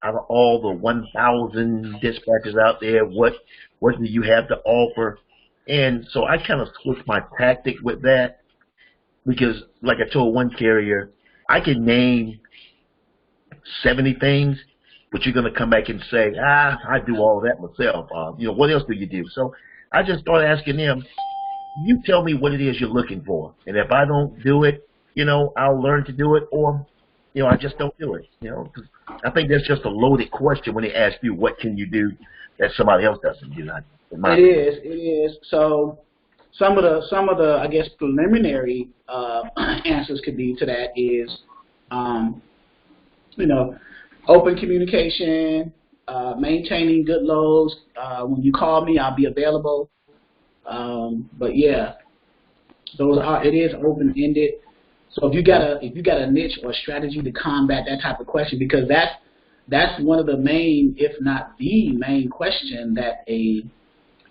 out of all the 1,000 dispatchers out there, what do you have to offer? And so I kind of switched my tactic with that because, like I told one carrier, I can name 70 things, but you're going to come back and say, I do all of that myself. What else do you do? So I just started asking them, you tell me what it is you're looking for. And if I don't do it, I'll learn to do it, or, I just don't do it. 'Cause I think that's just a loaded question when they ask you, what can you do that somebody else doesn't do? It is. So some of the I guess preliminary answers could be to that is, open communication, maintaining good loads. When you call me, I'll be available. But yeah, it is open ended. So if you got a niche or strategy to combat that type of question, because that's one of the main, if not the main question that a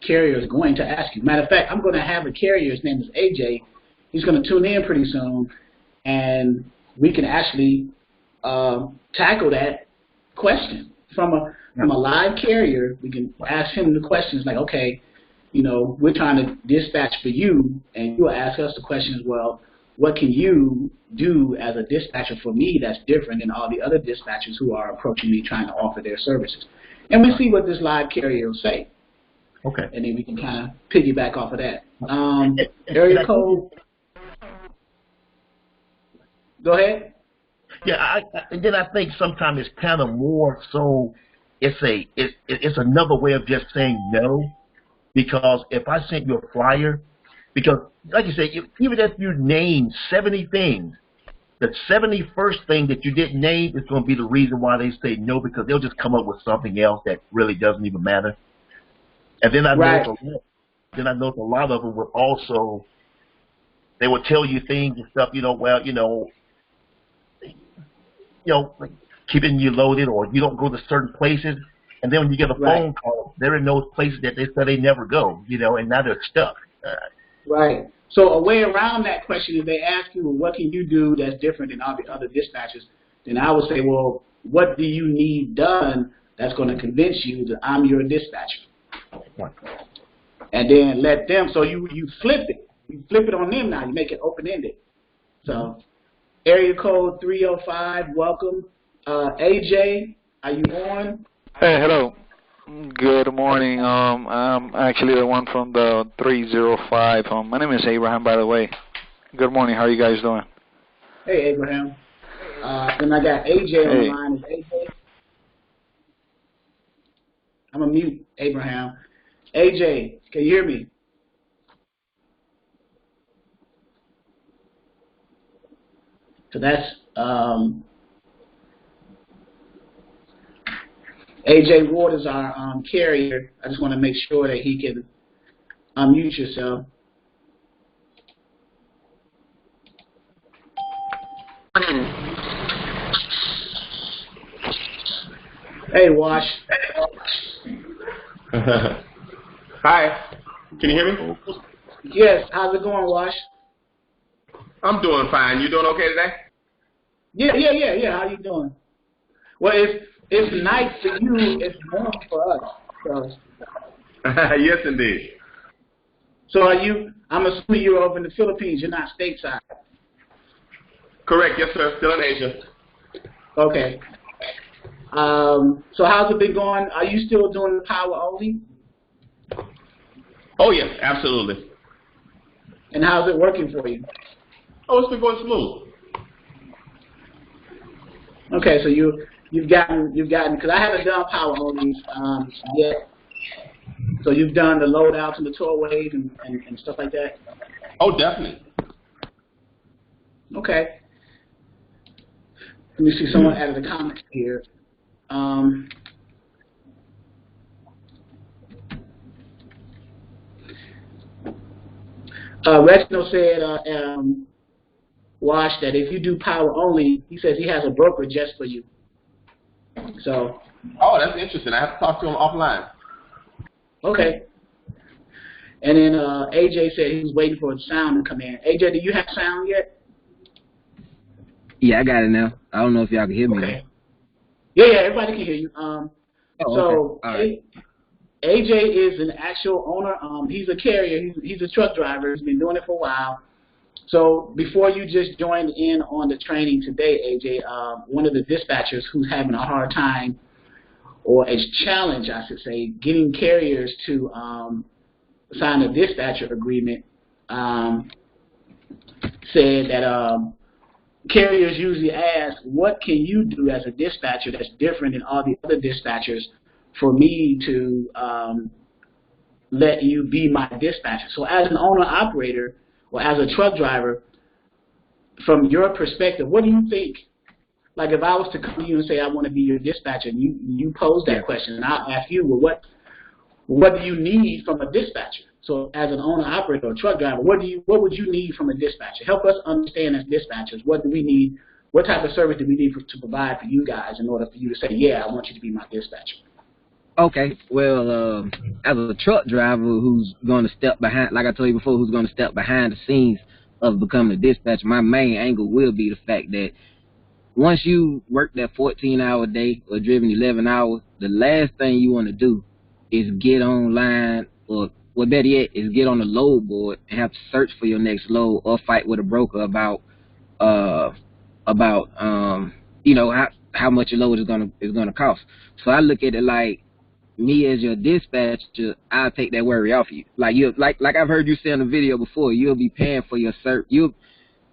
carrier is going to ask you. Matter of fact, I'm going to have a carrier. His name is AJ. He's going to tune in pretty soon, and we can actually tackle that question from a live carrier. We can ask him the questions like, okay, we're trying to dispatch for you, and you'll ask us the question as well. What can you do as a dispatcher for me that's different than all the other dispatchers who are approaching me trying to offer their services? And we see what this live carrier will say. Okay. And then we can kind of piggyback off of that. Area code. Go ahead. Yeah, and then I think sometimes it's kind of more so it's another way of just saying no, because if I sent you a flyer, because like you said, even if you name 70 things, the 71st thing that you didn't name is going to be the reason why they say no, because they'll just come up with something else that really doesn't even matter. And then I know a lot of them would also, they would tell you things and stuff, like keeping you loaded, or you don't go to certain places, and then when you get a phone call, they're in those places that they said they never go, and now they're stuck. Right. So a way around that question, if they ask you, well, what can you do that's different than all the other dispatchers, then I would say, well, what do you need done that's going to convince you that I'm your dispatcher? And then let them, so you flip it. You flip it on them now. You make it open-ended. So area code 305, welcome. AJ, are you on? Hey, hello. Good morning. I'm actually the one from the 305. My name is Abraham, by the way. Good morning. How are you guys doing? Hey, Abraham. And I got AJ on the line. Is AJ? I'm going to mute Abraham. AJ, can you hear me? So that's AJ Ward is our carrier. I just want to make sure that he can unmute yourself. Hey, Wash. Hi. Can you hear me? Yes. How's it going, Wash? I'm doing fine. You doing okay today? Yeah. How you doing? Well, it's night for you. It's warm for us. So. Yes, indeed. So are you? I'm assuming you're over in the Philippines. You're not stateside. Correct. Yes, sir. Still in Asia. Okay. So how's it been going? Are you still doing the power only? Oh yes, absolutely. And how's it working for you? Oh, it's been going smooth. Okay, so you've gotten because I haven't done power only yet. So you've done the load outs and the tollways and stuff like that. Oh, definitely. Okay. Let me see. Someone added a comment here. Reginald said, Wash, that if you do power only, he says he has a broker just for you. So. Oh, that's interesting. I have to talk to him offline. Okay. And then AJ said he was waiting for the sound to come in. AJ, do you have sound yet? Yeah, I got it now. I don't know if y'all can hear me. Okay. Yeah, everybody can hear you. Oh, So okay. All right. AJ is an actual owner. He's a carrier. He's a truck driver. He's been doing it for a while. So before you just joined in on the training today, AJ, one of the dispatchers who's having a hard time, or a challenge, I should say, getting carriers to sign a dispatcher agreement, said that carriers usually ask, what can you do as a dispatcher that's different than all the other dispatchers for me to let you be my dispatcher? So as an owner-operator or as a truck driver, from your perspective, what do you think? Like if I was to come to you and say I want to be your dispatcher, and you pose that question, and I'll ask you, well, what do you need from a dispatcher? So as an owner-operator or truck driver, what would you need from a dispatcher? Help us understand as dispatchers, what do we need? What type of service do we need to provide for you guys in order for you to say, yeah, I want you to be my dispatcher? Okay, well, as a truck driver who's going to step behind, like I told you before, who's going to step behind the scenes of becoming a dispatcher, my main angle will be the fact that once you work that 14-hour day or driven 11 hours, the last thing you want to do is get online, or what better yet, is get on the load board and have to search for your next load or fight with a broker about you know, how much your load is gonna cost. So I look at it like, me as your dispatcher, I'll take that worry off you. Like I've heard you say in the video before, you'll be paying for your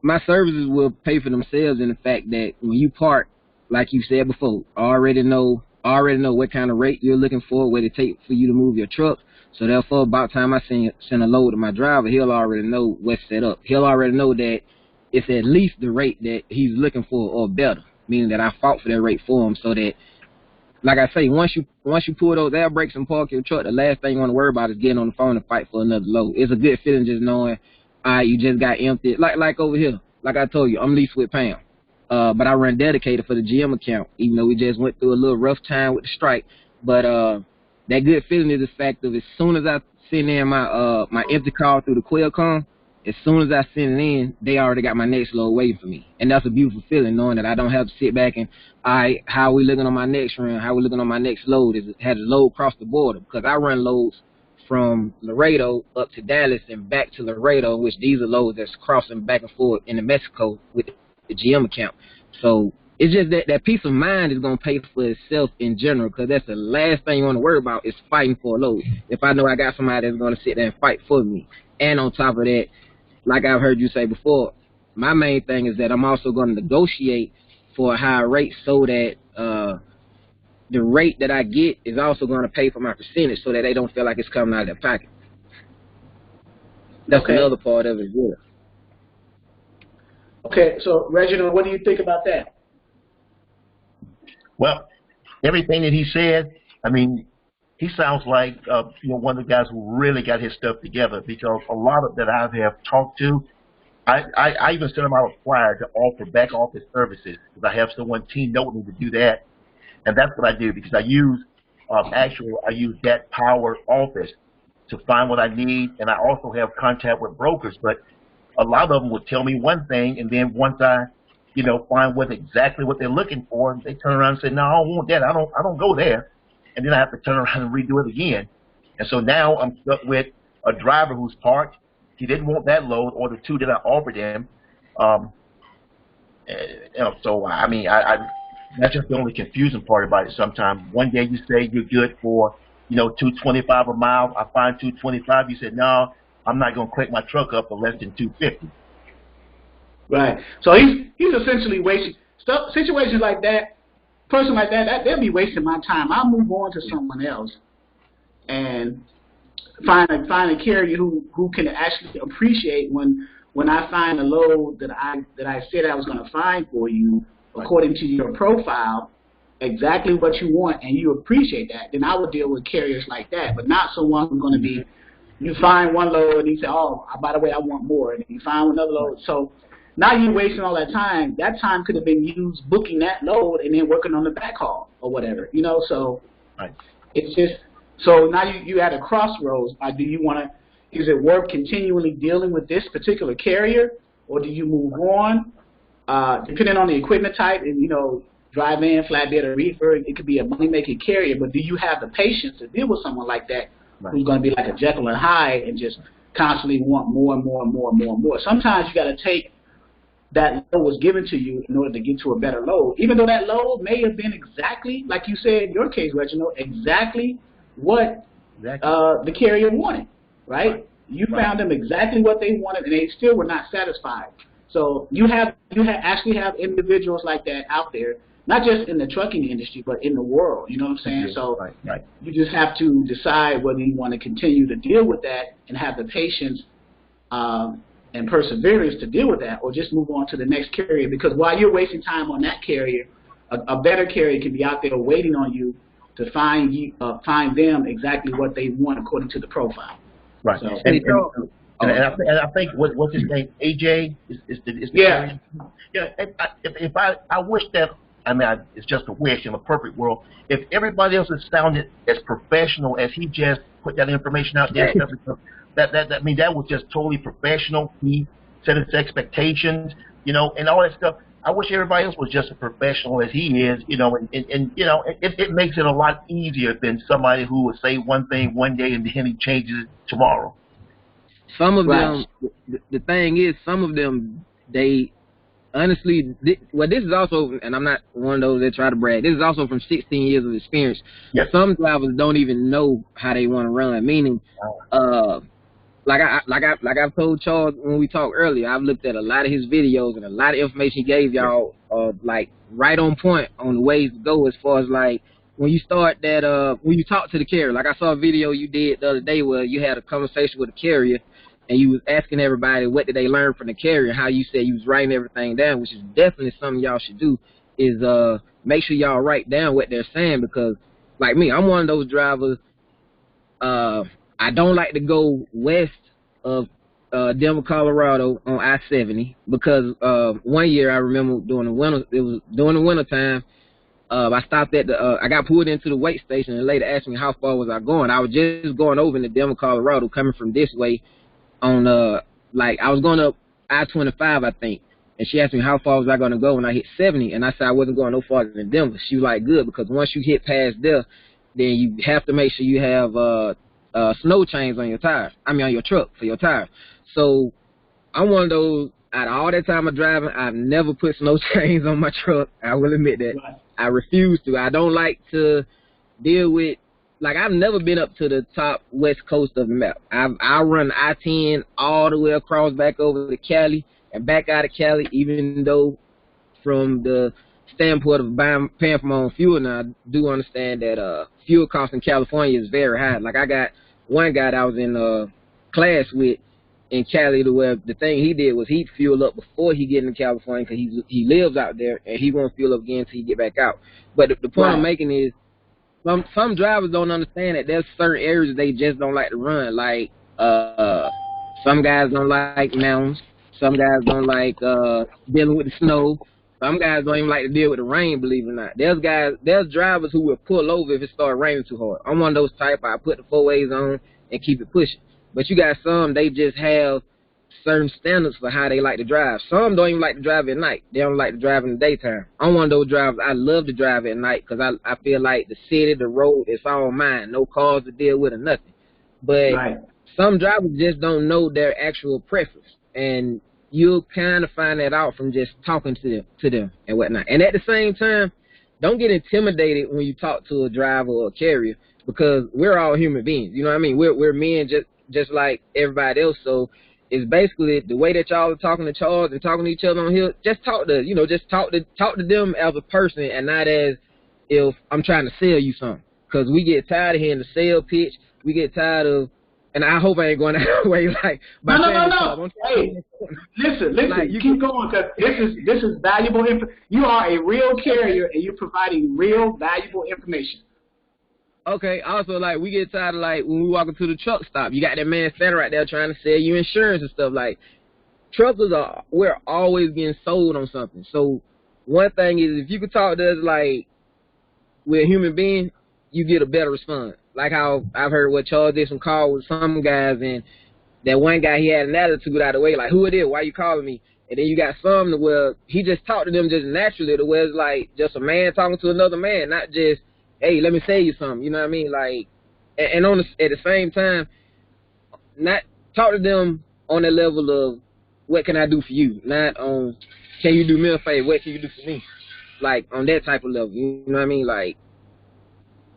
my services will pay for themselves in the fact that when you park, like you said before, I already know what kind of rate you're looking for, what it takes for you to move your truck. So therefore, about the time I send a load to my driver, he'll already know what's set up. He'll already know that it's at least the rate that he's looking for or better, meaning that I fought for that rate for him, so that, like I say, once you pull those air brakes and park your truck, the last thing you want to worry about is getting on the phone and fight for another load. It's a good feeling just knowing, you just got emptied. Like over here, like I told you, I'm leased with Pam, but I run dedicated for the GM account, even though we just went through a little rough time with the strike. But that good feeling is the fact of, as soon as I send in my empty call through the Qualcomm, as soon as I send it in, they already got my next load waiting for me. And that's a beautiful feeling, knowing that I don't have to sit back and, how are we looking on my next run? How are we looking on my next load? Has the load crossed the border? Because I run loads from Laredo up to Dallas and back to Laredo, which these are loads that's crossing back and forth into Mexico with the GM account. So it's just that peace of mind is going to pay for itself in general, because that's the last thing you want to worry about is fighting for a load. If I know I got somebody that's going to sit there and fight for me. And on top of that, like I've heard you say before, my main thing is that I'm also going to negotiate for a higher rate, so that the rate that I get is also going to pay for my percentage, so that they don't feel like it's coming out of their pocket. That's another part of it as well. Okay, so Reginald, what do you think about that? Well, everything that he said, I mean, he sounds like one of the guys who really got his stuff together, because a lot of that I have talked to, I even sent him out a flyer to offer back office services, because I have someone keynoting me to do that, and that's what I do, because I use I use that Power Office to find what I need, and I also have contact with brokers, but a lot of them will tell me one thing, and then once I find exactly what they're looking for, they turn around and say, no, I don't want that, I don't go there. And then I have to turn around and redo it again. And so now I'm stuck with a driver who's parked. He didn't want that load or the two that I offered him. So, I mean, that's just the only confusing part about it sometimes. One day you say you're good for, $225 a mile. I find $225. You said, no, I'm not going to crank my truck up for less than $250. Right. So he's essentially wasting stuff. Situations like that. Person like that, they'll be wasting my time. I'll move on to someone else and find a carrier who can actually appreciate when I find a load that I said I was going to find for you, according to your profile, exactly what you want, and you appreciate that. Then I would deal with carriers like that, but not someone who's going to be, you find one load and you say, oh, by the way, I want more, and you find another load. So now you're wasting all that time. That time could have been used booking that load and then working on the backhaul or whatever, So right. It's just, so now you at a crossroads. Do you want to? Is it worth continually dealing with this particular carrier, or do you move on? Depending on the equipment type, and drive in, flatbed, or reefer. It could be a money-making carrier, but do you have the patience to deal with someone like that who's going to be like a Jekyll and Hyde and just constantly want more and more and more and more and more? Sometimes you got to take that load was given to you in order to get to a better load, even though that load may have been exactly, like you said in your case, Reginald, exactly what the carrier wanted, right? You found them exactly what they wanted, and they still were not satisfied. So you actually have individuals like that out there, not just in the trucking industry, but in the world. You know what I'm saying? So you just have to decide whether you want to continue to deal with that and have the patience and perseverance to deal with that, or just move on to the next carrier. Because while you're wasting time on that carrier, a better carrier can be out there waiting on you to find them exactly what they want according to the profile. Right. So, and I think what's his name? AJ is the yeah. Yeah. If I wish that, I mean, it's just a wish in a perfect world. If everybody else had sounded as professional as he just put that information out there, I mean, that was just totally professional. He set his expectations, you know, and all that stuff. I wish everybody else was just as professional as he is, you know, and you know, it makes it a lot easier than somebody who would say one thing one day and then he changes it tomorrow. Some of them, the thing is, some of them, they honestly, well, this is also, and I'm not one of those that try to brag, this is also from 16 years of experience. Yes. Some drivers don't even know how they want to run, meaning, like I've told Charles when we talked earlier, I've looked at a lot of his videos and a lot of information he gave y'all, like right on point on the ways to go as far as like when you start that, when you talk to the carrier. Like I saw a video you did the other day where you had a conversation with a carrier and you was asking everybody what did they learn from the carrier, how you said you was writing everything down, which is definitely something y'all should do, is make sure y'all write down what they're saying, because like me, I'm one of those drivers, I don't like to go west of Denver, Colorado on I-70 because one year I remember during the winter, it was during the winter time, I stopped at the, I got pulled into the weight station and the lady asked me how far was I going. I was just going over into Denver, Colorado, coming from this way on, like I was going up I-25, I think. And she asked me how far was I going to go when I hit 70, and I said I wasn't going no farther than Denver. She was like, good, because once you hit past there, then you have to make sure you have snow chains on your tires. I mean, on your truck for your tires. So I'm one of those, out of all that time of driving, I've never put snow chains on my truck. I will admit that. Right. I refuse to. I don't like to deal with, like, I've never been up to the top west coast of the map. I run I-10 all the way across back over to Cali and back out of Cali, even though from the standpoint of paying for my own fuel, now I do understand that fuel costs in California is very high. Like I got one guy that I was in class with in Cali, to where the thing he did was he'd fuel up before he get into California because he lives out there and he won't fuel up again until he get back out. But the point I'm making is some drivers don't understand that there's certain areas they just don't like to run. Like some guys don't like mountains. Some guys don't like dealing with the snow. Some guys don't even like to deal with the rain, believe it or not. There's drivers who will pull over if it starts raining too hard. I'm one of those type. I put the 4-ways on and keep it pushing. But you got some, they just have certain standards for how they like to drive. Some don't even like to drive at night. They don't like to drive in the daytime. I'm one of those drivers. I love to drive at night because I feel like the city, the road, it's all mine. No cars to deal with or nothing. But some drivers just don't know their actual preference. And you'll kind of find that out from just talking to them and whatnot. And at the same time, don't get intimidated when you talk to a driver or a carrier, because we're all human beings. You know what I mean? We're men just like everybody else. So it's basically the way that y'all are talking to Charles and talking to each other on here. Just talk to them as a person and not as if I'm trying to sell you something. Because we get tired of hearing the sale pitch. We get tired of, and I hope I ain't going that way. Like, no. Hey, listen. Like, you keep going, because this is valuable info. You are a real carrier, and you're providing real valuable information. Okay. Also, like, we get tired of, like, when we walk into the truck stop, you got that man standing right there trying to sell you insurance and stuff. Like, truckers we're always getting sold on something. So one thing is, if you could talk to us like we're a human being, you get a better response. Like how I've heard what Charles did some call with some guys, and that one guy, he had an attitude out of the way, like, who it is, why you calling me? And then you got some to where he just talked to them just naturally, to where it's like just a man talking to another man, not just, hey, let me say you something. You know what I mean? Like, and on at the same time, not talk to them on the level of what can I do for you, not on can you do me a favor, what can you do for me, like on that type of level. You know what I mean? Like,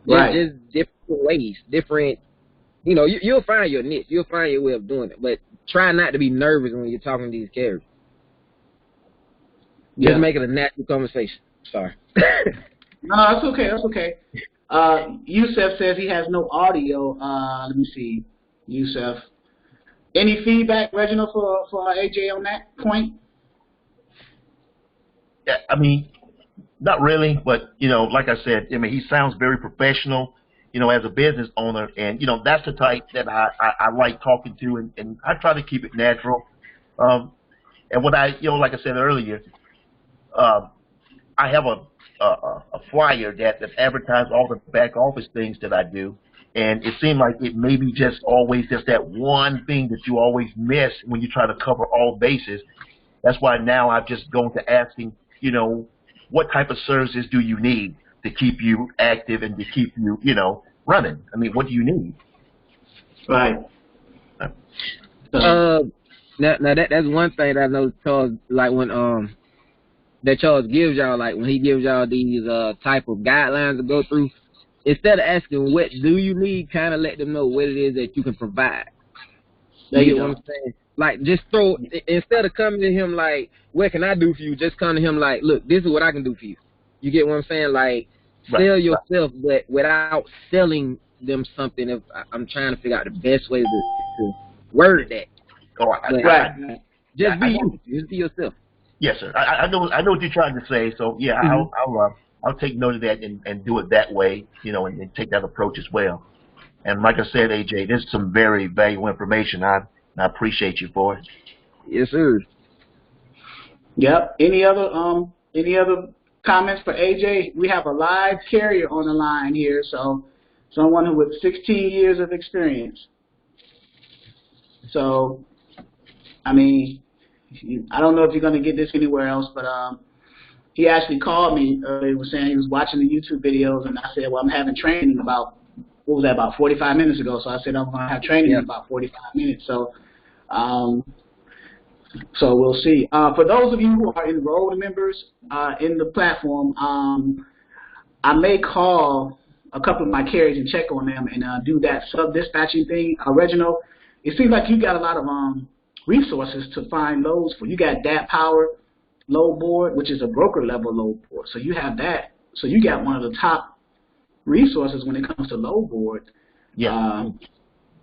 just different ways, different. You know, you'll find your niche, you'll find your way of doing it, but try not to be nervous when you're talking to these characters. Just make it a natural conversation. Sorry. No, that's okay. That's okay. Yusef says he has no audio. Let me see. Yusef. Any feedback, Reginald, for AJ on that point? Yeah, I mean, not really, but, you know, like I said, I mean, he sounds very professional, you know, as a business owner. And, you know, that's the type that I like talking to, and I try to keep it natural. And what I, you know, like I said earlier, I have a flyer that advertises all the back office things that I do, and it seemed like it may be just always just that one thing that you always miss when you try to cover all bases. That's why now I've just gone to asking, you know, what type of services do you need to keep you active and to keep you, you know, running? I mean, what do you need? Right. Now that's one thing that I know Charles, like when that Charles gives y'all, like when he gives y'all these type of guidelines to go through, instead of asking what do you need, kind of let them know what it is that you can provide. There you know what I'm saying? Like, just throw, instead of coming to him like, what can I do for you, just come to him like, look, this is what I can do for you. You get what I'm saying? Like, sell yourself, but without selling them something. If I'm trying to figure out the best way to word that. Just be you. Just be yourself. Yes, sir. I know what you're trying to say. So yeah, I'll take note of that and do it that way, you know, and take that approach as well. And like I said, AJ, this is some very valuable information. I appreciate you for it. Yes, sir. Yep. Any other comments for AJ? We have a live carrier on the line here, so someone with 16 years of experience. So, I mean, I don't know if you're going to get this anywhere else, but he actually called me earlier, was saying he was watching the YouTube videos, and I said, well, I'm having training about 45 minutes ago. So I said, I'm going to have training in about 45 minutes. So so we'll see. For those of you who are enrolled members in the platform, I may call a couple of my carriers and check on them and do that sub-dispatching thing. Reginald, it seems like you got a lot of resources to find loads for. You got DAT Power load board, which is a broker level load board. So you have that. So you got one of the top resources when it comes to load board. Yeah.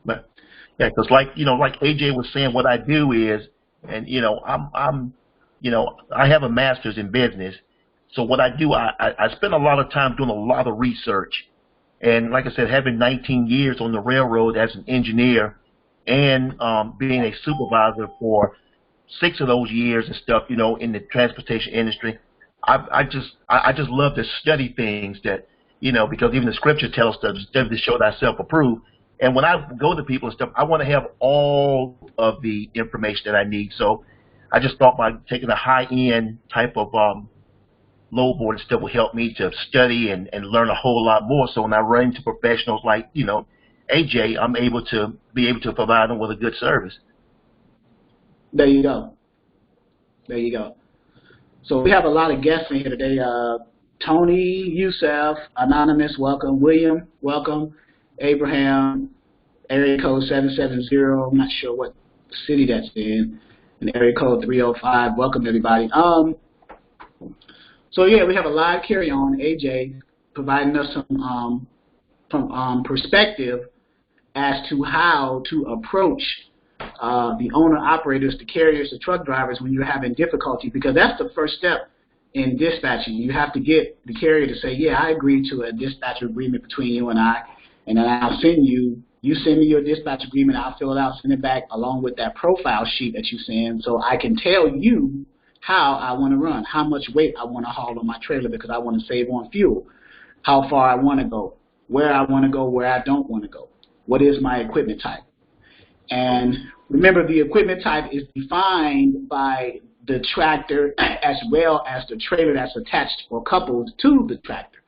But yeah, because like AJ was saying, what I do is, and I'm I have a master's in business. So what I do, I spend a lot of time doing a lot of research. And like I said, having 19 years on the railroad as an engineer and being a supervisor for 6 of those years and stuff, in the transportation industry, I just love to study things that, because even the scripture tells us to show thyself approved. And when I go to people and stuff, I want to have all of the information that I need. So I just thought by taking a high-end type of load board and stuff will help me to study and learn a whole lot more. So when I run into professionals like, AJ, I'm able to provide them with a good service. There you go. There you go. So we have a lot of guests in here today. Tony, Yusef, Anonymous, welcome. William, welcome. Abraham, area code 770. I'm not sure what city that's in. And area code 305. Welcome, everybody. So yeah, we have a live carry on. AJ providing us some perspective as to how to approach the owner-operators, the carriers, the truck drivers when you're having difficulty, because that's the first step in dispatching. You have to get the carrier to say, yeah, I agree to a dispatch agreement between you and I, and then I'll send you send me your dispatch agreement, I'll fill it out, send it back along with that profile sheet that you send, so I can tell you how I want to run, how much weight I want to haul on my trailer because I want to save on fuel, how far I want to go, where I want to go, where I don't want to go, what is my equipment type. And remember, the equipment type is defined by the tractor as well as the trailer that's attached or coupled to the tractor.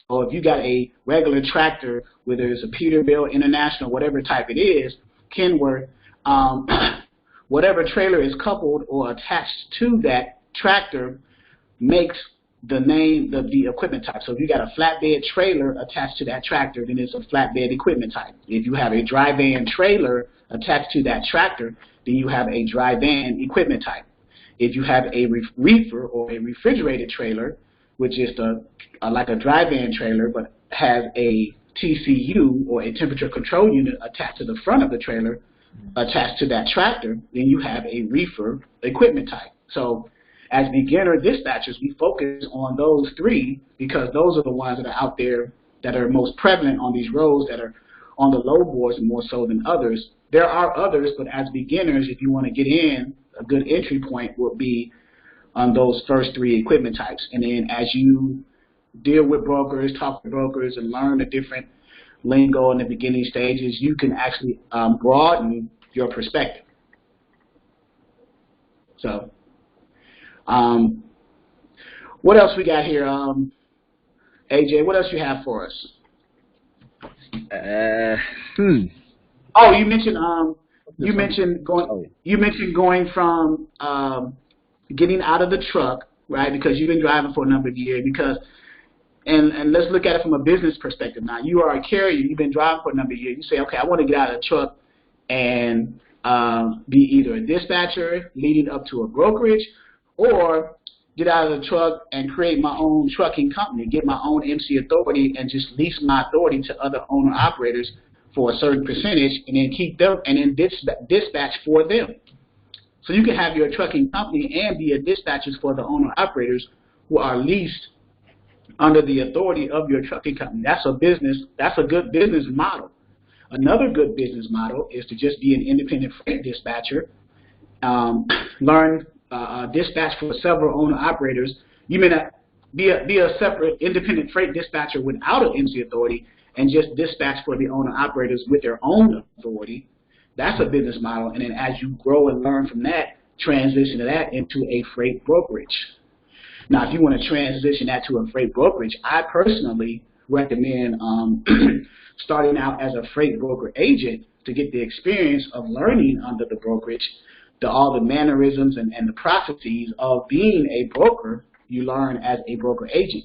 So if you got a regular tractor, whether it's a Peterbilt, International, whatever type it is, Kenworth, whatever trailer is coupled or attached to that tractor makes the name of the equipment type. So if you got a flatbed trailer attached to that tractor, then it's a flatbed equipment type. If you have a dry van trailer attached to that tractor, then you have a dry van equipment type. If you have a reefer or a refrigerated trailer, which is like a dry van trailer but has a TCU or a temperature control unit attached to the front of the trailer, attached to that tractor, then you have a reefer equipment type. So as beginner dispatchers, we focus on those three because those are the ones that are out there that are most prevalent on these roads that are on the low boards more so than others. There are others, but as beginners, if you want to get in, a good entry point would be on those first three equipment types. And then as you deal with brokers, talk to brokers, and learn the different lingo in the beginning stages, you can actually broaden your perspective. So, what else we got here? AJ, what else you have for us? Oh, you mentioned going from getting out of the truck, right? Because you've been driving for a number of years. And let's look at it from a business perspective. Now, you are a carrier. You've been driving for a number of years. You say, okay, I want to get out of the truck and be either a dispatcher leading up to a brokerage, or get out of the truck and create my own trucking company, get my own MC authority, and just lease my authority to other owner-operators for a certain percentage, and then keep them, and then dispatch for them. So you can have your trucking company and be a dispatcher for the owner-operators who are leased under the authority of your trucking company. That's a business. That's a good business model. Another good business model is to just be an independent freight dispatcher, learn dispatch for several owner-operators. You may not be a separate independent freight dispatcher without an MC authority and just dispatch for the owner-operators with their own authority. That's a business model. And then as you grow and learn from that, transition that into a freight brokerage. Now, if you want to transition that to a freight brokerage, I personally recommend starting out as a freight broker agent to get the experience of learning under the brokerage, all the mannerisms and the processes of being a broker. You learn as a broker agent.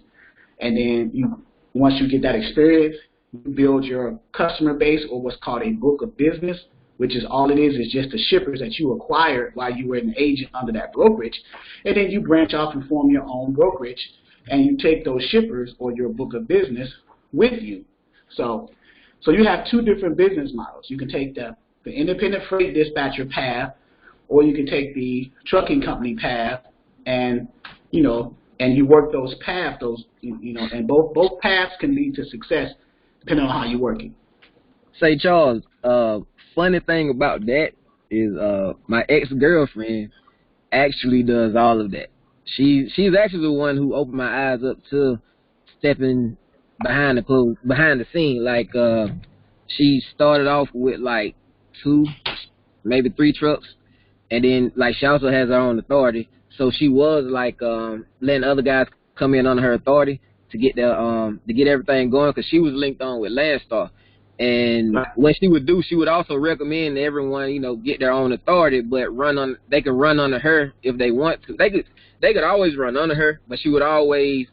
And then once you get that experience, you build your customer base, or what's called a book of business, which is all it is just the shippers that you acquired while you were an agent under that brokerage. And then you branch off and form your own brokerage, and you take those shippers or your book of business with you. So you have two different business models. You can take the independent freight dispatcher path, or you can take the trucking company path, and you work those paths. And both paths can lead to success depending on how you're working. Say, Charles, funny thing about that is my ex-girlfriend actually does all of that. She's actually the one who opened my eyes up to stepping behind the scene. Like she started off with like 2, maybe 3 trucks, and then like she also has her own authority. So she was like letting other guys come in on her authority to get everything going, because she was linked on with Landstar. And what she would do, she would also recommend everyone, get their own authority, but they can run under her if they want to. They could always run under her, but she would always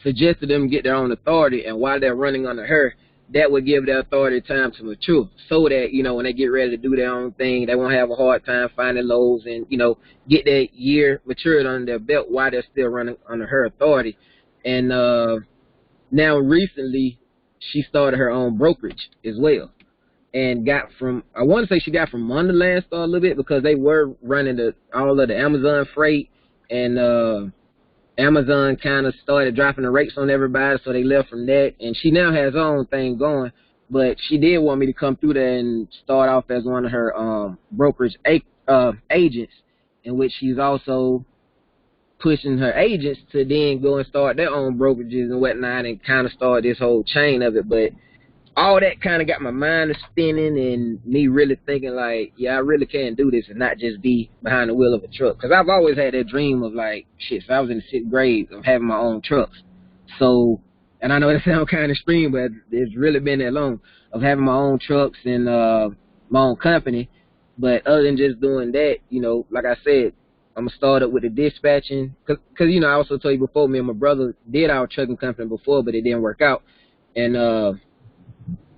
suggest to them get their own authority, and while they're running under her, that would give their authority time to mature, so that, when they get ready to do their own thing, they won't have a hard time finding loads and, get that year matured under their belt while they're still running under her authority. And now recently, she started her own brokerage as well, and I want to say she got from under Landstar a little bit, because they were running all of the Amazon freight, and Amazon kind of started dropping the rates on everybody, so they left from that, and she now has her own thing going. But she did want me to come through there and start off as one of her brokerage agents, in which she's also pushing her agents to then go and start their own brokerages and whatnot, and kind of start this whole chain of it. But all that kind of got my mind spinning and me really thinking like, yeah, I really can do this and not just be behind the wheel of a truck. Because I've always had that dream of like, shit, if I was in the 6th grade of having my own trucks. So, and I know that sounds kind of extreme, but it's really been that long of having my own trucks and my own company. But other than just doing that, you know, like I said, I'm going to start up with the dispatching. Because, you know, I also told you before, me and my brother did our trucking company before, but it didn't work out. And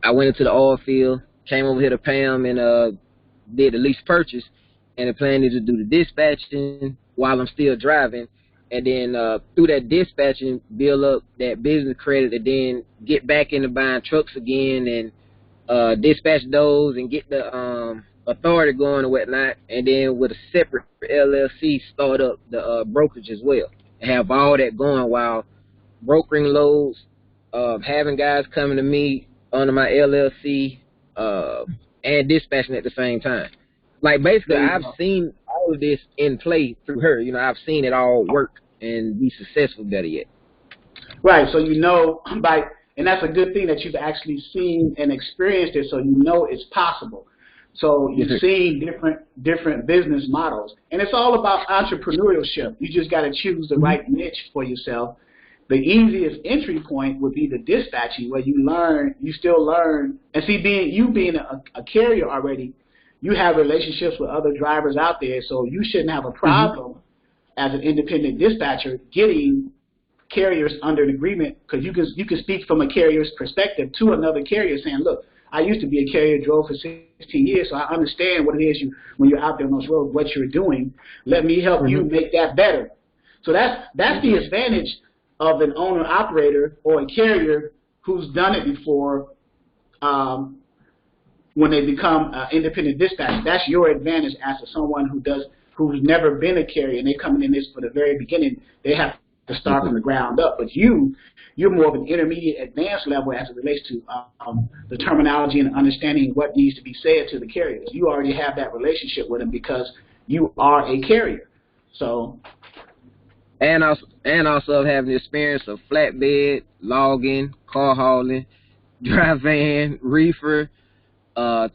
I went into the oil field, came over here to Pam, and did the lease purchase. And the plan is to do the dispatching while I'm still driving. And then through that dispatching, build up that business credit and then get back into buying trucks again and dispatch those and get the authority going and whatnot. And then with a separate LLC, start up the brokerage as well. And have all that going while brokering loads, having guys coming to me under my LLC, and dispatching at the same time. Like, basically, I've seen all of this in play through her. You know, I've seen it all work and be successful, better yet. Right, so you know, like, and that's a good thing that you've actually seen and experienced it, so you know it's possible. So you've seen different business models. And it's all about entrepreneurship. You just got to choose the right niche for yourself. The easiest entry point would be the dispatching, where you still learn. And see, being a carrier already, you have relationships with other drivers out there, so you shouldn't have a problem as an independent dispatcher getting carriers under an agreement, because you can speak from a carrier's perspective to another carrier saying, look, I used to be a carrier, drove for 16 years, so I understand what it is when you're out there on those roads, what you're doing. Let me help you make that better. So that's the advantage of an owner-operator or a carrier who's done it before. When they become independent dispatch, that's your advantage as to someone who's never been a carrier and they're coming in this for the very beginning. They have to start from the ground up. But you're more of an intermediate advanced level as it relates to the terminology and understanding what needs to be said to the carriers. You already have that relationship with them because you are a carrier. So. And also having the experience of flatbed, logging, car hauling, dry van, reefer,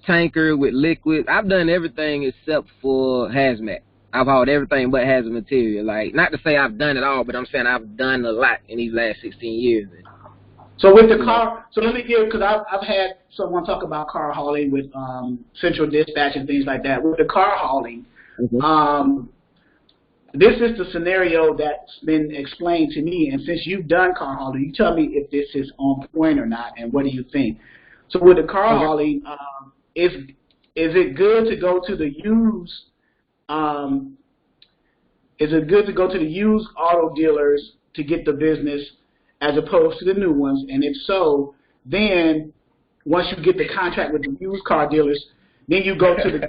tanker with liquid. I've done everything except for hazmat. I've hauled everything but hazmat material. Like, not to say I've done it all, but I'm saying I've done a lot in these last 16 years. So with the car, so let me give, because I've had someone talk about car hauling with central dispatch and things like that. With the car hauling, this is the scenario that's been explained to me, and since you've done car hauling, you tell me if this is on point or not, and what do you think? So with the car hauling, is it good to go to the used? Is it good to go to the used auto dealers to get the business as opposed to the new ones? And if so, then once you get the contract with the used car dealers, then you go to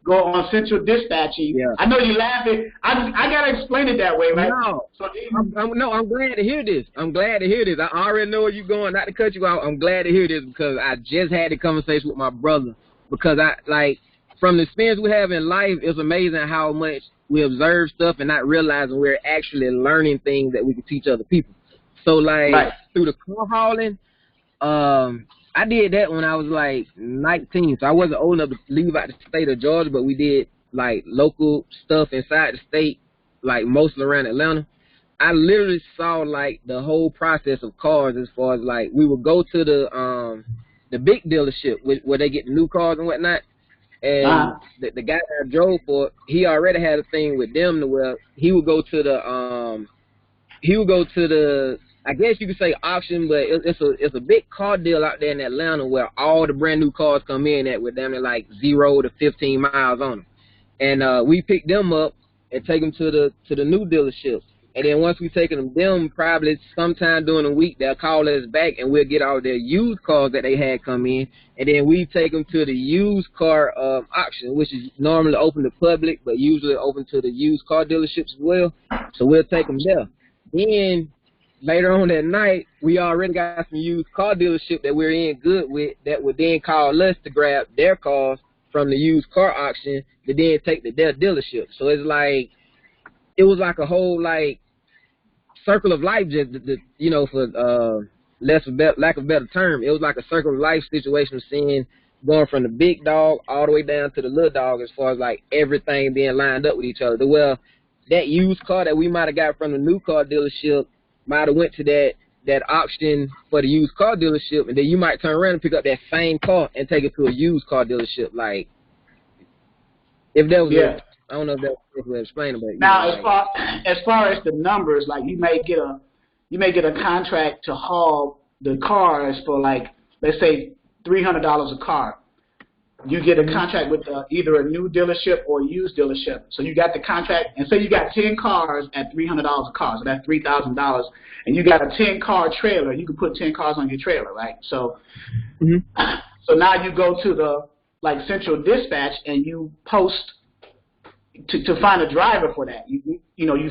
go on central dispatching. Yeah. I know you're laughing. I gotta explain it that way, right? No, I'm glad to hear this. I already know where you're going. Not to cut you out, I'm glad to hear this because I just had the conversation with my brother. Because from the experience we have in life, it's amazing how much we observe stuff and not realizing we're actually learning things that we can teach other people. So through the car hauling, I did that when I was like 19, so I wasn't old enough to leave out the state of Georgia, but we did like local stuff inside the state, like mostly around Atlanta. I literally saw like the whole process of cars, as far as like we would go to the big dealership where they get the new cars and whatnot, and the guy that I drove for, he already had a thing with them to where he would go to the I guess you could say auction, but it's a big car deal out there in Atlanta where all the brand new cars come in at with them at like 0 to 15 miles on them. And we pick them up and take them to the new dealership. And then once we take them probably sometime during the week, they'll call us back and we'll get all their used cars that they had come in. And then we take them to the used car auction, which is normally open to public, but usually open to the used car dealerships as well. So we'll take them there. Then later on that night, we already got some used car dealership that we're in good with that would then call us to grab their cars from the used car auction to then take to their dealership. So it's like, it was like a whole like circle of life, just for lack of a better term, it was like a circle of life situation of seeing going from the big dog all the way down to the little dog as far as like everything being lined up with each other. Well, that used car that we might have got from the new car dealership might have went to that auction for the used car dealership, and then you might turn around and pick up that same car and take it to a used car dealership. Like, if that was I don't know if that was the best way of explaining, but now as far as the numbers, like you may get a contract to haul the cars for, like, let's say $300 a car. You get a contract with either a new dealership or a used dealership. So you got the contract, and say you got 10 cars at $300 a car, so that's $3,000. And you got a 10-car trailer. You can put 10 cars on your trailer, right? So, so now you go to the central dispatch and you post to find a driver for that. You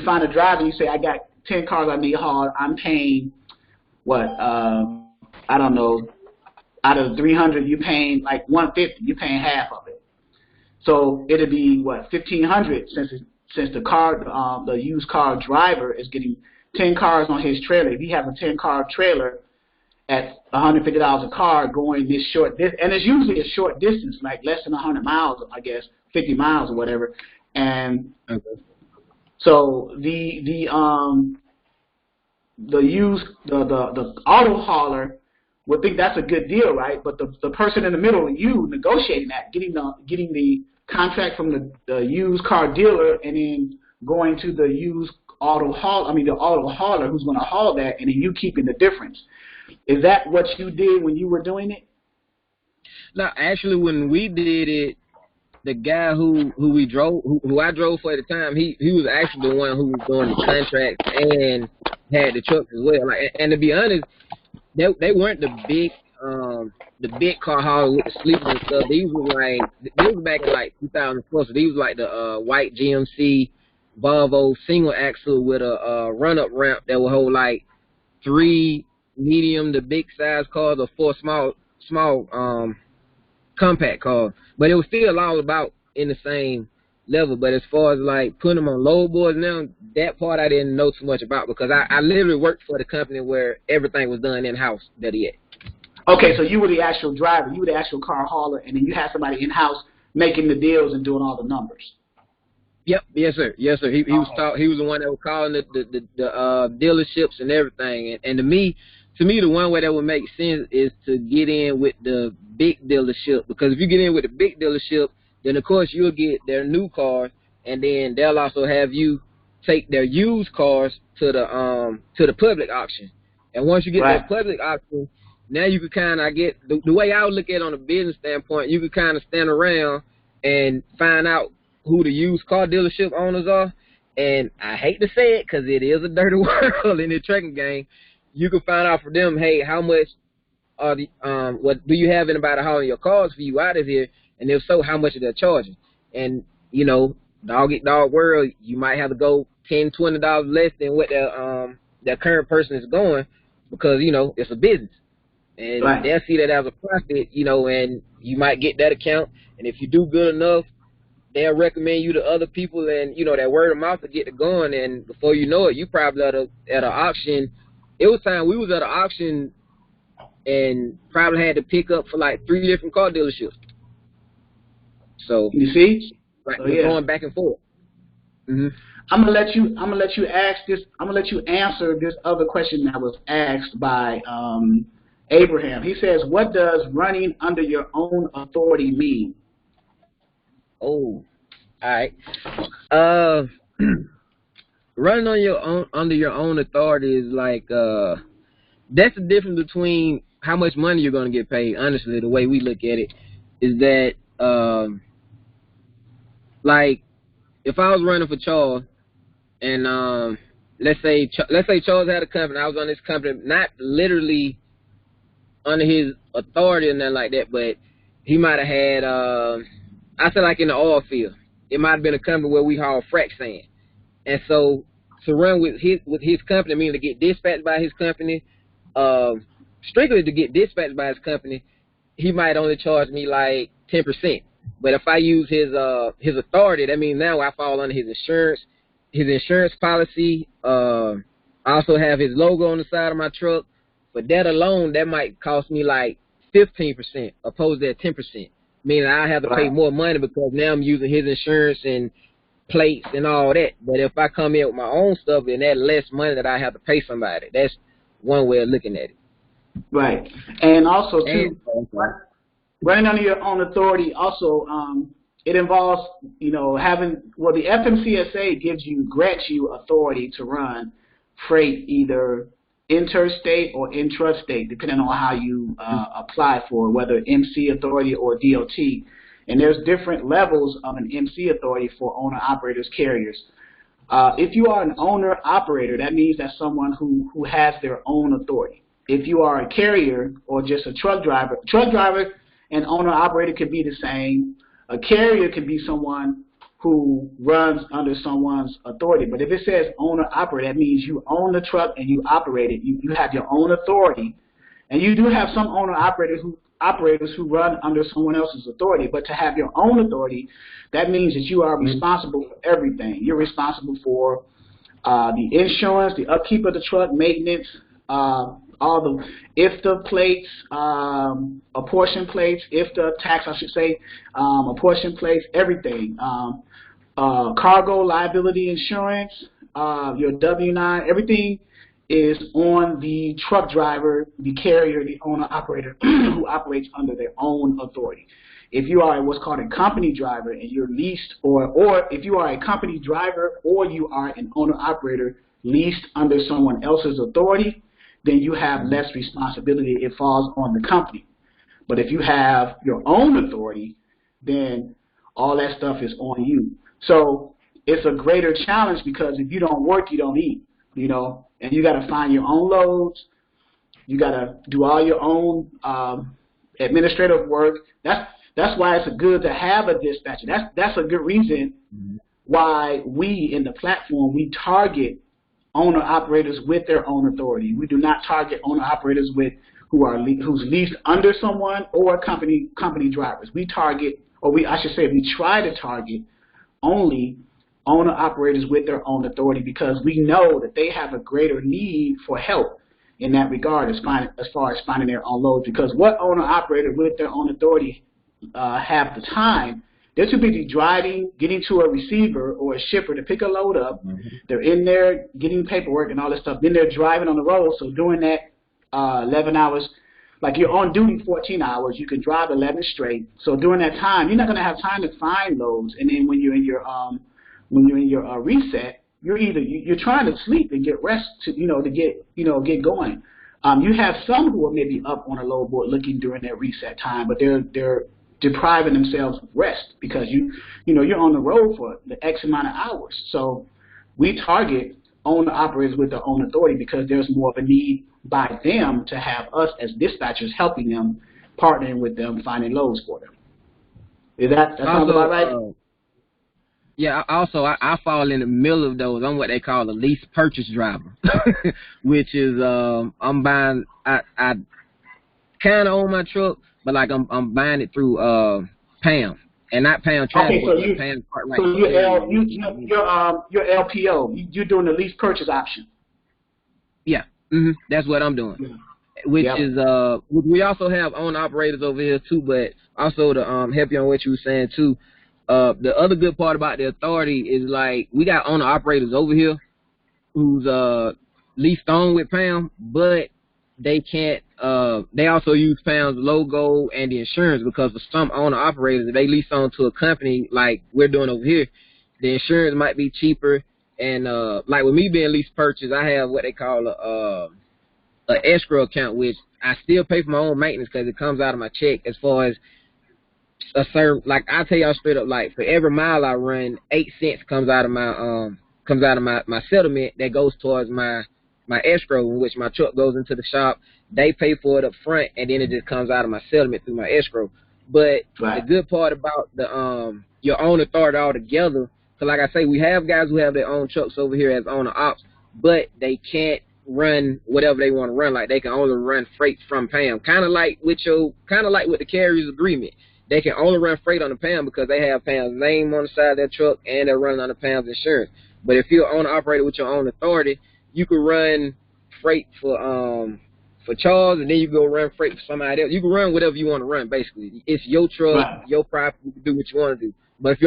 find a driver. And you say, I got 10 cars I need hauled. I'm paying what? I don't know. Out of the 300, you paying like 150. You paying half of it. So it'll be what, 1,500 since the used car driver is getting 10 cars on his trailer. If he has a 10-car trailer at $150 a car going this short distance, and it's usually a short distance, like less than 100 miles, I guess, 50 miles or whatever. And so the auto hauler would think that's a good deal, right? But the person in the middle, you negotiating that, getting the contract from the used car dealer, and then going to the auto hauler who's going to haul that, and then you keeping the difference. Is that what you did when you were doing it? No, actually, when we did it, the guy who I drove for at the time, he was actually the one who was doing the contract and had the trucks as well. Like, and to be honest, they weren't the big car haulers with the sleepers and stuff. These was back in like 2004. So these was like the white GMC Volvo single axle with a run up ramp that would hold like 3 medium to big size cars or 4 small compact cars. But it was still all about in the same level. But as far as like putting them on load boards now, that part I didn't know too much about, because I literally worked for the company where everything was done in-house that he had. Okay, so you were the actual driver, you were the actual car hauler, and then you had somebody in-house making the deals and doing all the numbers. Yep, yes sir. He was the one that was calling the dealerships and everything. And to me, the one way that would make sense is to get in with the big dealership, because if you get in with the big dealership, then of course you'll get their new cars, and then they'll also have you take their used cars to the public auction. And once you get that public auction, now you could kind of get the way I would look at it on a business standpoint. You could kind of stand around and find out who the used car dealership owners are. And I hate to say it, because it is a dirty world in the trucking game. You can find out from them, hey, how much are what do you have anybody hauling your cars for you out of here? And if so, how much are they charging? And dog eat dog world, you might have to go $10, $20 less than what their current person is going, because it's a business, and they'll see that as a profit, and you might get that account. And if you do good enough, they'll recommend you to other people, and that word of mouth will get it going. And before you know it, you probably at an auction. It was time we was at an auction and probably had to pick up for like 3 different car dealerships. So you see, we're going back and forth. Mm-hmm. I'm gonna let you answer this other question that was asked by Abraham. He says, "What does running under your own authority mean?" Oh, all right. Running on under your own authority is like that's the difference between how much money you're going to get paid. Honestly, the way we look at it is that like if I was running for Charles, and let's say Charles had a company, I was on this company, not literally under his authority or nothing like that, but he might have had I said like in the oil field, it might have been a company where we haul frac sand. And so to run with his company, I mean to get dispatched by his company, strictly to get dispatched by his company, he might only charge me like 10%. But if I use his authority, that means now I fall under his insurance policy. I also have his logo on the side of my truck. But that alone, that might cost me like 15% opposed to that 10%. Meaning I have to pay more money because now I'm using his insurance and plates and all that. But if I come in with my own stuff, then that's less money that I have to pay somebody. That's one way of looking at it. Right. And also, too, running under your own authority also, it involves, having, the FMCSA grants you authority to run freight either interstate or intrastate, depending on how you apply for it, whether MC authority or DOT. And there's different levels of an MC authority for owner-operators carriers. If you are an owner-operator, that means that's someone who has their own authority. If you are a carrier or just a truck driver and owner-operator could be the same. A carrier could be someone who runs under someone's authority. But if it says owner-operator, that means you own the truck and you operate it. You have your own authority. And you do have some owner-operators who run under someone else's authority. But to have your own authority, that means that you are responsible for everything. You're responsible for the insurance, the upkeep of the truck, maintenance, all the IFTA plates, apportion plates, IFTA tax, I should say, apportion plates, everything. Cargo liability insurance, your W-9, everything is on the truck driver, the carrier, the owner-operator who operates under their own authority. If you are what's called a company driver and you're leased, or if you are a company driver or you are an owner-operator leased under someone else's authority, then you have less responsibility. It falls on the company. But if you have your own authority, then all that stuff is on you. So it's a greater challenge because if you don't work, you don't eat, and you got to find your own loads. You got to do all your own administrative work. That's why it's good to have a dispatcher. That's a good reason why we in the platform, we target owner-operators with their own authority. We do not target owner-operators who's leased under someone or company drivers. We target, we try to target only owner-operators with their own authority because we know that they have a greater need for help in that regard as far as finding their own loads. Because what owner-operator with their own authority have the time? They're too busy driving, getting to a receiver or a shipper to pick a load up. They're in there getting paperwork and all that stuff. Then they're driving on the road. So during that 11 hours, like you're on duty 14 hours, you can drive 11 straight. So during that time, you're not going to have time to find loads. And then when you're in your reset, you're trying to sleep and get rest to get going. You have some who are maybe up on a load board looking during their reset time, but they're depriving themselves of rest because you're on the road for the X amount of hours. So we target owner-operators with their own authority because there's more of a need by them to have us as dispatchers helping them, partnering with them, finding loads for them. Is that sounds about right? Yeah, also, I fall in the middle of those. I'm what they call a lease purchase driver, which is I'm buying, I kind of own my truck, but like I'm buying it through PAM and not PAM Transport. Okay, so you're LPO. You're doing the lease purchase option. Yeah, that's what I'm doing. Which is we also have owner operators over here too, but also to help you on what you were saying too. The other good part about the authority is like we got owner operators over here who's leased on with PAM, but they can't. They also use PAM's logo and the insurance because for some owner operators, if they lease on to a company like we're doing over here, the insurance might be cheaper. And like with me being lease purchase, I have what they call a escrow account, which I still pay for my own maintenance because it comes out of my check. As far as a certain, like I tell y'all straight up, like for every mile I run, 8 cents comes out of my settlement that goes towards my escrow, in which my truck goes into the shop. They pay for it up front, and then it just comes out of my settlement through my escrow. But the good part about the your own authority altogether, because like I say, we have guys who have their own trucks over here as owner ops, but they can't run whatever they want to run. Like they can only run freight from PAM, kind of like with the carrier's agreement. They can only run freight on the PAM because they have PAM's name on the side of their truck and they're running under PAM's insurance. But if you're an owner operator with your own authority, you can run freight for for Charles, and then you go run freight for somebody else. You can run whatever you want to run. Basically, it's your truck, Right. your property. You can do what you want to do. But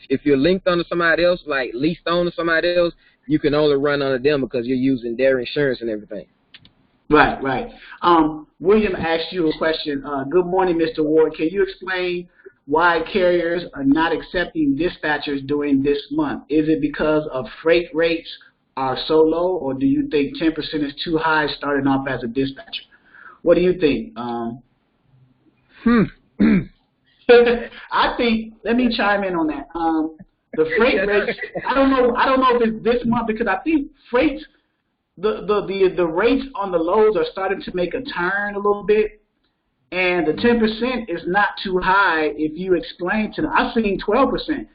if you're linked under somebody else, like leased on to somebody else, you can only run under them because you're using their insurance and everything. Right, right. William asked you a question. Good morning, Mr. Ward. Can you explain why carriers are not accepting dispatchers during this month? Is it because of freight rates are so low, or do you think 10% is too high starting off as a dispatcher? What do you think? I think, let me chime in on that. The freight rates, I don't know if it's this month, because I think freights, the rates on the loads are starting to make a turn a little bit, and the 10% is not too high if you explain to them. I've seen 12%.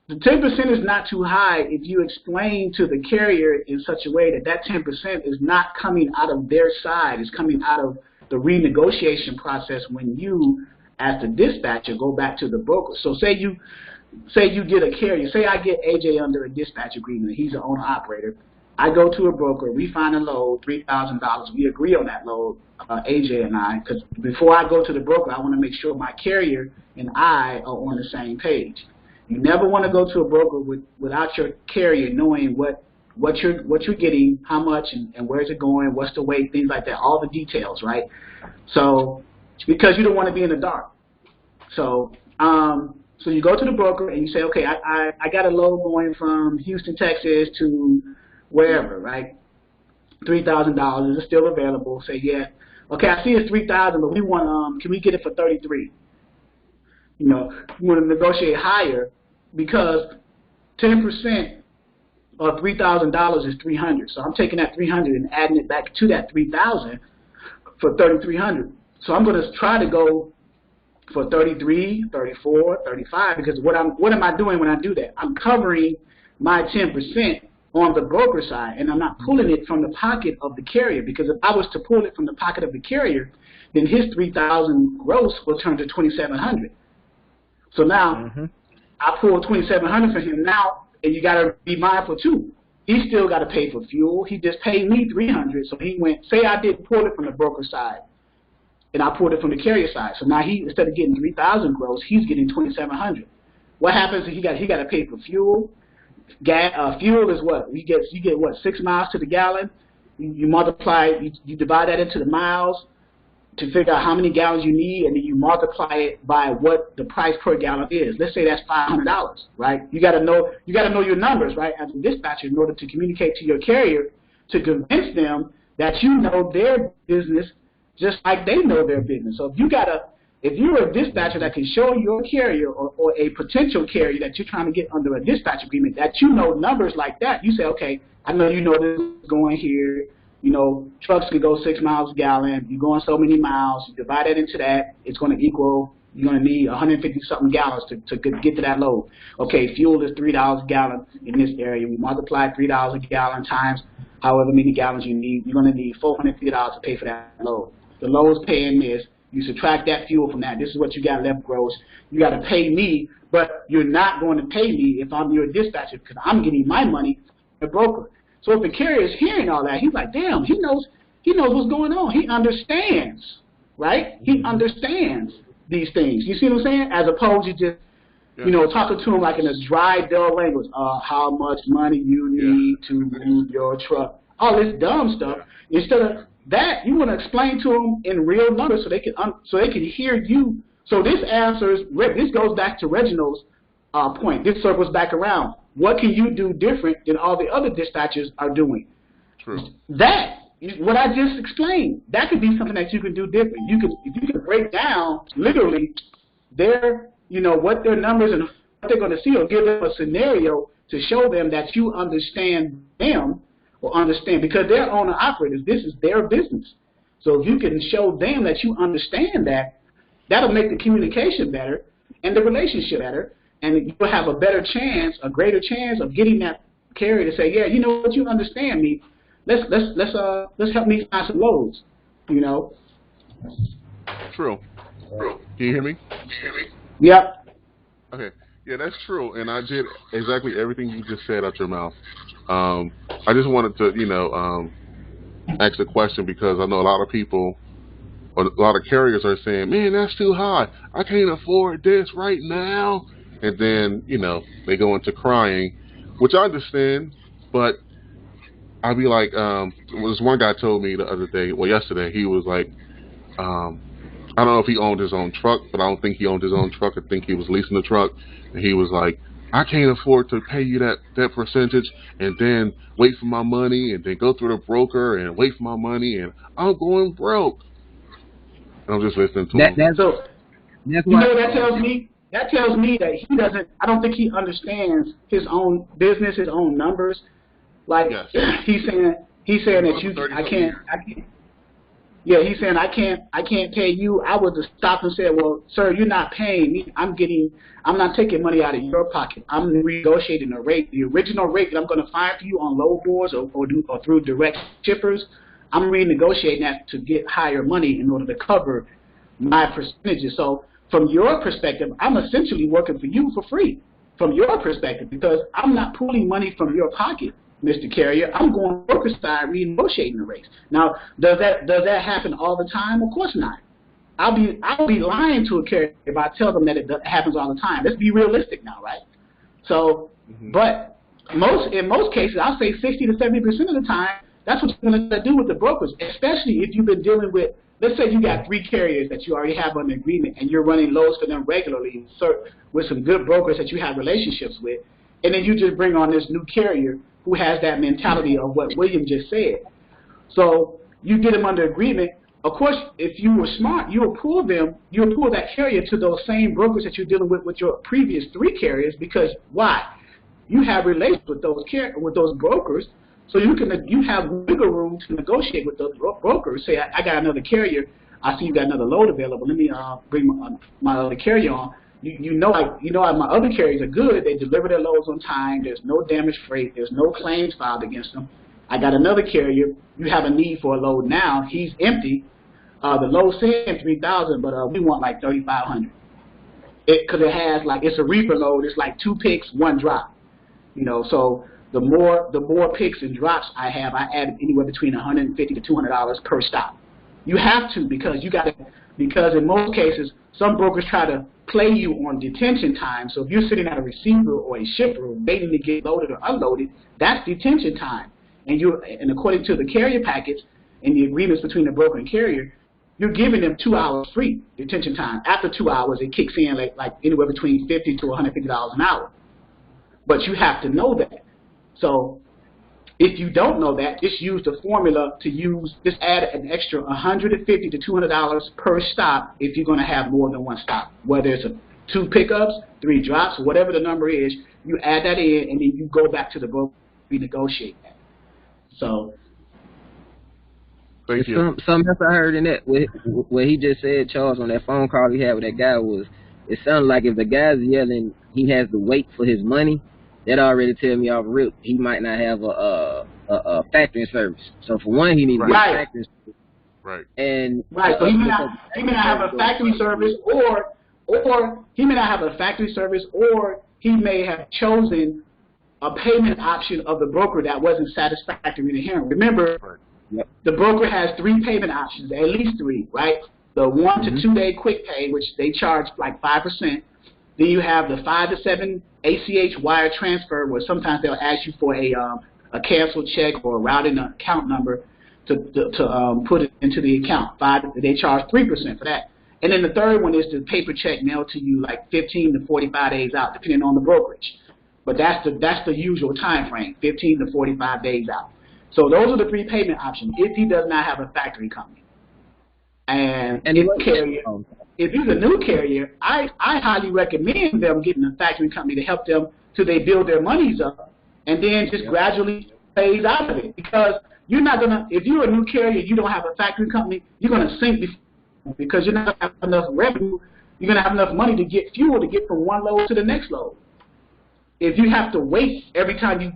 The 10% is not too high if you explain to the carrier in such a way that that 10% is not coming out of their side, it's coming out of the renegotiation process when you, as the dispatcher, go back to the broker. So say you get a carrier, say I get AJ under a dispatch agreement, he's an owner-operator. I go to a broker, we find a load, $3,000, we agree on that load, AJ and I, because before I go to the broker, I want to make sure my carrier and I are on the same page. You never want to go to a broker without your carrier knowing what you're getting, how much, and where's it going, what's the weight, things like that, all the details, right? So, because you don't want to be in the dark. So, so you go to the broker and you say, okay, I got a load going from Houston, Texas to wherever, right? $3,000, is it still available? Say, yeah. Okay, I see it's $3,000, but we want, can we get it for $33,000? You know, you want to negotiate higher because 10% of $3,000 is $300. So I'm taking that $300 and adding it back to that $3,000 for $3,300. So I'm going to try to go for $33,000, $34,000, $35,000, because what am I doing when I do that? I'm covering my 10% on the broker side, and I'm not pulling it from the pocket of the carrier, because if I was to pull it from the pocket of the carrier, then his $3,000 gross will turn to $2,700. So now I pull $2,700 for him now, and you got to be mindful too. He still got to pay for fuel. He just paid me $300, so he went. Say I didn't pull it from the broker side, and I pulled it from the carrier side. So now he, instead of getting $3,000 gross, he's getting $2,700. What happens is he got to pay for fuel. Fuel is what you get what, 6 miles to the gallon. You multiply, you divide that into the miles to figure out how many gallons you need, and then you multiply it by what the price per gallon is. Let's say that's $500, right? You got to know your numbers, right, as a dispatcher, in order to communicate to your carrier to convince them that you know their business just like they know their business. So if you're a dispatcher that can show your carrier or a potential carrier that you're trying to get under a dispatch agreement, that you know numbers like that, you say, okay, I know you know this is going here. You know, trucks can go 6 miles a gallon. You're going so many miles. You divide that into that, it's going to equal, you're going to need 150-something gallons to get to that load. Okay, fuel is $3 a gallon in this area. We multiply $3 a gallon times however many gallons you need. You're going to need $450 to pay for that load. The load's paying this. You subtract that fuel from that. This is what you got left gross. You got to pay me, but you're not going to pay me if I'm your dispatcher, because I'm getting my money from the broker. So if the carrier is hearing all that, he's like, damn, he knows what's going on. He understands, right? He understands these things. You see what I'm saying? As opposed to just, talking to him like in a dry, dull language. How much money you need to move your truck. All this dumb stuff. Instead of that, you want to explain to them in real numbers so they can hear you. So this goes back to Reginald's point. This circles back around. What can you do different than all the other dispatchers are doing? True. What I just explained, that could be something that you can do different. If you can break down literally what their numbers and what they're going to see, or give them a scenario to show them that you understand them, or understand, because they're owner operators. This is their business. So if you can show them that you understand that, that'll make the communication better and the relationship better. And you'll have a greater chance of getting that carrier to say, yeah, you know what, you understand me. Let's help me find some loads. True. Can you hear me? Yep. Okay. Yeah, that's true. And I did exactly everything you just said out your mouth. I just wanted to, ask the question because I know a lot of people, or a lot of carriers are saying, man, that's too high. I can't afford this right now. And then, they go into crying, which I understand, but I'd be like, this one guy told me the other day, yesterday, he was like, I don't know if he owned his own truck, but I don't think he owned his own truck. I think he was leasing the truck. And he was like, I can't afford to pay you that percentage and then wait for my money and then go through the broker and wait for my money and I'm going broke. And I'm just listening to him. That's why. That tells me that he doesn't. I don't think he understands his own business, his own numbers. Like Yes. he's saying that I can't. Yeah, he's saying I can't pay you. I would have stopped and said, well, sir, you're not paying me. I'm not taking money out of your pocket. I'm renegotiating a rate. The original rate that I'm going to find for you on load boards or through direct shippers, I'm renegotiating that to get higher money in order to cover my percentages. So from your perspective, I'm essentially working for you for free from your perspective because I'm not pulling money from your pocket, Mr. Carrier. I'm going broker side renegotiating the rates. Now, does that happen all the time? Of course not. I'll be lying to a carrier if I tell them that it happens all the time. Let's be realistic now, right? So, but in most cases, I'll say 60 to 70% of the time, that's what you're going to do with the brokers, especially if you've been dealing with, let's say you got 3 carriers that you already have on the agreement and you're running loads for them regularly with some good brokers that you have relationships with, and then you just bring on this new carrier who has that mentality of what William just said. So you get them under agreement. Of course, if you were smart, you'll pull that carrier to those same brokers that you're dealing with your previous 3 carriers because why? You have relations with those brokers, so you have wiggle room to negotiate with those brokers. Say, I got another carrier. I see you got another load available. Let me bring my other carrier on. You know my other carriers are good. They deliver their loads on time. There's no damaged freight. There's no claims filed against them. I got another carrier. You have a need for a load now. He's empty. The load saying 3,000, but we want like 3,500. Because it has it's a reefer load. It's like 2 picks, 1 drop. So the more picks and drops I have, I add anywhere between $150 to $200 per stop. You have to because in most cases some brokers try to play you on detention time. So if you're sitting at a receiver or a shipper waiting to get loaded or unloaded, that's detention time. And according to the carrier package and the agreements between the broker and carrier, you're giving them 2 hours free detention time. After 2 hours, it kicks in like anywhere between $50 to $150 an hour. But you have to know that. So if you don't know that, just use the formula just add an extra $150 to $200 per stop if you're going to have more than 1 stop. Whether it's 2 pickups, 3 drops, whatever the number is, you add that in and then you go back to the broker and renegotiate that. So. Thank you. Something else I heard in that, what he just said, Charles, on that phone call he had with that guy was, it sounded like if the guy's yelling he has to wait for his money, that already tell me off rip he might not have a factoring service. So for one, he needs to get a factoring service. Right. And so he may not have a factory service, or he may not have a factory service, or he may have chosen a payment option of the broker that wasn't satisfactory to him. Remember, the broker has 3 payment options, at least 3, right? The 1 to 2 day quick pay, which they charge like 5%. Then you have the 5 to 7 ACH wire transfer, where sometimes they'll ask you for a canceled check or a routing account number to put it into the account. They charge 3% for that. And then the third one is the paper check mailed to you like 15 to 45 days out, depending on the brokerage. But that's the usual time frame, 15 to 45 days out. So those are the 3 payment options if he does not have a factory company. And if he's a new carrier, I highly recommend them getting a factory company to help them till they build their monies up and then just gradually phase out of it. Because you're not gonna, if you're a new carrier, you don't have a factory company, you're gonna sink because you're not gonna have enough revenue. You're gonna have enough money to get fuel to get from one load to the next load. If you have to wait every time you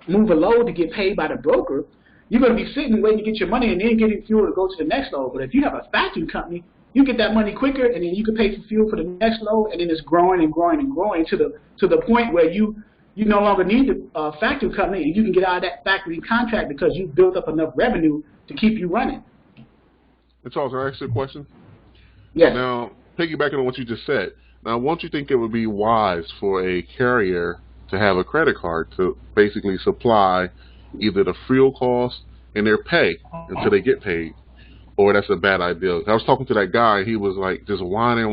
move a load to get paid by the broker, you're going to be sitting waiting to get your money and then getting fuel to go to the next load. But if you have a factory company, you get that money quicker, and then you can pay for fuel for the next load, and then it's growing and growing and growing to the point where you no longer need the factory company, and you can get out of that factory contract because you've built up enough revenue to keep you running. And Charles, can I ask you a question? Yes. Now, piggybacking on what you just said, now, won't you think it would be wise for a carrier to have a credit card to basically supply either the fuel cost and their pay until they get paid? Or that's a bad idea? I was talking to that guy. He was like just whining.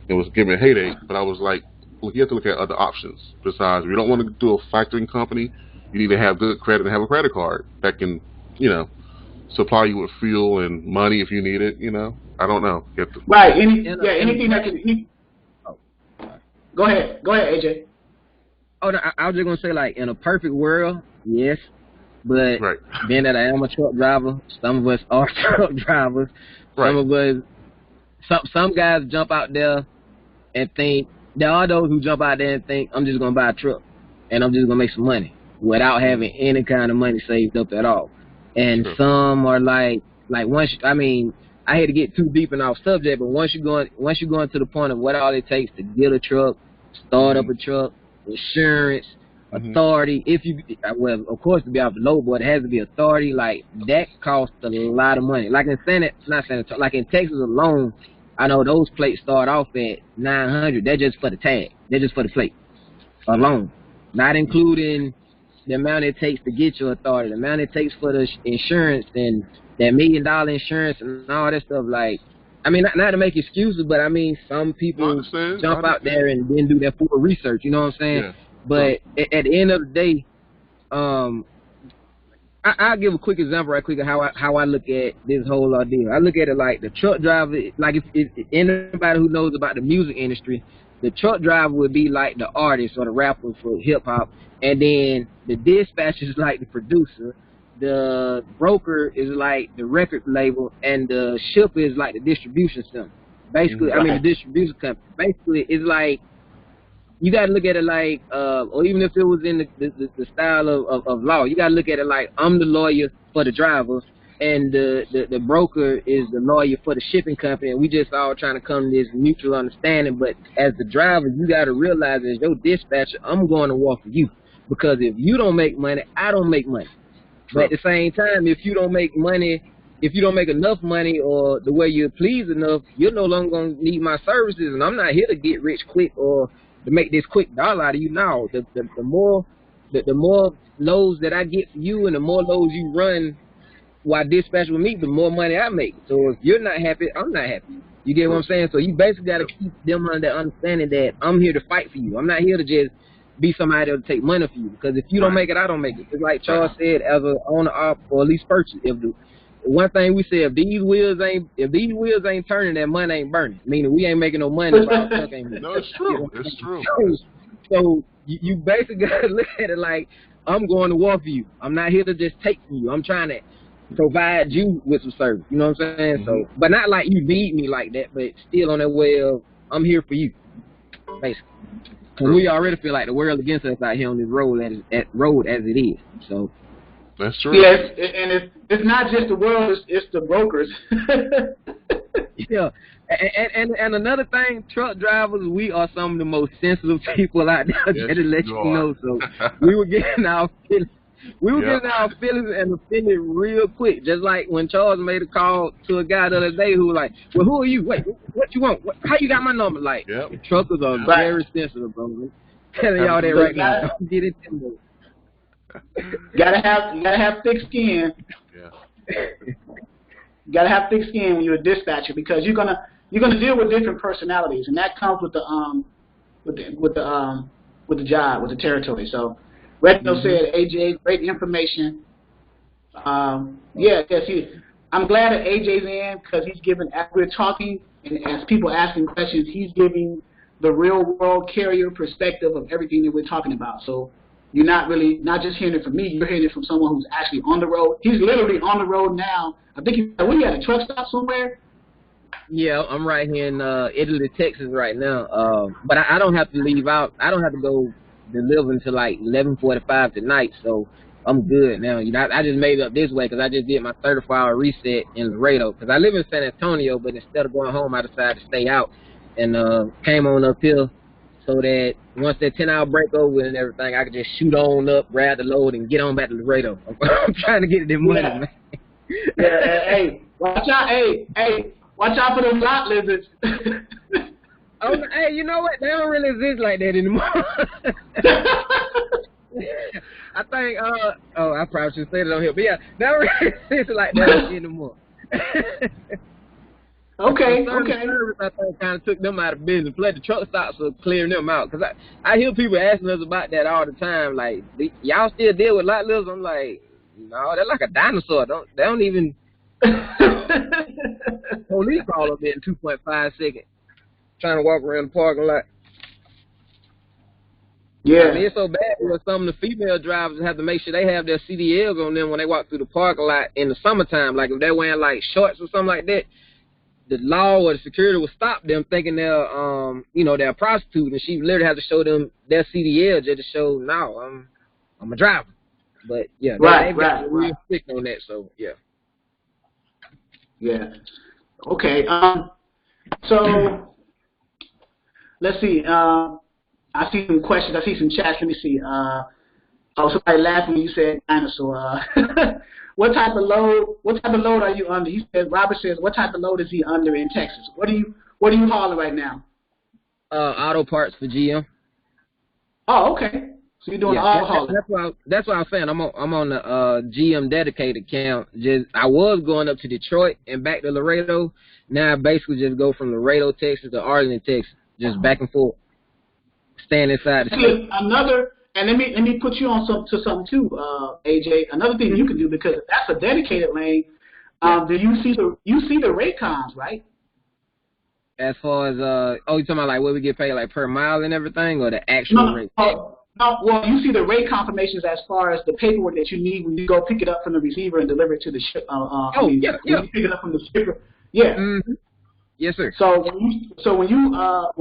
It was giving me a headache. But I was like, look, you have to look at other options. Besides, we don't want to do a factoring company. You need to have good credit and have a credit card that can, supply you with fuel and money if you need it. I don't know. You have to, right. Anything that can. Go ahead, AJ. Oh, no, I was just gonna say, like, in a perfect world, yes, but right. being that I am a truck driver, some of us are truck drivers. Right. Some guys jump out there and think, there are those who jump out there and think, I'm just gonna buy a truck and I'm just gonna make some money without having any kind of money saved up at all. And sure. Some are like once, I hate to get too deep in our subject, but once you go into the point of what all it takes to get a truck, start up a truck, insurance, authority. Of course, to be off the load board, it has to be authority. Like, that costs a lot of money. Like in Texas alone, I know those plates start off at $900. They're just for the tag. They're just for the plate alone, not including the amount it takes to get your authority, the amount it takes for the insurance and that $1 million insurance and all that stuff. Like, not to make excuses, but some people jump out there and then do their full research. You know what I'm saying? Yeah. But at the end of the day, I'll give a quick example right quick of how I look at this whole ordeal. I look at it like the truck driver. Like, if anybody who knows about the music industry, the truck driver would be like the artist or the rapper for hip hop, and then the dispatcher is like the producer. The broker is like the record label, and the shipper is like the distribution center. Basically, the distribution company. Basically, it's like, you got to look at it like, or even if it was in the style of law, you got to look at it like, I'm the lawyer for the driver, and the broker is the lawyer for the shipping company, and we just all trying to come to this mutual understanding. But as the driver, you got to realize, as your dispatcher, I'm going to war for you, because if you don't make money, I don't make money. But at the same time, if you don't make enough money or the way you're pleased enough, you're no longer going to need my services. And I'm not here to get rich quick or to make this quick dollar out of you now. The more loads that I get for you and the more loads you run while dispatch with me, the more money I make. So if you're not happy, I'm not happy. You get what I'm saying? So you basically got to keep them under that understanding that I'm here to fight for you. I'm not here to just be somebody that'll take money for you, because if you don't make it, I don't make it. It's like Charles said, as an owner op, or at least purchase. One thing we said, if these wheels ain't turning, that money ain't burning. Meaning we ain't making no money if our truck ain't moving. No, it's true. It's true. So you basically gotta look at it like, I'm going to war for you. I'm not here to just take from you. I'm trying to provide you with some service. You know what I'm saying? So, but not like you need me like that, but still on that way of, I'm here for you, basically. And we already feel like the world against us out here on this road as it is. So that's true. Yes, and it's not just the world; it's the brokers. Yeah, and another thing, truck drivers, we are some of the most sensitive people out there. Yes, to let you know. So we were getting our feelings. Getting our feelings and offended real quick. Just like when Charles made a call to a guy the other day who was like, well, who are you? Wait, what you want? How you got my number? Like, truckers are very sensitive, bro. I'm telling y'all that right now. Don't get intimidated. Gotta have thick skin. Yeah. Gotta have thick skin when you're a dispatcher, because you're gonna deal with different personalities, and that comes with the job, with the territory. So Reginald said, AJ, great information. I'm glad that AJ's in, because he's giving, as we're talking and as people asking questions, he's giving the real world carrier perspective of everything that we're talking about. So you're not just hearing it from me, you're hearing it from someone who's actually on the road. He's literally on the road now. I think what are you at, a truck stop somewhere? Yeah, I'm right here in Italy, Texas right now. But I don't have to leave out. I don't have to go deliver until like 11:45 tonight, so I'm good now. You know, I just made it up this way because I just did my 34-hour reset in Laredo, because I live in San Antonio, but instead of going home, I decided to stay out and came on up here so that once that 10-hour break over and everything, I could just shoot on up, grab the load, and get on back to Laredo. I'm trying to get them money, man. Hey, watch out! Hey, watch out for those lot lizards. Oh, hey, you know what? They don't really exist like that anymore. I think, I probably should say that on here, but yeah, they don't really exist like that anymore. Okay. Service, I think, kind of took them out of business. Plus, the truck stops are clearing them out. Because I hear people asking us about that all the time. Like, y'all still deal with lot lizards? I'm like, no, they're like a dinosaur. They don't even... Police call them in 2.5 seconds. Trying to walk around the parking lot. Yeah. I mean, it's so bad because some of the female drivers have to make sure they have their CDLs on them when they walk through the parking lot in the summertime. Like, if they're wearing, like, shorts or something like that, the law or the security will stop them thinking they're, they're a prostitute, and she literally has to show them their CDL just to show, no, I'm a driver. But, yeah, they've got real strict on that, so, yeah. Yeah. Okay. So... Let's see. I see some questions. I see some chats. Let me see. Somebody laughed when you said dinosaur. What type of load are you under? He said. Robert says, what type of load is he under in Texas? What are you hauling right now? Auto parts for GM. Oh, okay. So you're doing auto hauling. That's what I was saying. I'm on the GM dedicated account. I was going up to Detroit and back to Laredo. Now I basically just go from Laredo, Texas to Arlington, Texas. Just back and forth, staying inside the state. And let me put you on to something too, AJ. Another thing you can do, because that's a dedicated lane. Do you see the Raycons, right? As far as you talking about like what we get paid like per mile and everything, or the actual rate? No. Well, you see the rate confirmations as far as the paperwork that you need when you go pick it up from the receiver and deliver it to the ship. When you pick it up from the shipper. Yeah. Mm-hmm. Yes, sir. So when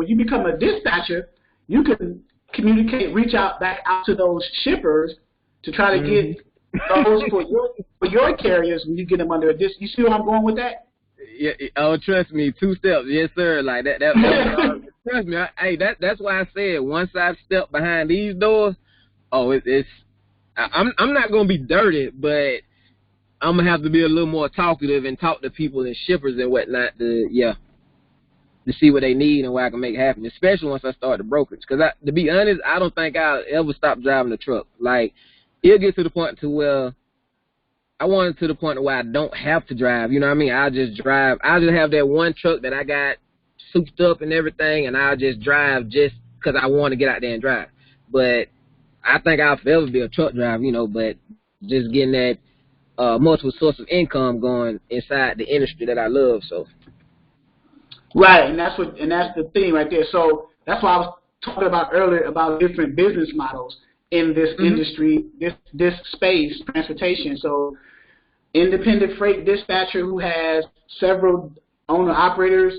you become a dispatcher, you can reach out back out to those shippers to try to get those for your carriers when you get them under a You see where I'm going with that? Yeah. Oh, trust me, 2 steps. Yes, sir. Like that. Trust me. That's why I said once I step behind these doors, I'm not gonna be dirty, but I'm gonna have to be a little more talkative and talk to people and shippers and whatnot to see what they need and what I can make happen, especially once I start the brokerage. Because to be honest, I don't think I'll ever stop driving the truck. Like, it'll get to the point to where I want it to the point where I don't have to drive. You know what I mean? I'll just drive. I'll just have that one truck that I got souped up and everything, and I'll just drive just because I want to get out there and drive. But I think I'll forever be a truck driver, but just getting that multiple source of income going inside the industry that I love, so. Right, and that's the thing right there. So that's why I was talking about earlier about different business models in this industry, this space, transportation. So independent freight dispatcher who has several owner operators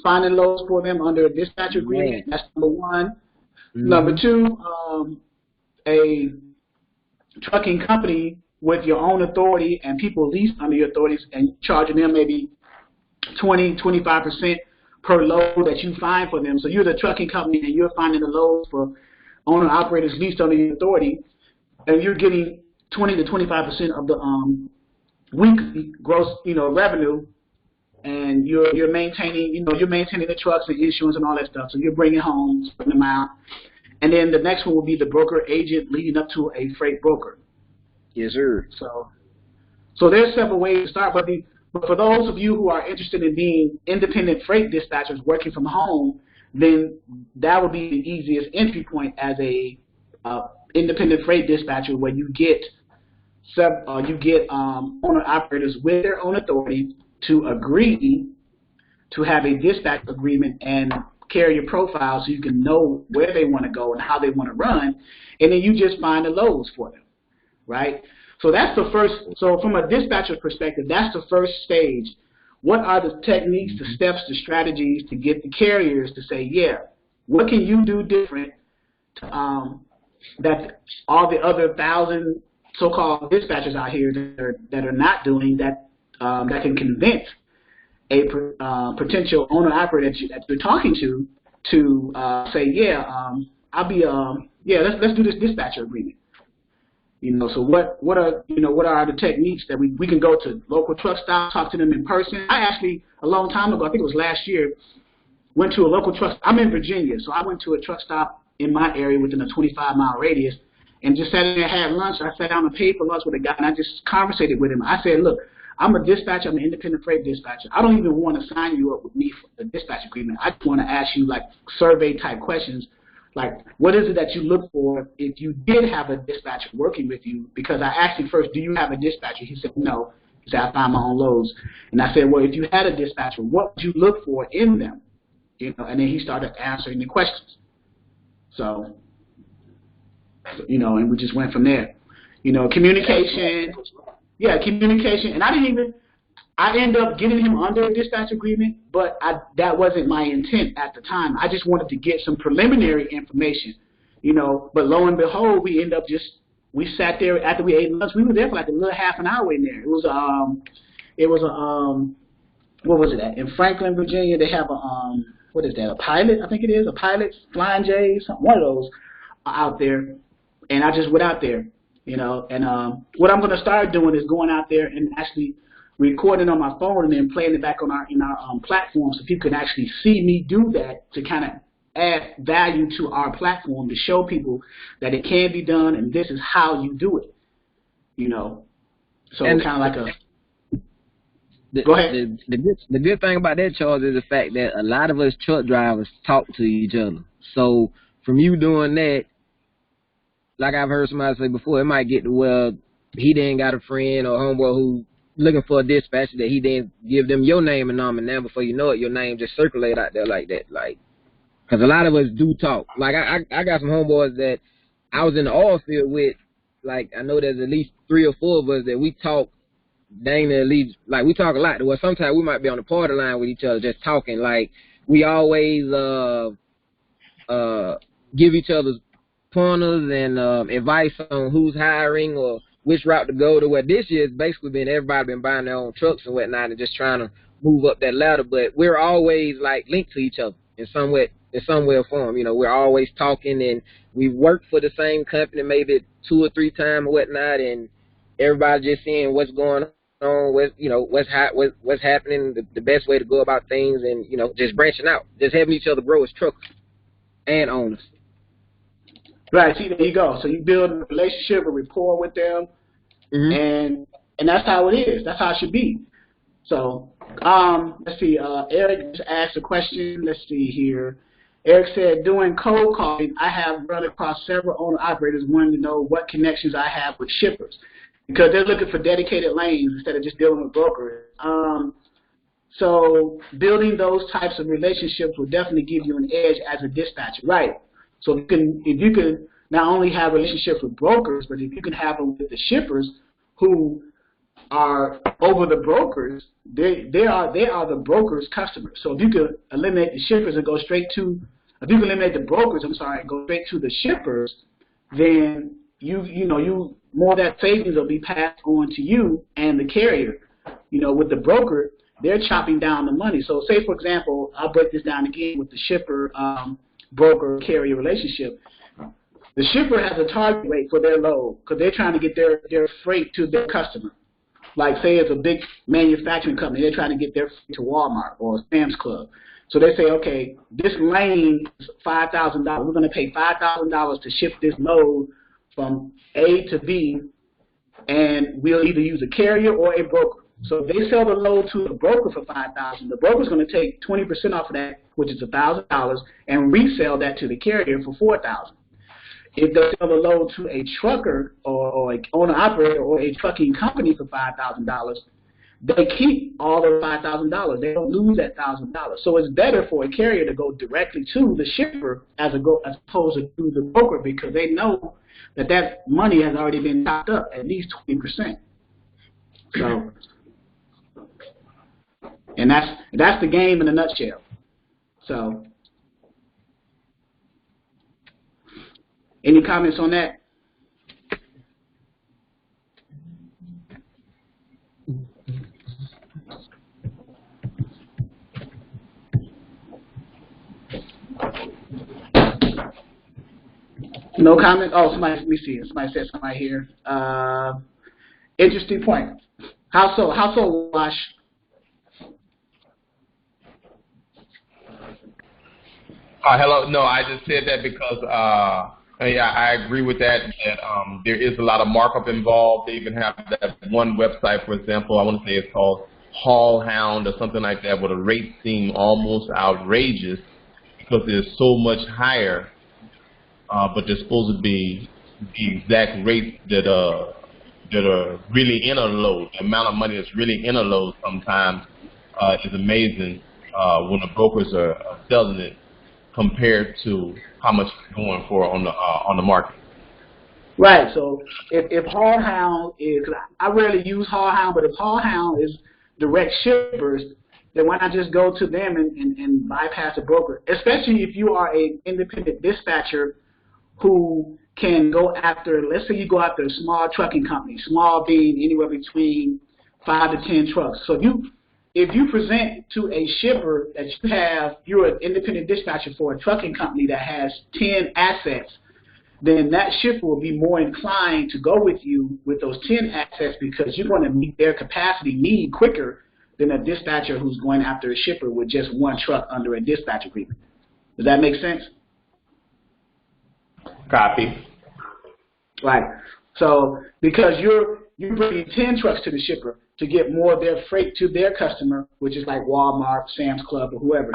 finding loads for them under a dispatcher agreement. That's number one. Number two, a trucking company with your own authority and people leased under your authorities and charging them maybe 20-25% per load that you find for them. So you're the trucking company and you're finding the loads for owner operators leased under your authority, and you're getting 20 to 25% of the weekly gross revenue, and you're maintaining the trucks and insurance and all that stuff. So you're bringing home a certain amount, and then the next one will be the broker agent leading up to a freight broker. Yes, sir. So there's several ways to start, but for those of you who are interested in being independent freight dispatchers working from home, then that would be the easiest entry point as a independent freight dispatcher, where you get owner operators with their own authority to agree to have a dispatch agreement and carrier profile, so you can know where they want to go and how they want to run, and then you just find the loads for them, right? So that's the first. So from a dispatcher perspective, that's the first stage. What are the techniques, the steps, the strategies to get the carriers to say, yeah, what can you do different that all the other 1,000 so-called dispatchers out here that are not doing, that can convince a potential owner operator that you're talking to say, yeah, let's do this dispatcher agreement. So what are the techniques that we can go to local truck stops, talk to them in person. I actually, a long time ago, I think it was last year, went to a local truck. I'm in Virginia, so I went to a truck stop in my area within a 25-mile radius and just sat in there, had lunch. I sat down and paid for lunch with a guy, and I just conversated with him. I said, look, I'm a dispatcher. I'm an independent freight dispatcher. I don't even want to sign you up with me for the dispatch agreement. I just want to ask you, like, survey-type questions. Like, what is it that you look for if you did have a dispatcher working with you? Because I asked him first, do you have a dispatcher? He said, no. He said, I find my own loads. And I said, well, if you had a dispatcher, what would you look for in them? And then he started answering the questions. So, and we just went from there. Communication. Yeah, communication. And I ended up getting him under a dispatch agreement, but that wasn't my intent at the time. I just wanted to get some preliminary information, But lo and behold, we sat there after we ate lunch. We were there for like a little half an hour in there. It was what was it at? In Franklin, Virginia, they have what is that? A Pilot, I think it is. A Pilot, Flying J, one of those out there. And I just went out there, And what I'm going to start doing is going out there and actually recording on my phone and then playing it back in our platform, so people can actually see me do that to kind of add value to our platform to show people that it can be done and this is how you do it. So kind of like go ahead. The good thing about that, Charles, is the fact that a lot of us truck drivers talk to each other. So from you doing that, like I've heard somebody say before, it might get to where he didn't got a friend or homeboy who looking for a dispatcher that he didn't give them your name and number. Now before you know it, your name just circulate out there like that. Like, because a lot of us do talk. Like I got some homeboys that I was in the oil field with. Like, I know there's at least 3 or 4 of us that we talk dang near at least, like, we talk a lot. Well, sometimes we might be on the party line with each other just talking. Like, we always give each other's pointers and advice on who's hiring or which route to go to. Where this year it's basically been everybody been buying their own trucks and whatnot and just trying to move up that ladder. But we're always, like, linked to each other in some way or form. We're always talking, and we work for the same company maybe 2 or 3 times or whatnot, and everybody just seeing what's going on, what's happening, the best way to go about things, and just branching out, just having each other grow as truckers and owners. Right. See, there you go. So you build a relationship, a rapport with them, and that's how it is. That's how it should be. So let's see. Eric just asked a question. Let's see here. Eric said, doing cold calling, I have run across several owner-operators wanting to know what connections I have with shippers because they're looking for dedicated lanes instead of just dealing with brokers. So building those types of relationships will definitely give you an edge as a dispatcher, right? So if you can not only have relationships with brokers, but if you can have them with the shippers who are over the brokers, they are the brokers' customers. So if you could eliminate the shippers and go straight to, if you can eliminate the brokers, and go straight to the shippers, then you more of that savings will be passed on to you and the carrier. With the broker, they're chopping down the money. So say, for example, I'll break this down again with the shipper broker carrier relationship. The shipper has a target rate for their load because they're trying to get their freight to their customer. Like, say it's a big manufacturing company, they're trying to get their freight to Walmart or Sam's Club. So they say, okay, this lane is $5,000. We're going to pay $5,000 to ship this load from A to B, and we'll either use a carrier or a broker. So if they sell the load to a broker for $5,000, the broker's going to take 20% off of that, which is $1,000, and resell that to the carrier for $4,000. If they sell the load to a trucker or an owner-operator or a trucking company for $5,000, they keep all the $5,000. They don't lose that $1,000. So it's better for a carrier to go directly to the shipper as opposed to the broker because they know that money has already been topped up at least 20%. So, and that's the game in a nutshell. So, any comments on that? No comment? Oh, somebody, let me see. Somebody said something right here. Interesting point. How so? How so, Wash? Hello. No, I just said that because yeah, I agree with that. That there is a lot of markup involved. They even have that one website, for example. I want to say it's called Hall Hound or something like that, where the rates seem almost outrageous because they're so much higher, but they're supposed to be the exact rates that are really in a load. The amount of money that's really in a load sometimes is amazing when the brokers are selling it compared to how much it's going for on the market. Right. So if Hall Hound is, I rarely use Hall Hound, but if Hall Hound is direct shippers, then why not just go to them and bypass a broker? Especially if you are an independent dispatcher who can go after, let's say you go after a small trucking company, small being anywhere between 5 to 10 trucks. So if you present to a shipper that you're an independent dispatcher for a trucking company that has 10 assets, then that shipper will be more inclined to go with you with those 10 assets because you're going to meet their capacity need quicker than a dispatcher who's going after a shipper with just one truck under a dispatch agreement. Does that make sense? Copy. Right. So because you're bringing 10 trucks to the shipper to get more of their freight to their customer, which is like Walmart, Sam's Club, or whoever.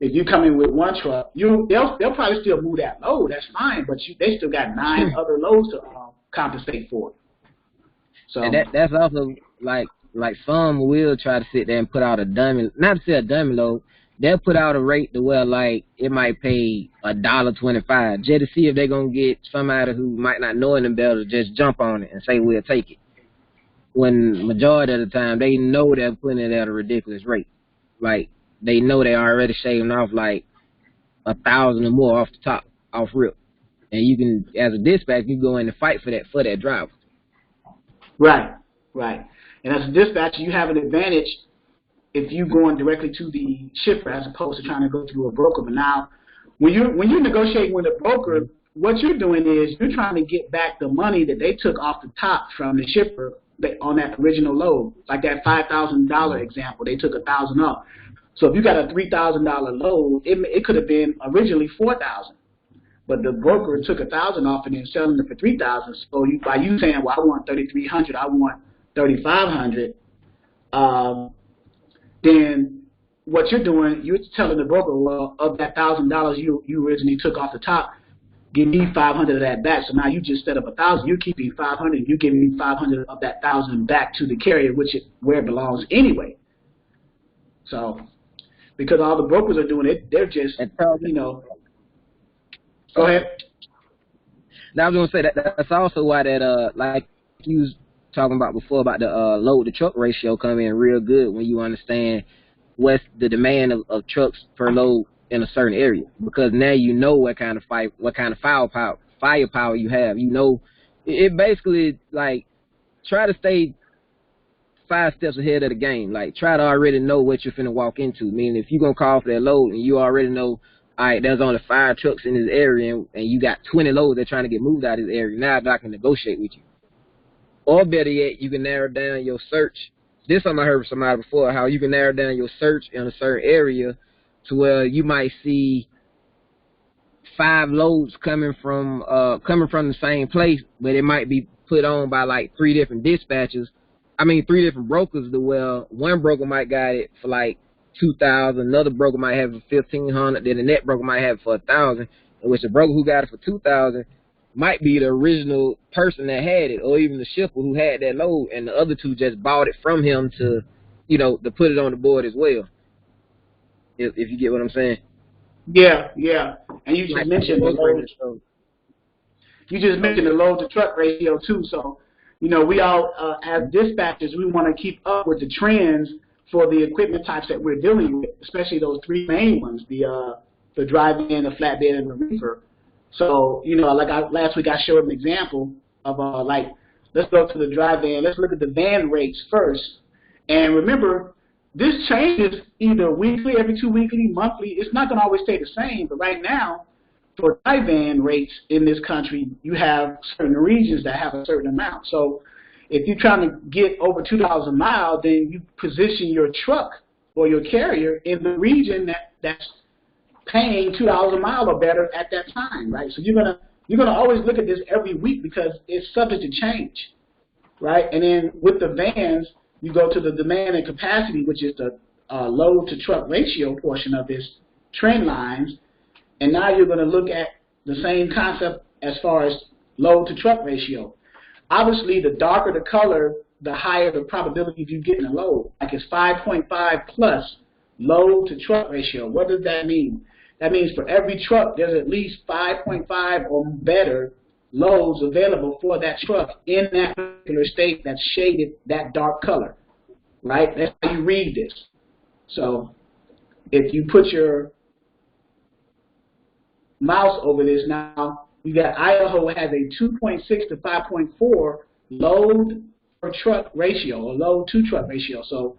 If you come in with one truck, they'll probably still move that load. That's fine, but they still got 9 other loads to compensate for. So and that's also like some will try to sit there and put out a dummy, not to say a dummy load. They'll put out a rate to where like it might pay $1.25 just to see if they're gonna get somebody who might not know them better to just jump on it and say we'll take it. When majority of the time they know they're putting it at a ridiculous rate. Like they know they're already shaving off like 1,000 or more off the top, off rip. And you can, as a dispatch, you go in and fight for that driver. Right. And as a dispatcher, you have an advantage if you're going directly to the shipper as opposed to trying to go through a broker. But now, when you're negotiating with a broker, what you're doing is you're trying to get back the money that they took off the top from the shipper on that original load, like that $5,000 example. They took 1,000 off. So if you got a $3,000 load, it could have been originally $4,000, but the broker took 1,000 off and then selling it for $3,000. So by you saying, well, I want 3,300, I want 3,500, then what you're doing, you're telling the broker, well, of that $1,000 you originally took off the top, give me 500 of that back. So now you just set up 1,000. You're keeping 500. You're giving me 500 of that 1,000 back to the carrier, where it belongs anyway. So because all the brokers are doing it, they're just Go ahead. Now I was gonna say that's also why that like you was talking about before about the load to truck ratio come in real good when you understand what's the demand of trucks per load in a certain area, because now you know what kind of firepower you have. You know, it basically like try to stay 5 steps ahead of the game. Like try to already know what you're finna walk into. Meaning if you're gonna call for that load and you already know, all right, there's only 5 trucks in this area and you got 20 loads that are trying to get moved out of this area. Now I can negotiate with you. Or better yet, you can narrow down your search. This something I heard from somebody before, how you can narrow down your search in a certain area to where you might see 5 loads coming from the same place, but it might be put on by like 3 different dispatchers. 3 different brokers. One broker might got it for like 2,000, another broker might have it for 1,500, then the net broker might have it for 1,000. In which the broker who got it for 2,000 might be the original person that had it, or even the shipper who had that load, and the other 2 just bought it from him to put it on the board as well. If you get what I'm saying. Yeah. And you just mentioned the load. You just mentioned the load to truck ratio too. So, we all as dispatchers, we want to keep up with the trends for the equipment types that we're dealing with, especially those 3 main ones: the drive-in, the flatbed, and the reefer. So, last week I showed an example of let's go to the drive-in. Let's look at the van rates first, and remember, this changes either weekly, every 2 weekly, monthly. It's not going to always stay the same, but right now, for dry van rates in this country, you have certain regions that have a certain amount. So if you're trying to get over $2 a mile, then you position your truck or your carrier in the region that's paying $2 a mile or better at that time, right? So you're gonna always look at this every week because it's subject to change, right? And then with the vans, you go to the demand and capacity, which is the load to truck ratio portion of this trend lines, and now you're going to look at the same concept as far as load to truck ratio. Obviously, the darker the color, the higher the probability of you getting a load. Like it's 5.5 plus load to truck ratio. What does that mean? That means for every truck, there's at least 5.5 or better loads available for that truck in that particular state that's shaded that dark color, right? That's how you read this. So if you put your mouse over this now, you got Idaho has a 2.6 to 5.4 load per truck ratio, or load to truck ratio. So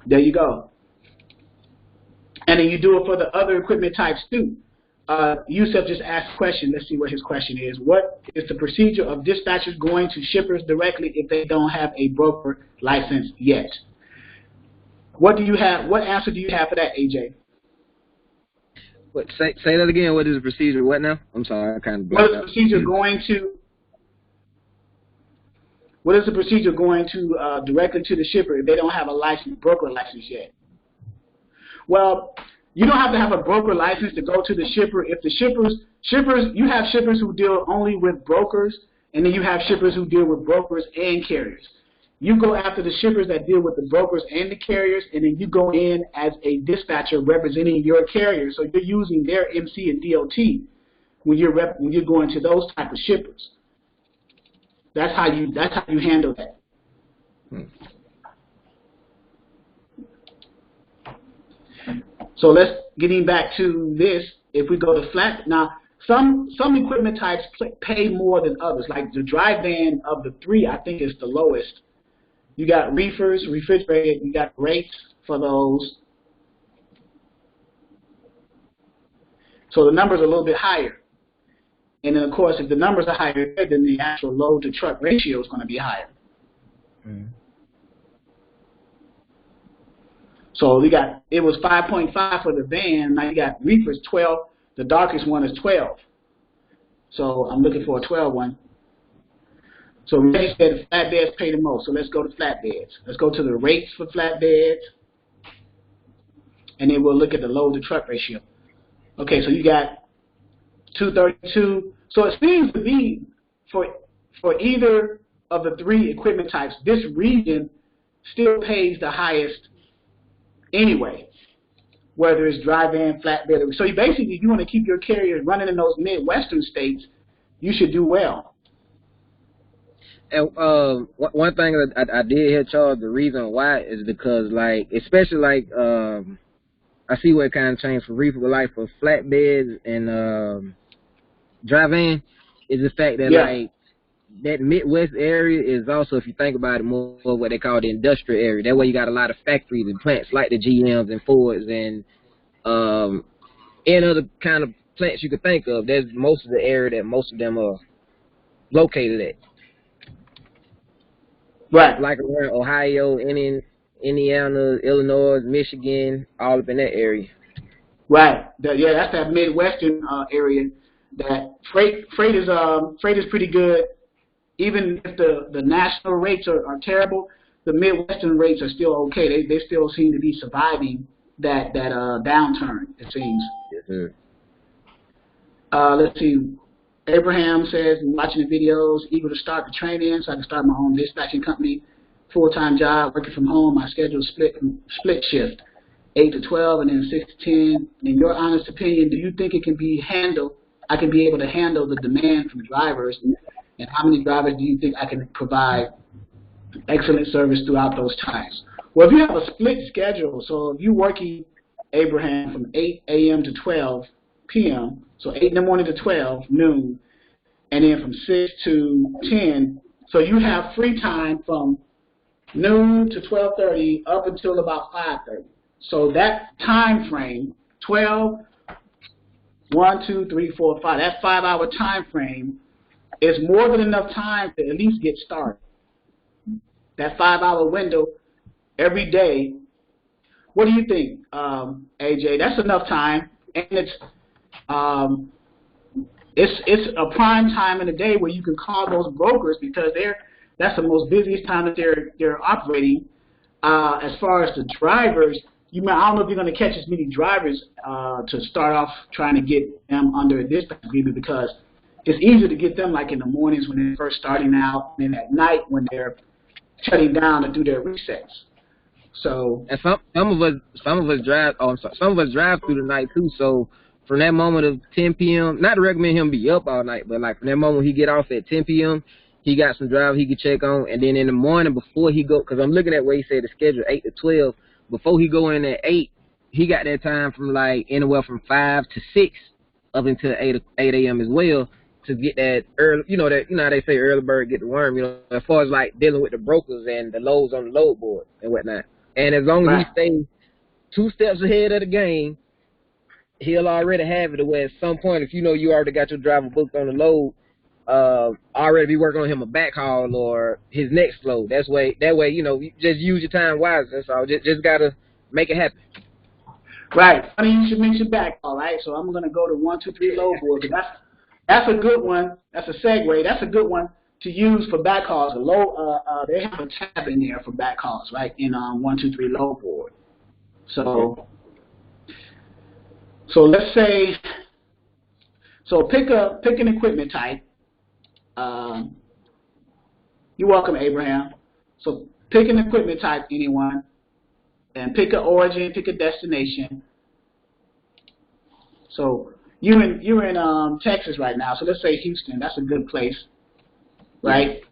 there you go. And then you do it for the other equipment types too. Yusuf just asked a question. Let's see what his question is. What is the procedure of dispatchers going to shippers directly if they don't have a broker license yet? What do you have? What answer do you have for that, AJ? What, say that again. What is the procedure? What now? I'm sorry, I kind of blanked out. What is the procedure going to directly to the shipper if they don't have a broker license yet? Well, you don't have to have a broker license to go to the shipper. If the shippers, you have shippers who deal only with brokers, and then you have shippers who deal with brokers and carriers. You go after the shippers that deal with the brokers and the carriers, and then you go in as a dispatcher representing your carrier. So you're using their MC and DOT when you're going to those type of shippers. That's how you handle that. So let's getting back to this. If we go to flat now, some equipment types pay more than others. Like the dry van of the three, I think is the lowest. You got reefers, refrigerated. You got rates for those. So the numbers are a little bit higher. And then, of course, if the numbers are higher, then the actual load to truck ratio is going to be higher. Mm-hmm. So it was 5.5 for the van. Now you got reefers 12. The darkest one is 12. So I'm looking for a 12 one. So we said flatbeds pay the most. So let's go to flatbeds. Let's go to the rates for flatbeds. And then we'll look at the load to truck ratio. Okay, so you got 232. So it seems to be for either of the three equipment types, this region still pays the highest anyway, whether it's dry van, flatbed. So you basically, if you want to keep your carriers running in those Midwestern states, you should do well. And one thing that I did hear, Charles, the reason why is because, like, especially like I see what kind of changed for reefer, like for flatbeds and dry van, is the fact that like that Midwest area is also, if you think about it, more of what they call the industrial area. That way you got a lot of factories and plants like the GMs and Fords and any other kind of plants you could think of. That's most of the area that most of them are located at. Right. Like around Ohio, Indiana, Illinois, Michigan, all up in that area. Right. That's that Midwestern area. That freight is pretty good. Even if the national rates are terrible, the Midwestern rates are still okay. They still seem to be surviving that downturn, it seems. Yes, sir. Let's see. Abraham says, watching the videos, eager to start the training so I can start my own dispatching company. Full-time job, working from home. My schedule is split shift, 8 to 12 and then 6 to 10. In your honest opinion, do you think it can be handled? I can be able to handle the demand from drivers, and how many drivers do you think I can provide excellent service throughout those times? Well, if you have a split schedule, so if you're working, Abraham, from 8 a.m. to 12 p.m., so 8 in the morning to 12 noon, and then from 6 to 10, so you have free time from noon to 12:30 up until about 5:30. So that time frame, 12, 1, 2, 3, 4, 5. That 5-hour time frame is more than enough time to at least get started. That 5-hour window every day. What do you think, AJ? That's enough time, and it's a prime time in the day where you can call those brokers because that's the most busiest time that they're operating. As far as the drivers, I don't know if you're going to catch as many drivers to start off trying to get them under a dispatch agreement because it's easier to get them like in the mornings when they're first starting out, and then at night when they're shutting down to do their resets. So and some of us drive. Oh, I'm sorry. Some of us drive through the night too. So from that moment of 10 p.m., not to recommend him be up all night, but like from that moment he get off at 10 p.m., he got some drive he could check on, and then in the morning before he go, because I'm looking at where he said the schedule 8 to 12. Before he go in at 8, he got that time from like anywhere from 5 to 6 up until 8 a.m. as well to get that early. You know how they say early bird get the worm. You know, as far as like dealing with the brokers and the loads on the load board and whatnot. And as long as he stays 2 steps ahead of the game, he'll already have it where at some point, if you already got your driver booked on the load, already be working on him a backhaul or his next load. That way, you just use your time wisely. That's all. Just gotta make it happen. Right. Funny you should mention backhaul, right? So I'm gonna go to 1, 2, 3 load board because that's a good one. That's a segue. That's a good one to use for backhauls. They have a tab in there for backhauls, right? In 1, 2, 3 load board. So let's say, pick an equipment type. You're welcome, Abraham. So pick an equipment type, anyone, and pick an origin, pick a destination. So you're in Texas right now. So let's say Houston. That's a good place, right?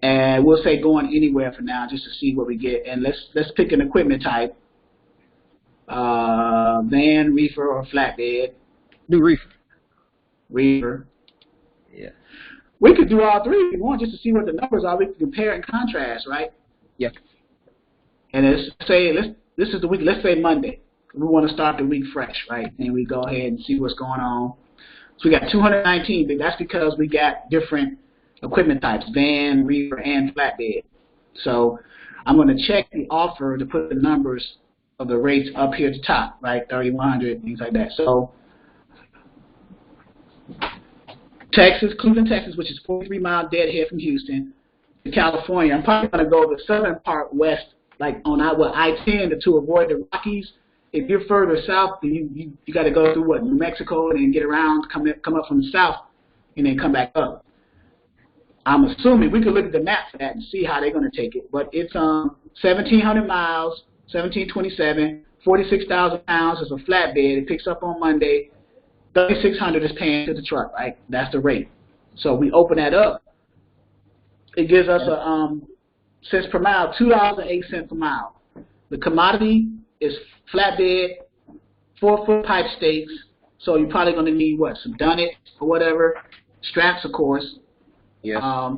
And we'll say going anywhere for now, just to see what we get. And let's pick an equipment type: van, reefer, or flatbed. Do reefer. Reefer. Yeah. We could do all three if you want, just to see what the numbers are. We can compare and contrast, right? Yeah. And this is the week. Let's say Monday. We want to start the week fresh, right? And we go ahead and see what's going on. So we got 219, but that's because we got different equipment types: van, reefer, and flatbed. So I'm going to check the offer to put the numbers of the rates up here at the top, right? 3,100, things like that. So Texas, Cleveland, Texas, which is 43 miles deadhead from Houston, to California. I'm probably going to go the southern part west, like on I-10 to avoid the Rockies. If you're further south, you got to go through New Mexico and then get around, come up from the south, and then come back up. I'm assuming we could look at the map for that and see how they're going to take it. But it's 1,700 miles, 1,727, 46,000 pounds. It's a flatbed. It picks up on Monday. 3,600 is paying to the truck, right? That's the rate. So we open that up. It gives us a cents per mile, $2.08 per mile. The commodity is flatbed, 4-foot pipe stakes. So you're probably going to need some dunnets or whatever, straps, of course. Yeah.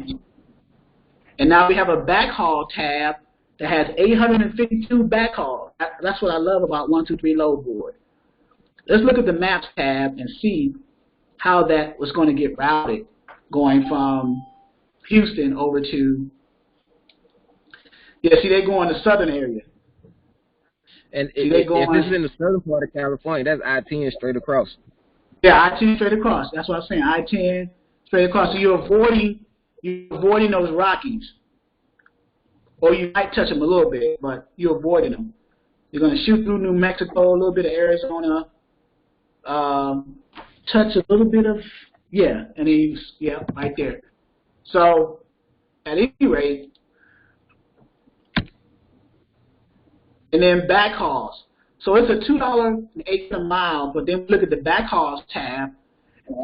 And now we have a backhaul tab that has 852 backhauls. That's what I love about 1, 2, 3 load board. Let's look at the maps tab and see how that was going to get routed going from Houston over to, see, they go in the southern area. And if this is in the southern part of California, that's I-10 straight across. Yeah, I-10 straight across. That's what I'm saying. I-10 straight across. So you're avoiding those Rockies. Or you might touch them a little bit, but you're avoiding them. You're going to shoot through New Mexico, a little bit of Arizona, touch a little bit of, and then right there. So at any rate, and then backhauls. So it's a $2.08 a mile, but then we look at the backhauls tab,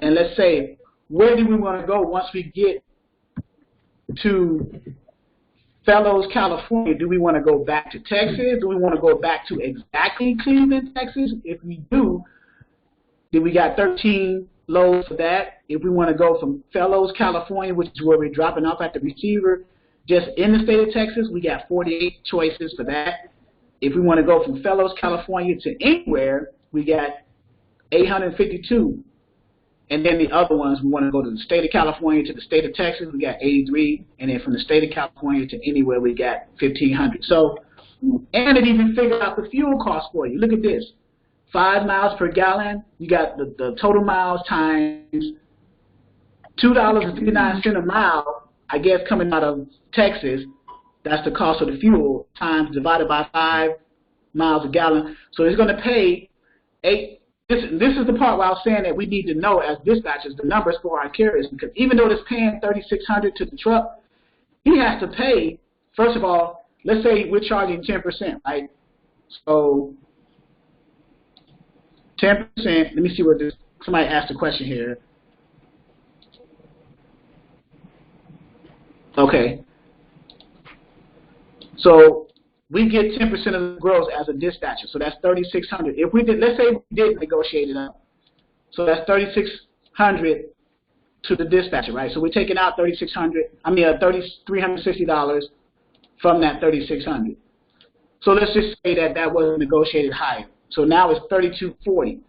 and let's say, where do we want to go once we get to Fellows, California? Do we want to go back to Texas? Do we want to go back to exactly Cleveland, Texas? If we do, then we got 13 loads for that. If we want to go from Fellows, California, which is where we're dropping off at the receiver, just in the state of Texas, we got 48 choices for that. If we want to go from Fellows, California to anywhere, we got 852. And then the other ones, we want to go to the state of California to the state of Texas, we got 83. And then from the state of California to anywhere, we got 1,500. So, and it even figured out the fuel cost for you. Look at this. 5 miles per gallon, you got the total miles times $2.59 a mile, I guess, coming out of Texas. That's the cost of the fuel times divided by 5 miles a gallon. So it's going to pay 8. This is the part where I was saying that we need to know as dispatchers the numbers for our carriers, because even though it's paying $3,600 to the truck, he has to pay. First of all, let's say we're charging 10%, right? So 10%. Let me see what this. Somebody asked a question here. Okay. So we get 10% of the gross as a dispatcher, so that's $3,600. If we did, let's say we did negotiate it up, so that's $3,600 to the dispatcher, right? So we're taking out $360 from that $3,600. So let's just say that that wasn't negotiated higher. So now it's $3,240.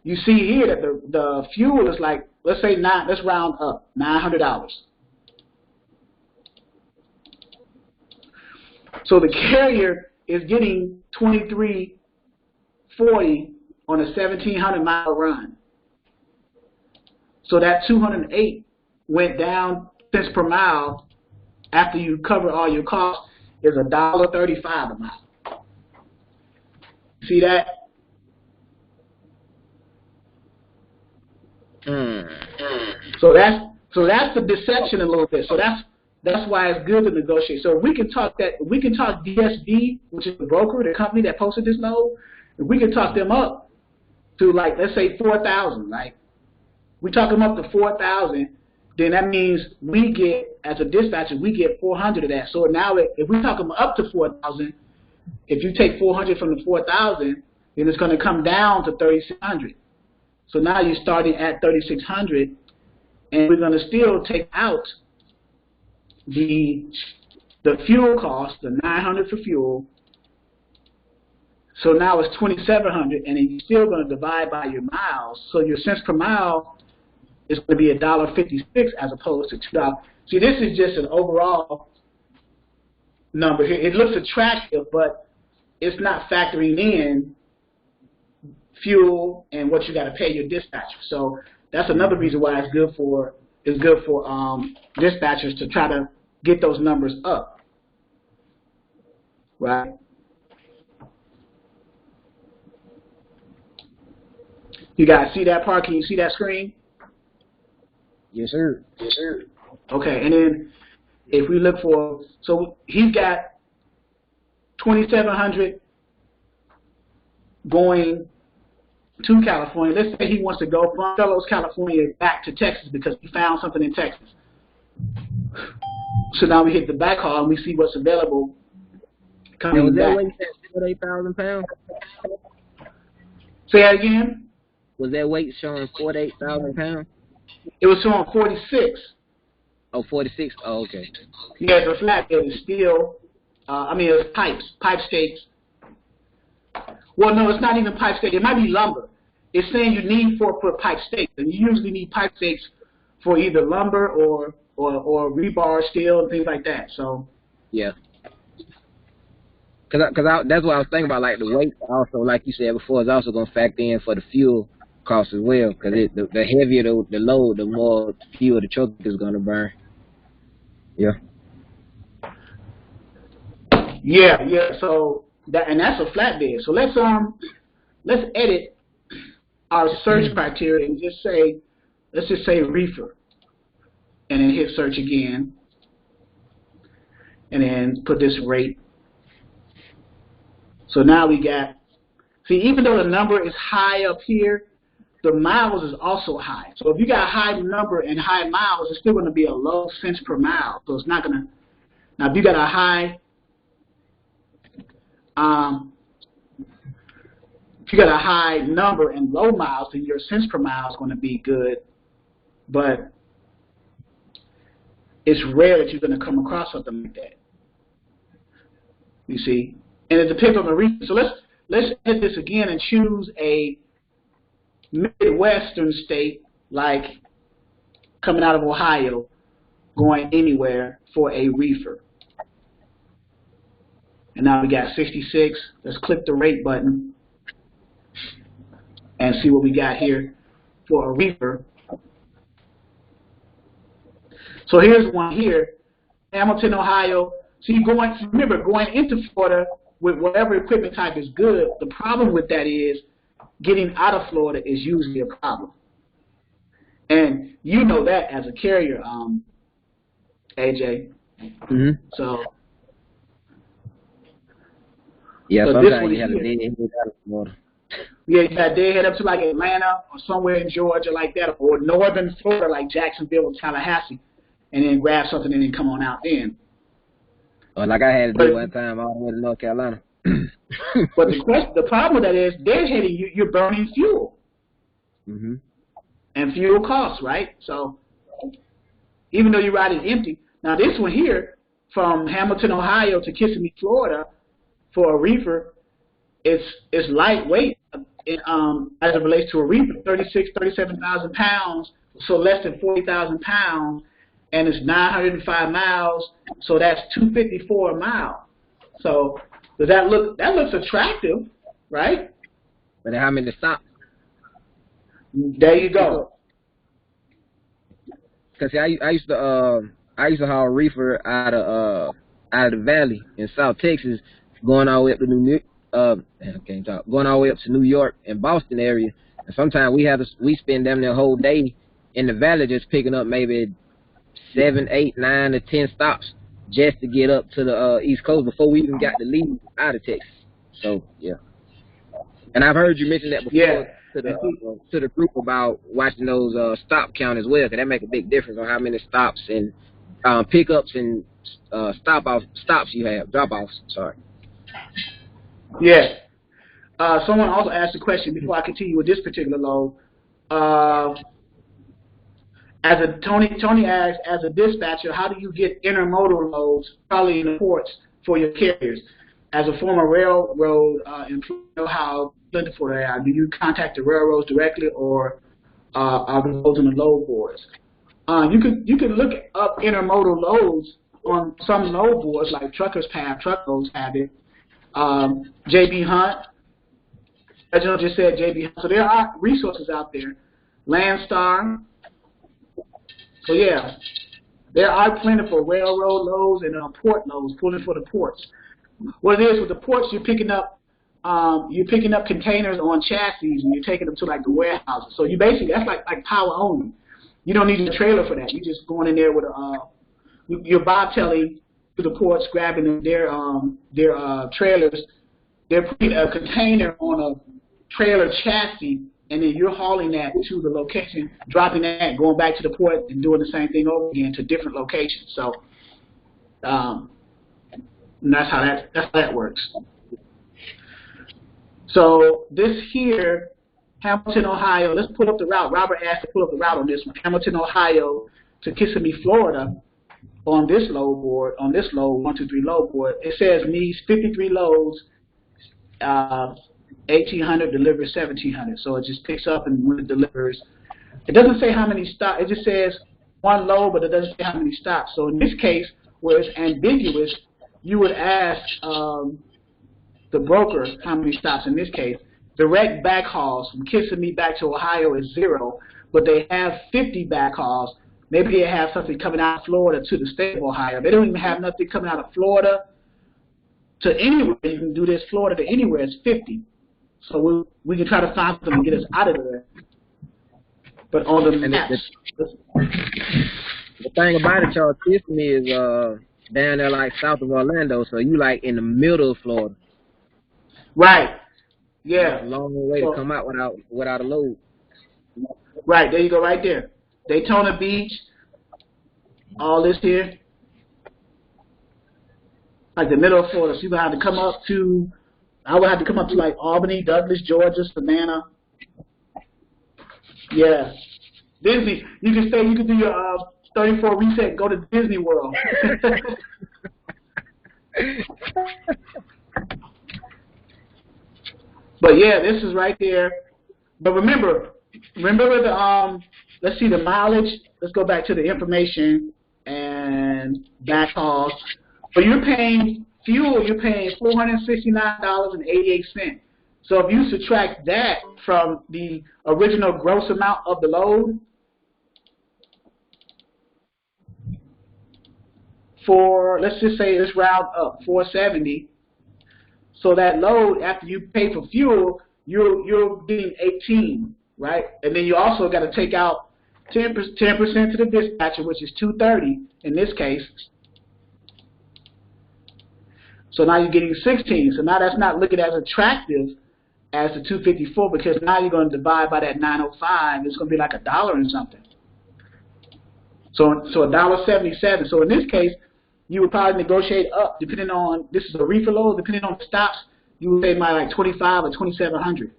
You see here that the fuel is like, let's say let's round up, $900. So the carrier is getting $23.40 on a 1,700-mile run. So that 208 went down cents per mile after you cover all your costs is $1.35 a mile. See that? So that's the deception a little bit. So that's why it's good to negotiate. So we can talk DSB, which is the broker, the company that posted this load, if we can talk them up to, like, let's say 4,000, right? We talk them up to 4,000, then that means we get, as a dispatcher, we get 400 of that. So now if we talk them up to 4,000, if you take 400 from the 4,000, then it's going to come down to 3,600. So now you're starting at 3,600, and we're going to still take out the fuel cost, the 900 for fuel. So now it's 2,700, and then you're still going to divide by your miles. So your cents per mile is going to be $1.56 as opposed to $2. See, this is just an overall number here. It looks attractive, but it's not factoring in fuel and what you got to pay your dispatcher. So that's another reason why it's good for dispatchers to try to get those numbers up, right? You guys see that part? Can you see that screen? Yes, sir. Yes, sir. Okay, and then if we look for, so he's got 2,700 going to California. Let's say he wants to go from Fellows, California back to Texas because he found something in Texas. So now we hit the back haul and we see what's available coming back. Was that weight at 48,000 pounds? Say that again? Was that weight showing 48,000 pounds? It was showing 46. Oh, 46? Oh, okay. Yeah, the flatbed is steel. It's pipe stakes. Well, no, it's not even pipe stakes. It might be lumber. It's saying you need 4-foot pipe stakes, and you usually need pipe stakes for either lumber or rebar, steel, and things like that. So yeah, cause that's what I was thinking about. Like the weight, also, like you said before, is also going to factor in for the fuel cost as well. Cause the heavier the load, the more fuel the truck is going to burn. Yeah. Yeah. So that's a flatbed. So let's edit our search criteria and let's just say reefer, and then hit search again, and then put this rate. So now we got, see, even though the number is high up here, the miles is also high. So if you got a high number and high miles, it's still going to be a low cents per mile. So it's not going to, now if you got a high, if you got a high number and low miles, then your cents per mile is going to be good. But it's rare that you're going to come across something like that. You see? and it depends on the region. So let's hit this again and choose a Midwestern state like coming out of Ohio, going anywhere for a reefer. And now we got 66. Let's click the rate button and see what we got here for a reefer. So here's one here, Hamilton, Ohio. So remember, going into Florida with whatever equipment type is good. The problem with that is getting out of Florida is usually a problem. And you know that as a carrier, AJ. Mm-hmm. So yeah, so sometimes you have to dig out of Florida. Yeah, you got dead head up to like Atlanta or somewhere in Georgia like that, or northern Florida like Jacksonville or Tallahassee, and then grab something and then come on out then. Or like I had to do one time all the way to North Carolina. But the problem with that is deadheading, you're burning fuel. Mm-hmm. And fuel costs, right? So even though you're riding empty, now this one here from Hamilton, Ohio to Kissimmee, Florida, for a reefer, it's lightweight as it relates to a reefer, 37,000 pounds, so less than 40,000 pounds, and it's 905 miles, so that's $254 a mile. So does that looks attractive, right? But how many stops? There you go. Cause see, I used to haul a reefer out of the valley in South Texas, going all the way up to going all the way up to New York and Boston area. And sometimes we spend damn near a whole day in the valley just picking up maybe 7, 8, 9, or 10 stops just to get up to the East Coast before we even got to leave out of Texas. So yeah. And I've heard you mention that before. Yeah. To the group about watching those stop count as well, because that make a big difference on how many stops and pickups and stops you have, drop-offs, sorry. Yeah. Someone also asked a question before I continue with this particular load. Tony asked, as a dispatcher, how do you get intermodal loads, probably in the ports, for your carriers? As a former railroad employee, know how plentiful they are. Do you contact the railroads directly, or are those in the load boards? You can look up intermodal loads on some load boards, like Truckers have, Truckloads have it. JB Hunt, Reginald just said JB Hunt. So there are resources out there. Landstar. So yeah, there are plentiful railroad loads and port loads pulling for the ports. What it is with the ports, you're picking up containers on chassis and you're taking them to like the warehouses. So you basically, that's like power only. You don't need a trailer for that. You're just going in there with you're bobtailing to the ports, grabbing their trailers. They're putting a container on a trailer chassis, and then you're hauling that to the location, dropping that, going back to the port, and doing the same thing over again to different locations. So that's how that works. So this here, Hamilton, Ohio. Let's pull up the route. Robert asked to pull up the route on this one. Hamilton, Ohio to Kissimmee, Florida. On this load board, 123 load board, it says needs 53 loads, 1,800 delivers 1,700. So it just picks up, and when it delivers, it doesn't say how many stops. It just says one load, but it doesn't say how many stops. So in this case, where it's ambiguous, you would ask the broker how many stops. In this case, direct backhauls from Kissimmee back to Ohio is 0, but they have 50 backhauls. Maybe they have something coming out of Florida to the state of Ohio. They don't even have nothing coming out of Florida to anywhere. You can do this Florida to anywhere. It's 50. So we can try to find something to get us out of there. But on the maps. The thing about it, y'all, Kissimmee is down there like south of Orlando, so you like in the middle of Florida. Right. Yeah. It's a long way to come out without a load. Right. There you go right there. Daytona Beach, all this here, like the middle of Florida. So you would have to come up to, I would have to come up to like Albany, Douglas, Georgia, Savannah. Yeah. Disney. You can do your 34 reset and go to Disney World. But yeah, this is right there. But remember the let's see the mileage. Let's go back to the information and backhauls. So you're paying fuel. You're paying $469.88. So if you subtract that from the original gross amount of the load, for let's just say let's round up 470. So that load after you pay for fuel, you're getting 18, right? And then you also got to take out 10% to the dispatcher, which is 230 in this case. So now you're getting 16. So now that's not looking as attractive as the 254 because now you're going to divide by that 905. It's going to be like $1 and something. So $1.77. So in this case, you would probably negotiate up depending on, this is a reefer load, depending on the stops, you would pay my like 25 or 2,700,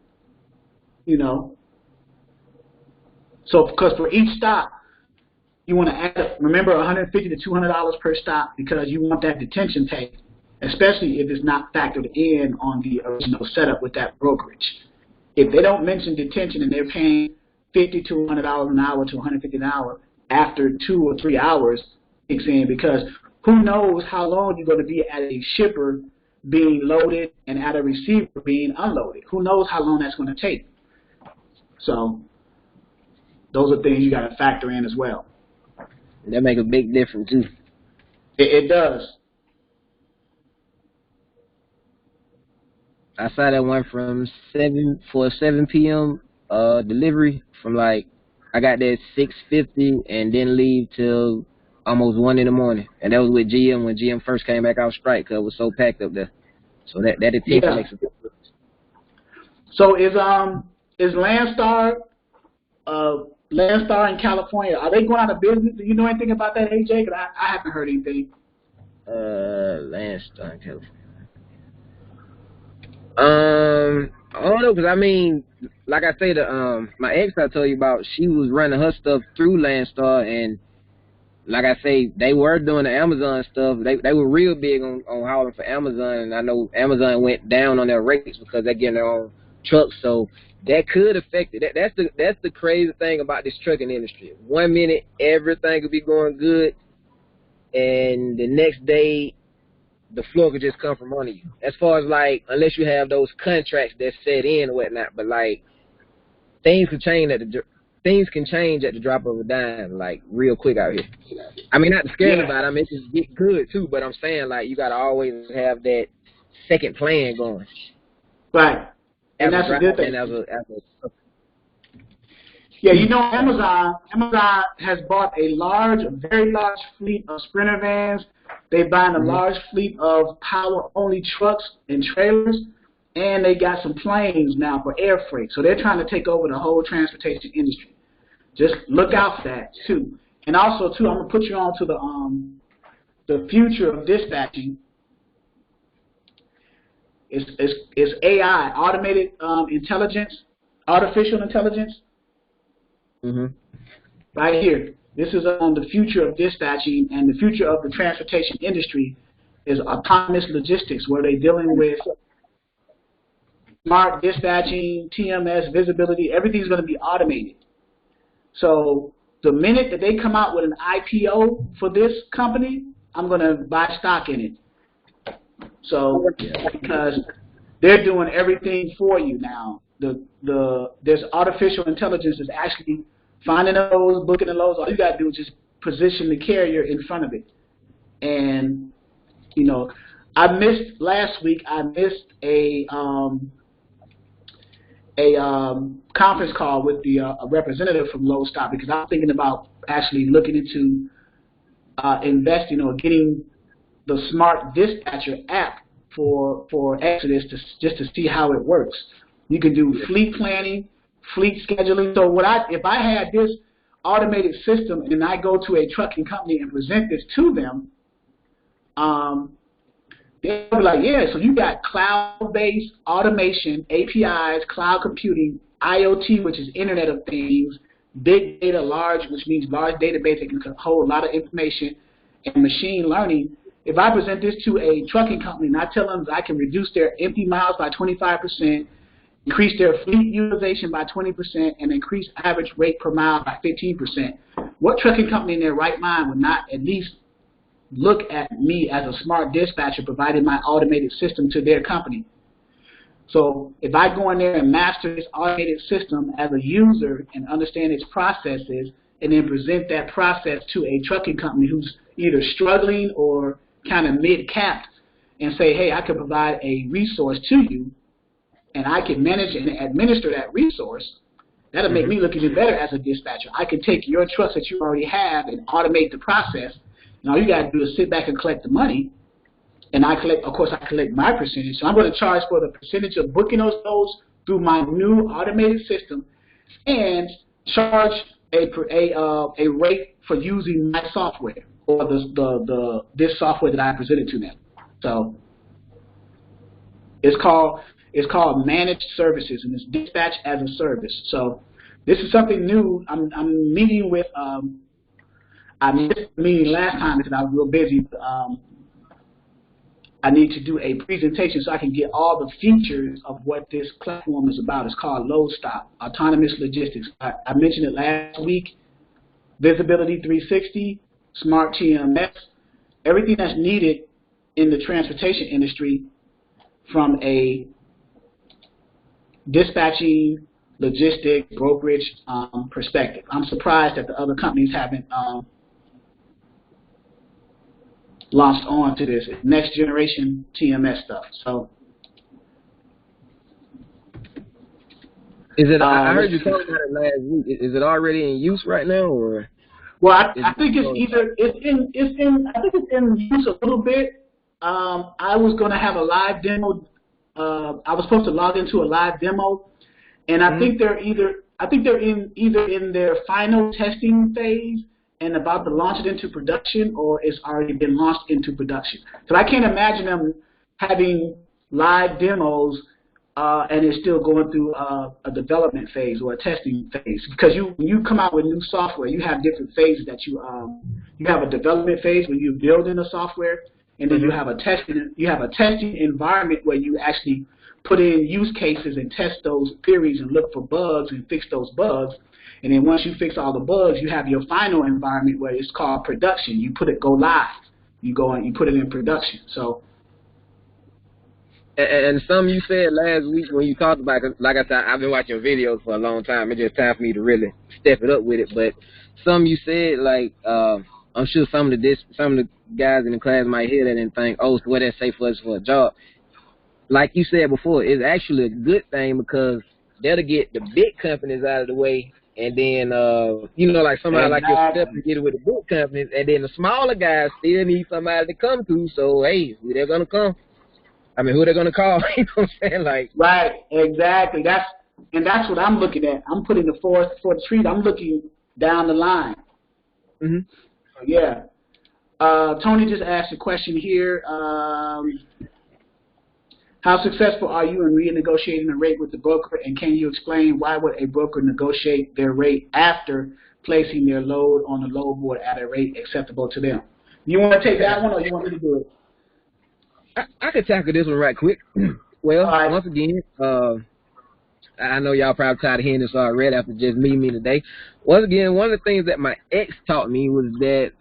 you know. So because for each stop, you want to add up, remember $150 to $200 per stop because you want that detention pay, especially if it's not factored in on the original setup with that brokerage. If they don't mention detention and they're paying $50 to $100 an hour to $150 an hour after 2 or 3 hours, kicks in because who knows how long you're going to be at a shipper being loaded and at a receiver being unloaded. Who knows how long that's going to take. So those are things you got to factor in as well. That make a big difference too. It does. I saw that one from 7 p.m. Delivery from like I got there at 6:50 and didn't leave till almost 1 in the morning, and that was with GM when GM first came back out strike because it was so packed up there. So that attention makes a difference. So is Landstar in California, are they going out of business? Do you know anything about that, AJ? Because I haven't heard anything. Landstar in California. I don't know, because I mean, like I say, my ex I told you about, she was running her stuff through Landstar, and like I say, they were doing the Amazon stuff. They were real big on hauling for Amazon, and I know Amazon went down on their rates because they're getting their own trucks, so that could affect it. That's the crazy thing about this trucking industry. 1 minute everything could be going good, and the next day the floor could just come from under you. As far as like, unless you have those contracts that set in and whatnot, but like things can change at the drop of a dime, like real quick out here. I mean, not to scare anybody. I mean, it just get good too. But I'm saying like you gotta always have that second plan going. Right, and that's a good thing. Yeah, you know, Amazon has bought a very large fleet of Sprinter vans. They're buying a large fleet of power-only trucks and trailers, and they got some planes now for air freight. So they're trying to take over the whole transportation industry. Just look out for that too. And also too, I'm gonna put you on to the future of dispatching. It's AI, automated intelligence, artificial intelligence. Right here. This is on the future of dispatching, and the future of the transportation industry is autonomous logistics, where they're dealing with smart dispatching, TMS, visibility. Everything's going to be automated. So the minute that they come out with an IPO for this company, I'm going to buy stock in it. So because they're doing everything for you now. There's artificial intelligence is actually finding the loads, booking the loads. All you got to do is just position the carrier in front of it. And, you know, last week I missed a conference call with a representative from Loadstock because I'm thinking about actually looking into investing or getting the smart dispatcher app for Exodus just to see how it works. You can do fleet planning, fleet scheduling. So if I had this automated system and I go to a trucking company and present this to them, they'll be like, yeah, so you got cloud-based automation, APIs, cloud computing, IoT, which is Internet of Things, big data, which means large database that can hold a lot of information, and machine learning. If I present this to a trucking company and I tell them that I can reduce their empty miles by 25%, increase their fleet utilization by 20%, and increase average rate per mile by 15%. What trucking company in their right mind would not at least look at me as a smart dispatcher providing my automated system to their company? So if I go in there and master this automated system as a user and understand its processes, and then present that process to a trucking company who's either struggling or kind of mid-capped, and say, hey, I can provide a resource to you, and I can manage and administer that resource, that'll make me look even better as a dispatcher. I can take your trucks that you already have and automate the process, and all you got to do is sit back and collect the money, and I collect my percentage. So I'm going to charge for the percentage of booking those loads through my new automated system, and charge a rate for using my software or this software that I presented to them. So it's called managed services, and it's dispatch as a service. So this is something new. I'm meeting with. I missed the meeting last time because I was real busy. I need to do a presentation so I can get all the features of what this platform is about. It's called LoadStop, Autonomous Logistics. I mentioned it last week. Visibility 360, Smart TMS, everything that's needed in the transportation industry from a dispatching, logistic, brokerage perspective. I'm surprised that the other companies haven't launched on to this next generation TMS stuff. So, is it? I heard you talking about it last week. Is it already in use right now, or? Well, I think it's in use a little bit. I was going to have a live demo. I was supposed to log into a live demo, and I think they're either in their final testing phase and about to launch it into production, or it's already been launched into production. So I can't imagine them having live demos and it's still going through a development phase or a testing phase. Because when you come out with new software, you have different phases that you have a development phase where you're building the software, and then you have a testing environment where you actually put in use cases and test those theories and look for bugs and fix those bugs. And then once you fix all the bugs, you have your final environment where it's called production. You go live. You go and you put it in production. So. And some you said last week when you talked about it, like I said, I've been watching videos for a long time. It's just time for me to really step it up with it. But some you said, like, I'm sure some of the guys in the class might hear that and think, oh, so what that say for us for a job? Like you said before, it's actually a good thing because that'll get the big companies out of the way. And then, like somebody like yourself to get it with the big companies. And then the smaller guys still need somebody to come to. So, hey, who they're going to come? I mean, who they're going to call? You know what I'm saying? Like, right, exactly. That's what I'm looking at. I'm putting the forest for the trees. I'm looking down the line. Mm-hmm. Yeah. Tony just asked a question here. How successful are you in renegotiating a rate with the broker, and can you explain why would a broker negotiate their rate after placing their load on the load board at a rate acceptable to them? You want to take that one, or you want me to do it? I could tackle this one right quick. Well, right. Once again, I know y'all probably tired of hearing this already after just meeting me today. Once again, one of the things that my ex taught me was that,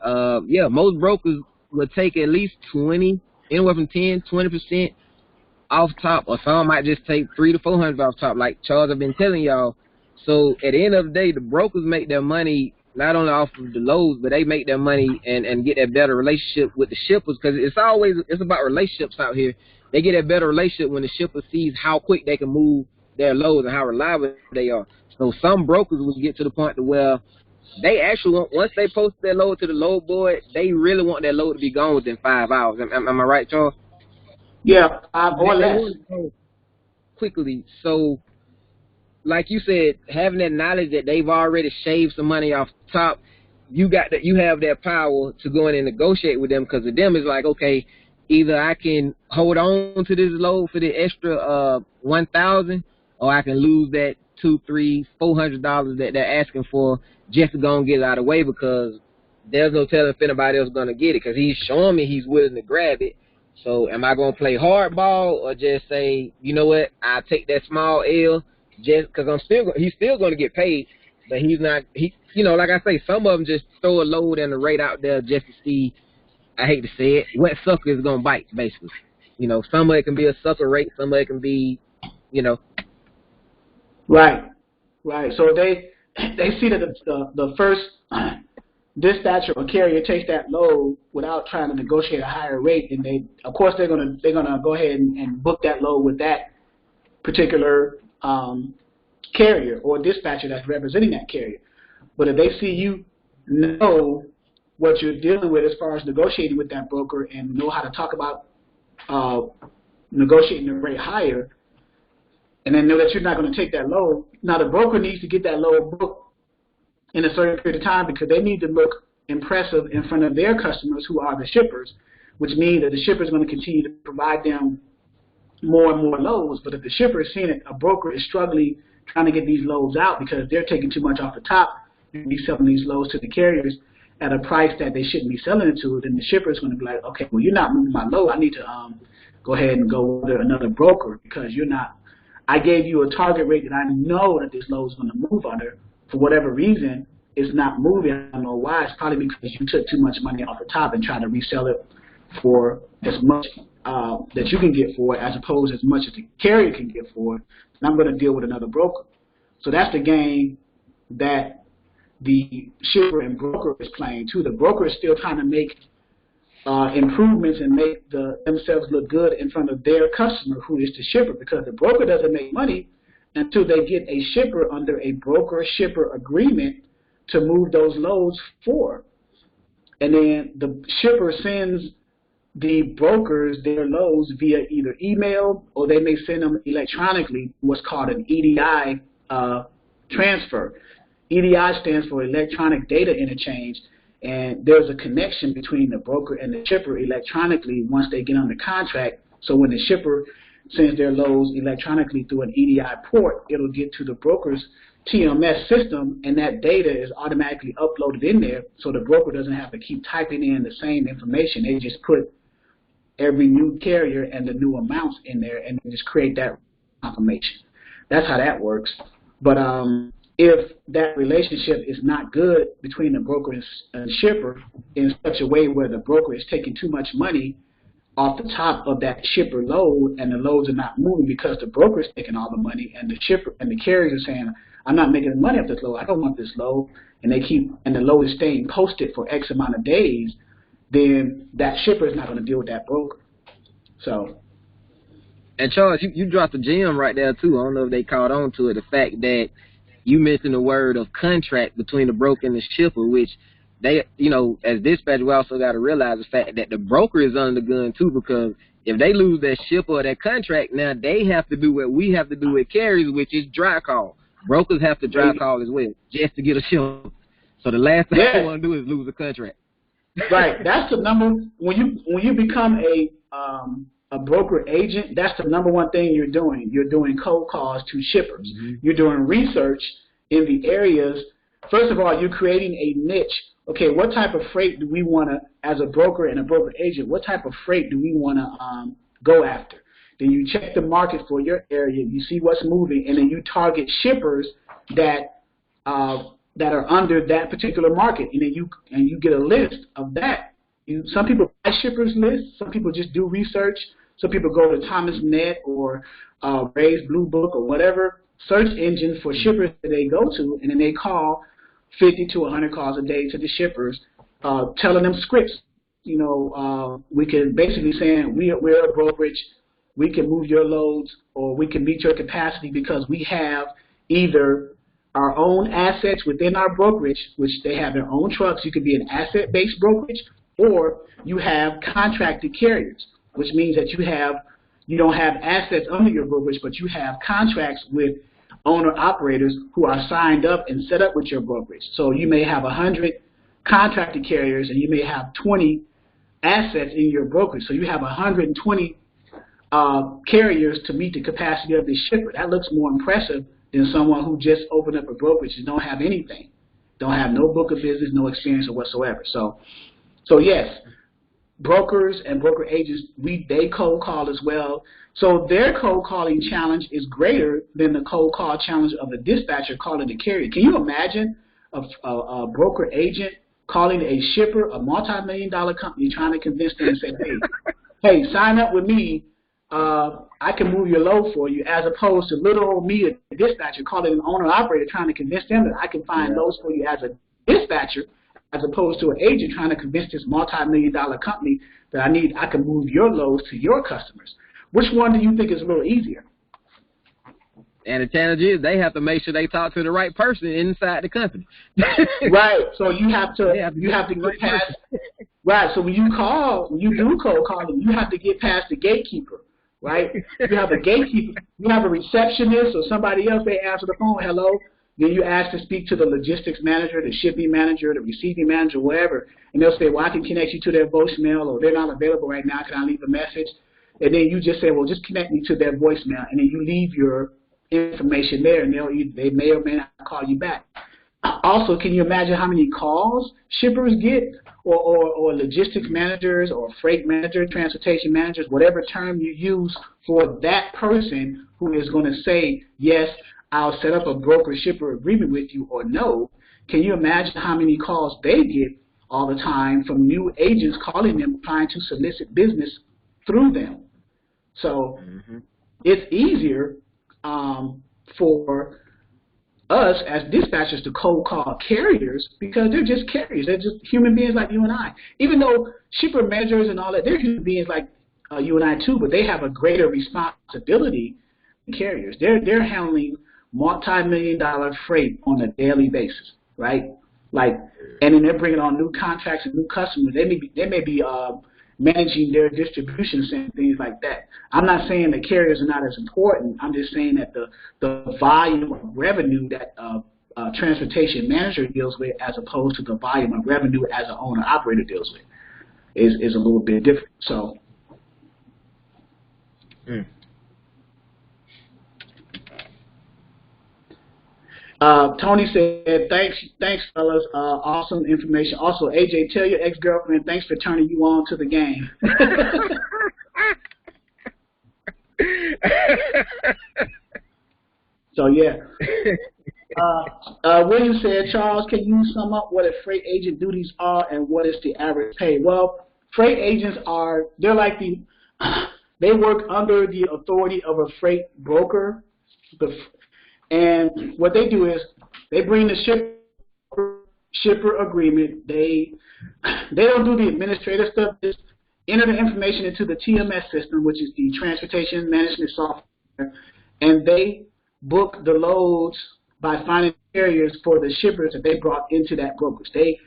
most brokers would take at least 20, anywhere from 10, 20% off top, or some might just take $300 to $400 off top, like Charles have been telling y'all. So at the end of the day, the brokers make their money not only off of the loads, but they make their money and get that better relationship with the shippers, because it's about relationships out here. They get a better relationship when the shipper sees how quick they can move their loads and how reliable they are. So some brokers will get to the point to where they actually want, once they post their load to the load board, they really want that load to be gone within 5 hours. Am I right, Charles? Yeah, or less. Quickly. So, like you said, having that knowledge that they've already shaved some money off the top, you have that power to go in and negotiate with them, because with them it's like, okay, either I can hold on to this load for the extra $1,000, or I can lose that $200, $300, $400 that they're asking for just to go and get it out of the way, because there's no telling if anybody else is going to get it, because he's showing me he's willing to grab it. So am I gonna play hardball or just say, you know what, I'll take that small L just because he's still gonna get paid, but he's not. Like I say, some of them just throw a load and a rate out there just to see. I hate to say it, what sucker is gonna bite, basically. Some of it can be a sucker rate, some of it can be, Right. So they see that the first dispatcher or carrier takes that load without trying to negotiate a higher rate, and they're gonna go ahead and book that load with that particular carrier or dispatcher that's representing that carrier. But if they see you know what you're dealing with as far as negotiating with that broker and know how to talk about negotiating the rate higher, and then know that you're not going to take that load. Now, the broker needs to get that load booked in a certain period of time because they need to look impressive in front of their customers who are the shippers, which means that the shipper is going to continue to provide them more and more loads. But if the shipper is seeing it, a broker is struggling trying to get these loads out because they're taking too much off the top and be selling these loads to the carriers at a price that they shouldn't be selling it to, then the shipper is going to be like, okay, well, you're not moving my load. I need to go ahead and go with another broker because you're not. I gave you a target rate that I know that this load is going to move under. For whatever reason, it's not moving. I don't know why. It's probably because you took too much money off the top and tried to resell it for as much that you can get for it as opposed to as much as the carrier can get for it. And I'm going to deal with another broker. So that's the game that the shipper and broker is playing too. The broker is still trying to make improvements and make themselves look good in front of their customer, who is the shipper, because the broker doesn't make money until they get a shipper under a broker-shipper agreement to move those loads for. And then the shipper sends the brokers their loads via either email or they may send them electronically, what's called an EDI transfer. EDI stands for Electronic Data Interchange, and there's a connection between the broker and the shipper electronically once they get under contract. So when the shipper sends their loads electronically through an EDI port, it'll get to the broker's TMS system, and that data is automatically uploaded in there, so the broker doesn't have to keep typing in the same information. They just put every new carrier and the new amounts in there and just create that confirmation. That's how that works. But if that relationship is not good between the broker and shipper in such a way where the broker is taking too much money off the top of that shipper load and the loads are not moving because the broker is taking all the money and the shipper and the carrier is saying, I'm not making money off this load, I don't want this load, and the load is staying posted for X amount of days, then that shipper is not going to deal with that broker. So. And Charles, you dropped a gem right there too. I don't know if they caught on to it. The fact that you mentioned the word of contract between the broker and the shipper, which they, as dispatch, we also got to realize the fact that the broker is under the gun too, because if they lose that shipper or that contract, now they have to do what we have to do with carriers, which is dry call. Brokers have to dry call as well, just to get a shipper. So the last thing they want to do is lose a contract. Right. That's the number. When you become a broker agent, that's the number one thing you're doing. You're doing cold calls to shippers. Mm-hmm. You're doing research in the areas. First of all, you're creating a niche. Okay, what type of freight do we want to, as a broker and a broker agent, what type of freight do we want to go after? Then you check the market for your area, you see what's moving, and then you target shippers that are under that particular market, and then you get a list of that. Some people buy shippers lists, some people just do research, some people go to ThomasNet or Ray's Blue Book or whatever search engine for shippers that they go to, and then they call 50 to 100 calls a day to the shippers, telling them scripts. We can basically saying we're a brokerage, we can move your loads or we can meet your capacity because we have either our own assets within our brokerage, which they have their own trucks. You could be an asset-based brokerage, or you have contracted carriers, which means that you don't have assets under your brokerage, but you have contracts with owner-operators who are signed up and set up with your brokerage. So you may have 100 contracted carriers and you may have 20 assets in your brokerage. So you have 120 carriers to meet the capacity of the shipper. That looks more impressive than someone who just opened up a brokerage and don't have anything, don't have no book of business, no experience or whatsoever. So yes, brokers and broker agents, they cold call as well. So their cold calling challenge is greater than the cold call challenge of a dispatcher calling the carrier. Can you imagine a broker agent calling a shipper, a multi-million-dollar company, trying to convince them to say, hey, sign up with me. I can move your load for you, as opposed to little old me, a dispatcher, calling an owner-operator trying to convince them that I can find loads for you as a dispatcher, as opposed to an agent trying to convince this multi-million-dollar company that I can move your loads to your customers. Which one do you think is a little easier? And the challenge is they have to make sure they talk to the right person inside the company. Right. So you have to get past. Right. So when you do cold calling, you have to get past the gatekeeper. Right. You have a gatekeeper. You have a receptionist or somebody else. They answer the phone. Hello. Then you ask to speak to the logistics manager, the shipping manager, the receiving manager, whatever, and they'll say, well, I can connect you to their voicemail, or they're not available right now. Can I leave a message? And then you just say, well, just connect me to their voicemail, and then you leave your information there, and they may or may not call you back. Also, can you imagine how many calls shippers get, or logistics managers, or freight managers, transportation managers, whatever term you use for that person who is going to say, yes, I'll set up a broker-shipper agreement with you, or no? Can you imagine how many calls they get all the time from new agents calling them, trying to solicit business through them? So it's easier for us as dispatchers to cold call carriers because they're just carriers. They're just human beings like you and I. Even though shipper managers and all that, they're human beings like you and I too, but they have a greater responsibility than carriers. They're handling multi-million-dollar freight on a daily basis, right? And then they're bringing on new contracts and new customers. They may be managing their distribution and things like that. I'm not saying that carriers are not as important. I'm just saying that the volume of revenue that transportation manager deals with, as opposed to the volume of revenue as an owner operator deals with, is a little bit different. So. Tony said, thanks, fellas. Awesome information. Also, AJ, tell your ex-girlfriend thanks for turning you on to the game. So, yeah. William said, Charles, can you sum up what a freight agent duties are and what is the average pay? Well, freight agents they're like they work under the authority of a freight broker. And what they do is they bring the shipper agreement. They don't do the administrative stuff. Just enter the information into the TMS system, which is the transportation management software, and they book the loads by finding carriers for the shippers that they brought into that brokerage. They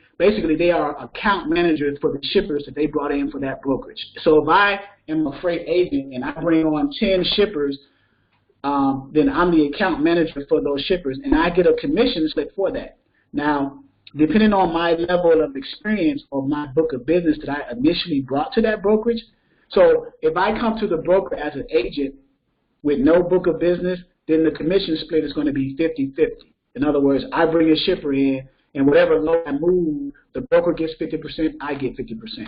are account managers for the shippers that they brought in for that brokerage. So if I am a freight agent and I bring on 10 shippers, then I'm the account manager for those shippers, and I get a commission slip for that. Now, depending on my level of experience or my book of business that I initially brought to that brokerage, so if I come to the broker as an agent with no book of business, then the commission split is going to be 50-50. In other words, I bring a shipper in, and whatever load I move, the broker gets 50%, I get 50%.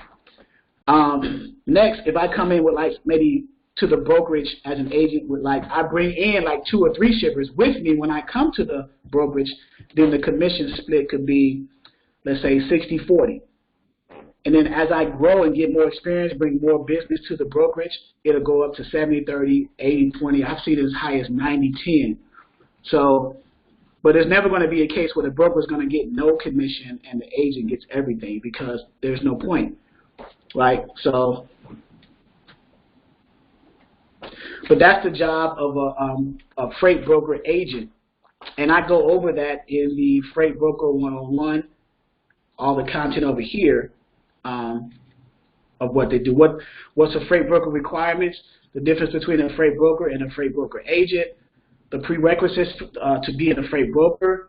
Next, if I come in with maybe to the brokerage as an agent with I bring in 2 or 3 shippers with me when I come to the brokerage, then the commission split could be, let's say, 60-40. And then as I grow and get more experience, bring more business to the brokerage, it'll go up to 70-30, 80-20. I've seen it as high as 90-10. So, but there's never going to be a case where the broker is going to get no commission and the agent gets everything, because there's no point, right? So, but that's the job of a freight broker agent. And I go over that in the Freight Broker 101, all the content over here of what they do. What's a freight broker requirements, the difference between a freight broker and a freight broker agent, the prerequisites to being a freight broker,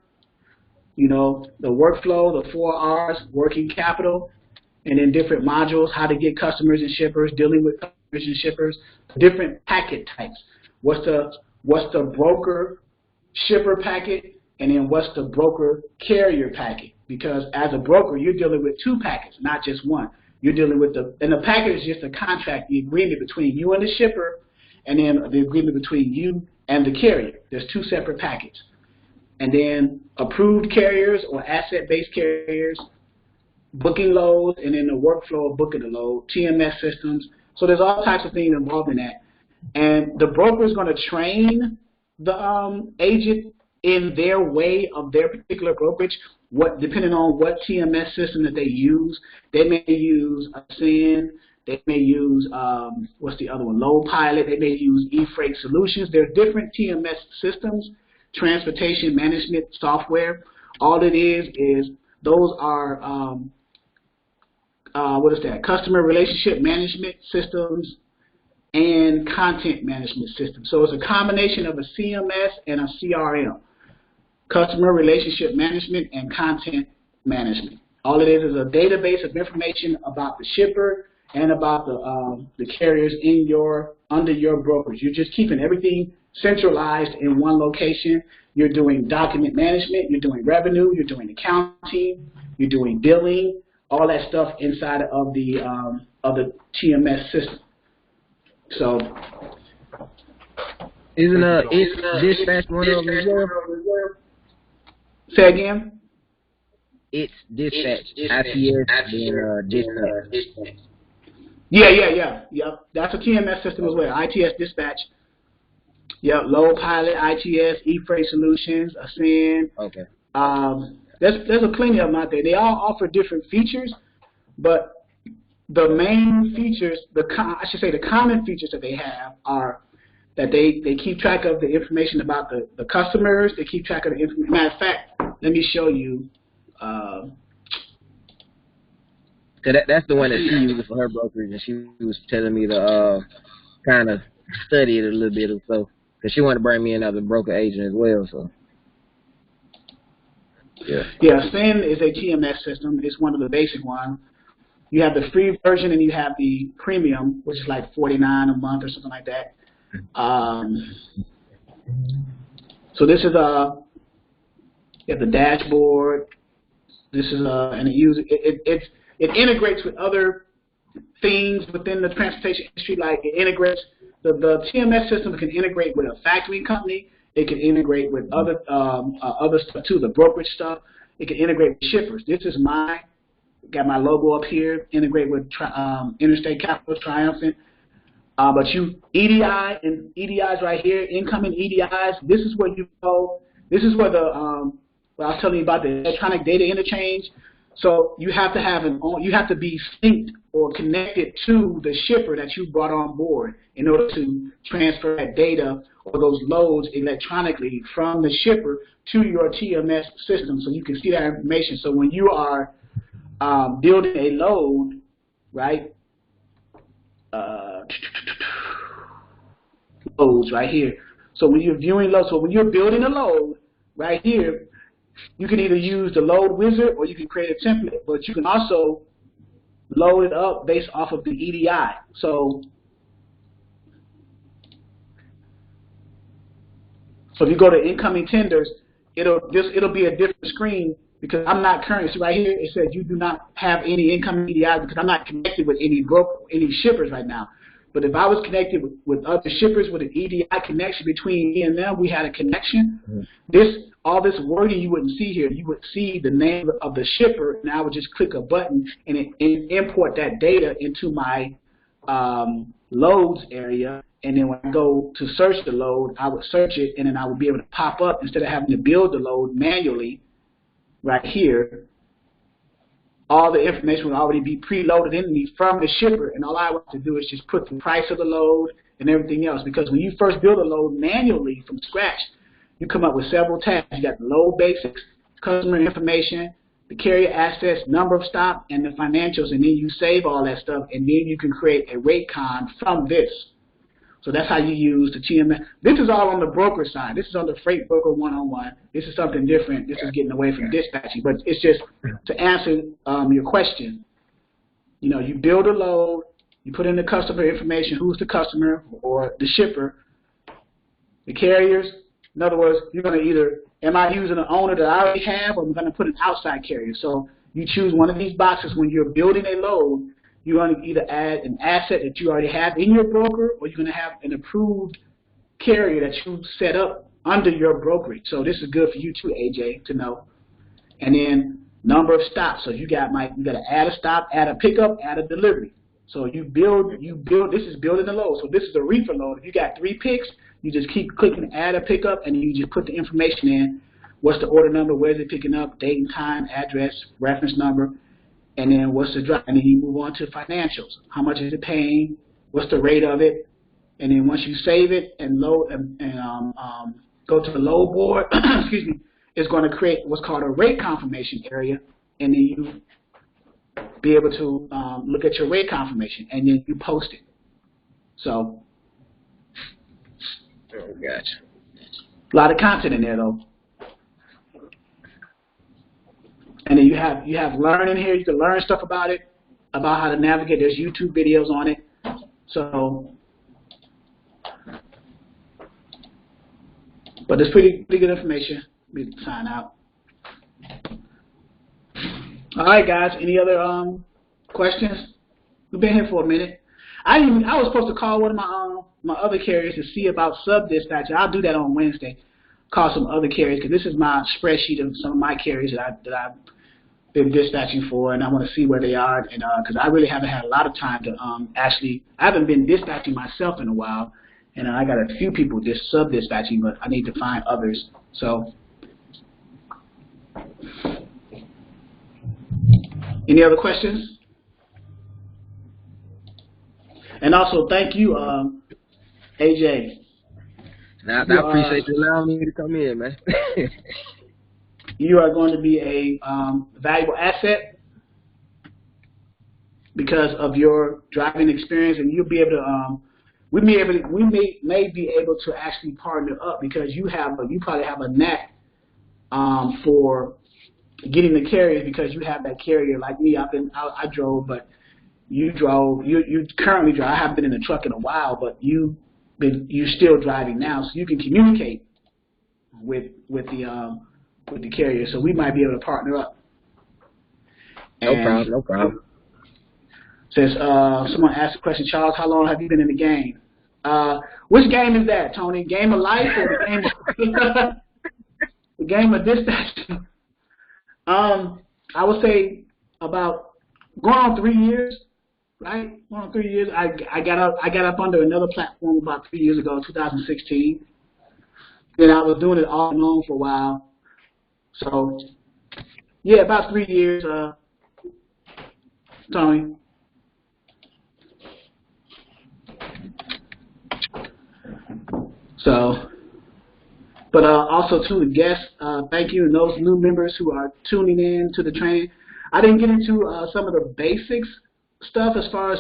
the workflow, the 4 R's, working capital, and then different modules, how to get customers and shippers, dealing with customers and shippers, different packet types. What's the broker shipper packet, and then what's the broker carrier packet? Because as a broker, you're dealing with 2 packets, not just one. You're dealing with and the package is just a contract, the agreement between you and the shipper, and then the agreement between you and the carrier. There's two separate packages. And then approved carriers or asset-based carriers, booking loads, and then the workflow of booking the load, TMS systems. So there's all types of things involved in that. And the broker is going to train the agent in their way of their particular brokerage, depending on what TMS system that they use. They may use Ascend, they may use, what's the other one, Load Pilot, they may use eFreight Solutions. There are different TMS systems, transportation management software. All it is those are, customer relationship management systems and content management systems. So it's a combination of a CMS and a CRM. Customer relationship management and content management. All it is a database of information about the shipper and about the carriers under your brokerage. You're just keeping everything centralized in one location. You're doing document management, you're doing revenue, you're doing accounting, you're doing billing, all that stuff inside of the TMS system. So isn't dispatch one of them? Say again? It's dispatch. ITS and dispatch. Yeah. That's a TMS system as well. ITS dispatch. Yep. Load Pilot, ITS, eFreight Solutions, Ascend. Okay. There's a plenty of them out there. They all offer different features, but the main features, the common features that they have are that they keep track of the information about the customers. They keep track of the information. Matter of fact, let me show you. That's the one that she used for her brokerage, and she was telling me to kind of study it a little bit or so, because she wanted to bring me in as a broker agent as well. So yeah, Ascend is a TMS system. It's one of the basic ones. You have the free version and you have the premium, which is like $49 a month or something like that. So this is you have the dashboard. This is and it integrates with other things within the transportation industry. Like it integrates the TMS system can integrate with a factoring company. It can integrate with other stuff too, the brokerage stuff. It can integrate with shippers. This is got my logo up here. Integrate with Interstate Capital, Triumphant. But EDI and EDIs right here, incoming EDIs. This is where you go. This is where what I was telling you about the electronic data interchange. So you have to be synced or connected to the shipper that you brought on board in order to transfer that data or those loads electronically from the shipper to your TMS system, so you can see that information. So when you are building a load, right? Loads right here. So when you're viewing loads, so when you're building a load right here, you can either use the load wizard or you can create a template, but you can also load it up based off of the EDI. So if you go to incoming tenders, it'll be a different screen because I'm not current. So right here it says you do not have any incoming EDI because I'm not connected with any shippers right now. But if I was connected with other shippers with an EDI connection between me and them, we had a connection. All this wording you wouldn't see here. You would see the name of the shipper, and I would just click a button and import that data into my loads area. And then when I go to search the load, I would search it, and then I would be able to pop up instead of having to build the load manually right here. All the information would already be preloaded in me from the shipper, and all I want to do is just put the price of the load and everything else. Because when you first build a load manually from scratch, you come up with several tabs. You got the load basics, customer information, the carrier assets, number of stop, and the financials, and then you save all that stuff, and then you can create a rate con from this. So that's how you use the TMS. This is all on the broker side. This is on the Freight Broker 101. This is something different. This is getting away from dispatching. But it's just to answer your question. You know, you build a load, you put in the customer information, who's the customer or the shipper, the carriers. In other words, you're going to either, am I using an owner that I already have, or I'm going to put an outside carrier? So you choose one of these boxes when you're building a load. you're going to either add an asset that you already have in your broker, or you're going to have an approved carrier that you set up under your brokerage. So this is good for you too, AJ, to know. And then number of stops. So you got to add a stop, add a pickup, add a delivery. So you build. This is building a load. So this is a reefer load. If you got 3 picks, you just keep clicking add a pickup, and you just put the information in. What's the order number? Where is it picking up? Date and time, address, reference number, and then what's the drive? And then you move on to financials. How much is it paying? What's the rate of it? And then once you save it and load and go to the load board, excuse me, it's going to create what's called a rate confirmation area, and then you be able to look at your rate confirmation, and then you post it. So, Gotcha. a lot of content in there though. And then you have learning here. You can learn stuff about it, about how to navigate. There's YouTube videos on it. So, but it's pretty good information. Let me sign out. All right, guys. Any other questions? We've been here for a minute. I was supposed to call one of my other carriers to see about sub dispatcher. I'll do that on Wednesday. Call some other carriers because this is my spreadsheet of some of my carriers that I've been dispatching for, and I want to see where they are. And because I really haven't had a lot of time to actually, I haven't been dispatching myself in a while, and I got a few people just sub dispatching, but I need to find others. So, any other questions? And also, thank you, AJ. I appreciate you allowing me to come in, man. You are going to be a valuable asset because of your driving experience, and you'll be able to. We may be able to actually partner up because you probably have a knack for getting the carriers because you have that carrier. Like me, I drove, but you drove. You currently drive. I haven't been in a truck in a while, but you're still driving now, so you can communicate with the carrier. So we might be able to partner up. No problem. Says someone asked a question, Charles, how long have you been in the game? Which game is that, Tony? Game of life or the game of the game of dispatch? I would say about going on 3 years, right? Going on 3 years. I got up under another platform about 3 years ago, 2016. Then I was doing it off and on for a while. So yeah, about 3 years, Tony. So, but also to the guests, thank you, and those new members who are tuning in to the training. I didn't get into some of the basics stuff as far as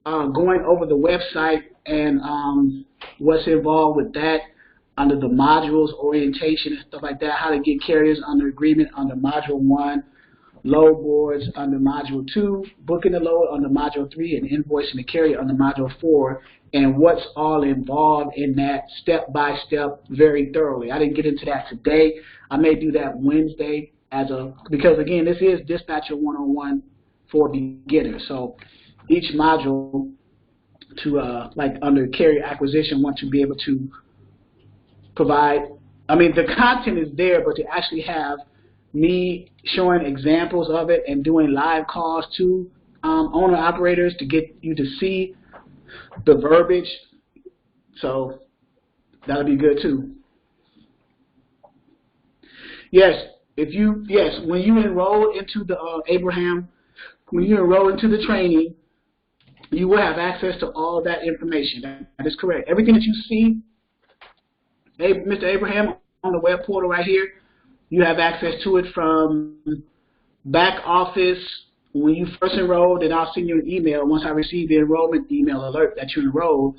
going over the website and what's involved with that under the modules, orientation, and stuff like that, how to get carriers under agreement under Module 1, load boards under Module 2, booking the load under Module 3, and invoicing the carrier under Module 4, and what's all involved in that step-by-step very thoroughly. I didn't get into that today. I may do that Wednesday because, again, this is Dispatcher 101 for beginners. So each module like under carrier acquisition, want to be able to provide, the content is there, but to actually have me showing examples of it and doing live calls to owner-operators to get you to see the verbiage. So that'll be good too. Yes, when you enroll into the when you enroll into the training, you will have access to all that information. That is correct. Everything that you see, Mr. Abraham, on the web portal right here, you have access to it from back office. When you first enrolled, and I'll send you an email. Once I receive the enrollment email alert that you enrolled,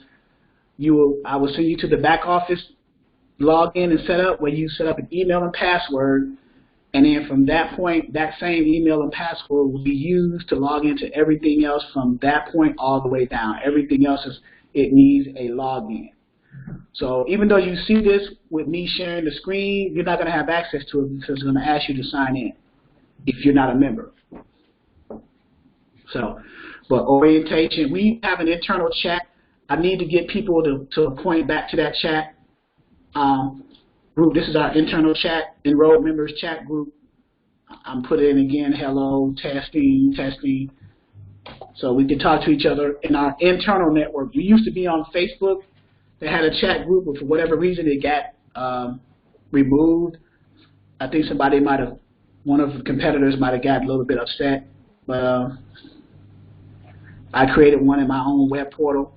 I will send you to the back office login and setup where you set up an email and password. And then from that point, that same email and password will be used to log into everything else from that point all the way down. Everything else it needs a login. So even though you see this with me sharing the screen, you're not going to have access to it because it's going to ask you to sign in if you're not a member. So, But orientation, we have an internal chat. I need to get people to point back to that chat group. This is our internal chat, enrolled members chat group. I'm putting in again, hello, testing, testing. So we can talk to each other in our internal network. We used to be on Facebook. They had a chat group, but for whatever reason it got removed. I think one of the competitors might have got a little bit upset. But I created one in my own web portal.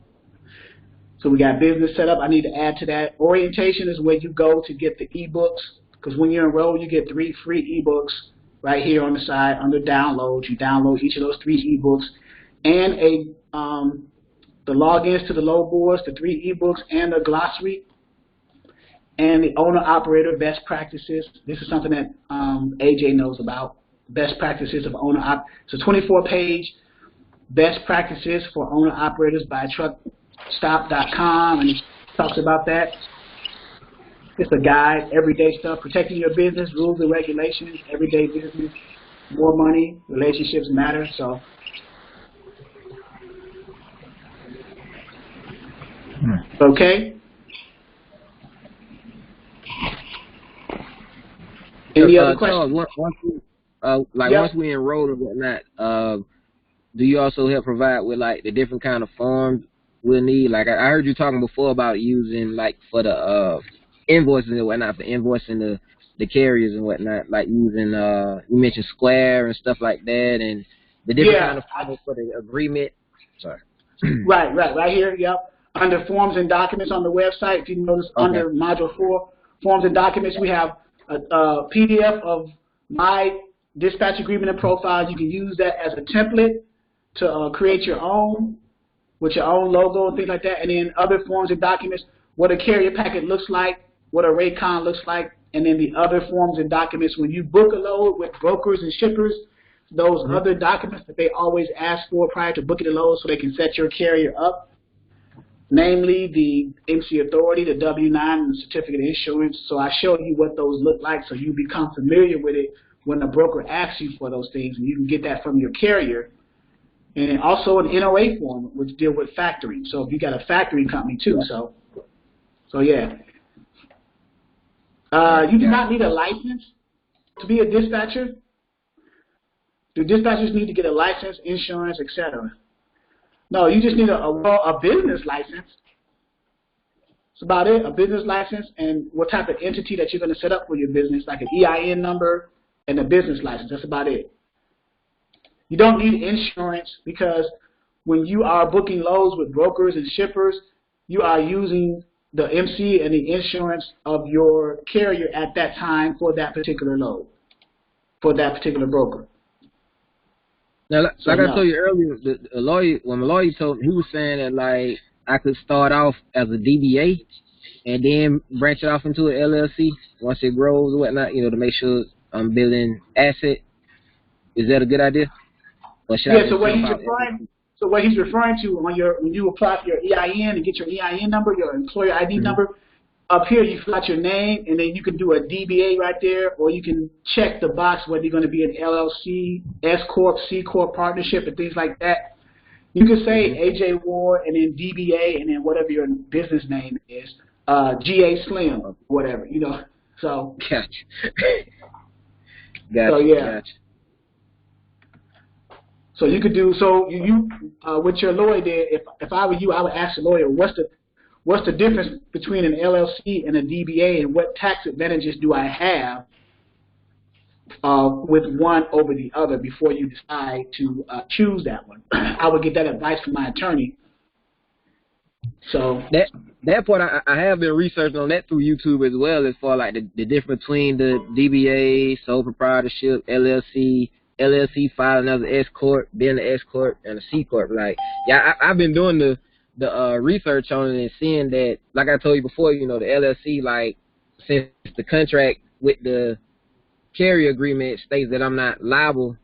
So we got business set up. I need to add to that. Orientation is where you go to get the ebooks, because when you're enrolled, you get 3 free ebooks right here on the side under downloads. You download each of those 3 ebooks and the logins to the load boards, the 3 ebooks and the glossary, and the owner-operator best practices. This is something that AJ knows about, best practices of owner-op. It's a 24-page best practices for owner-operators by truckstop.com, and it talks about that. It's a guide, everyday stuff, protecting your business, rules and regulations, everyday business, more money, relationships matter. So, okay. Any other questions? Once we enroll and whatnot, do you also help provide with like the different kind of forms we'll need? Like I heard you talking before about using like for the invoices and whatnot, for invoicing the carriers and whatnot, like using you mentioned Square and stuff like that, and the different kind of forms for the agreement. Sorry. Right here. Yep. Under forms and documents on the website, if you notice under module 4, forms and documents, we have a PDF of my dispatch agreement and profile. You can use that as a template to create your own with your own logo and things like that. And then other forms and documents, what a carrier packet looks like, what a Raycon looks like, and then the other forms and documents when you book a load with brokers and shippers, those other documents that they always ask for prior to booking the load so they can set your carrier up, namely the MC authority, the W-9, and the certificate of insurance. So I showed you what those look like so you become familiar with it when the broker asks you for those things, and you can get that from your carrier. And also an NOA form, which deal with factoring. So if you got a factoring company too, so yeah. You do not need a license to be a dispatcher. Do dispatchers need to get a license, insurance, etc.? No, you just need a business license. That's about it, a business license and what type of entity that you're going to set up for your business, like an EIN number and a business license. That's about it. You don't need insurance because when you are booking loads with brokers and shippers, you are using the MC and the insurance of your carrier at that time for that particular load, for that particular broker. Now, I told you earlier, when the lawyer told me, he was saying that like I could start off as a DBA and then branch it off into an LLC once it grows and whatnot, to make sure I'm building asset. Is that a good idea? Or should I so what he's referring to when you apply for your EIN and get your EIN number, your employer ID number, up here you fill out your name and then you can do a DBA right there, or you can check the box whether you're going to be an LLC, S Corp, C Corp partnership and things like that. You can say AJ Ward and then DBA and then whatever your business name is, GA Slim, whatever, So gotcha. So yeah. Gotcha. So you could do you with your lawyer there. If I were you, I would ask the lawyer what's the difference between an LLC and a DBA, and what tax advantages do I have with one over the other before you decide to choose that one. I would get that advice from my attorney. So that part I have been researching on that through YouTube as well, as far like the difference between the DBA, sole proprietorship, LLC filing as an S corp, being an S corp, and a C corp. Like, yeah, I've been doing the research on it and seeing that, like I told you before, the LLC, like, since the contract with the carrier agreement states that I'm not liable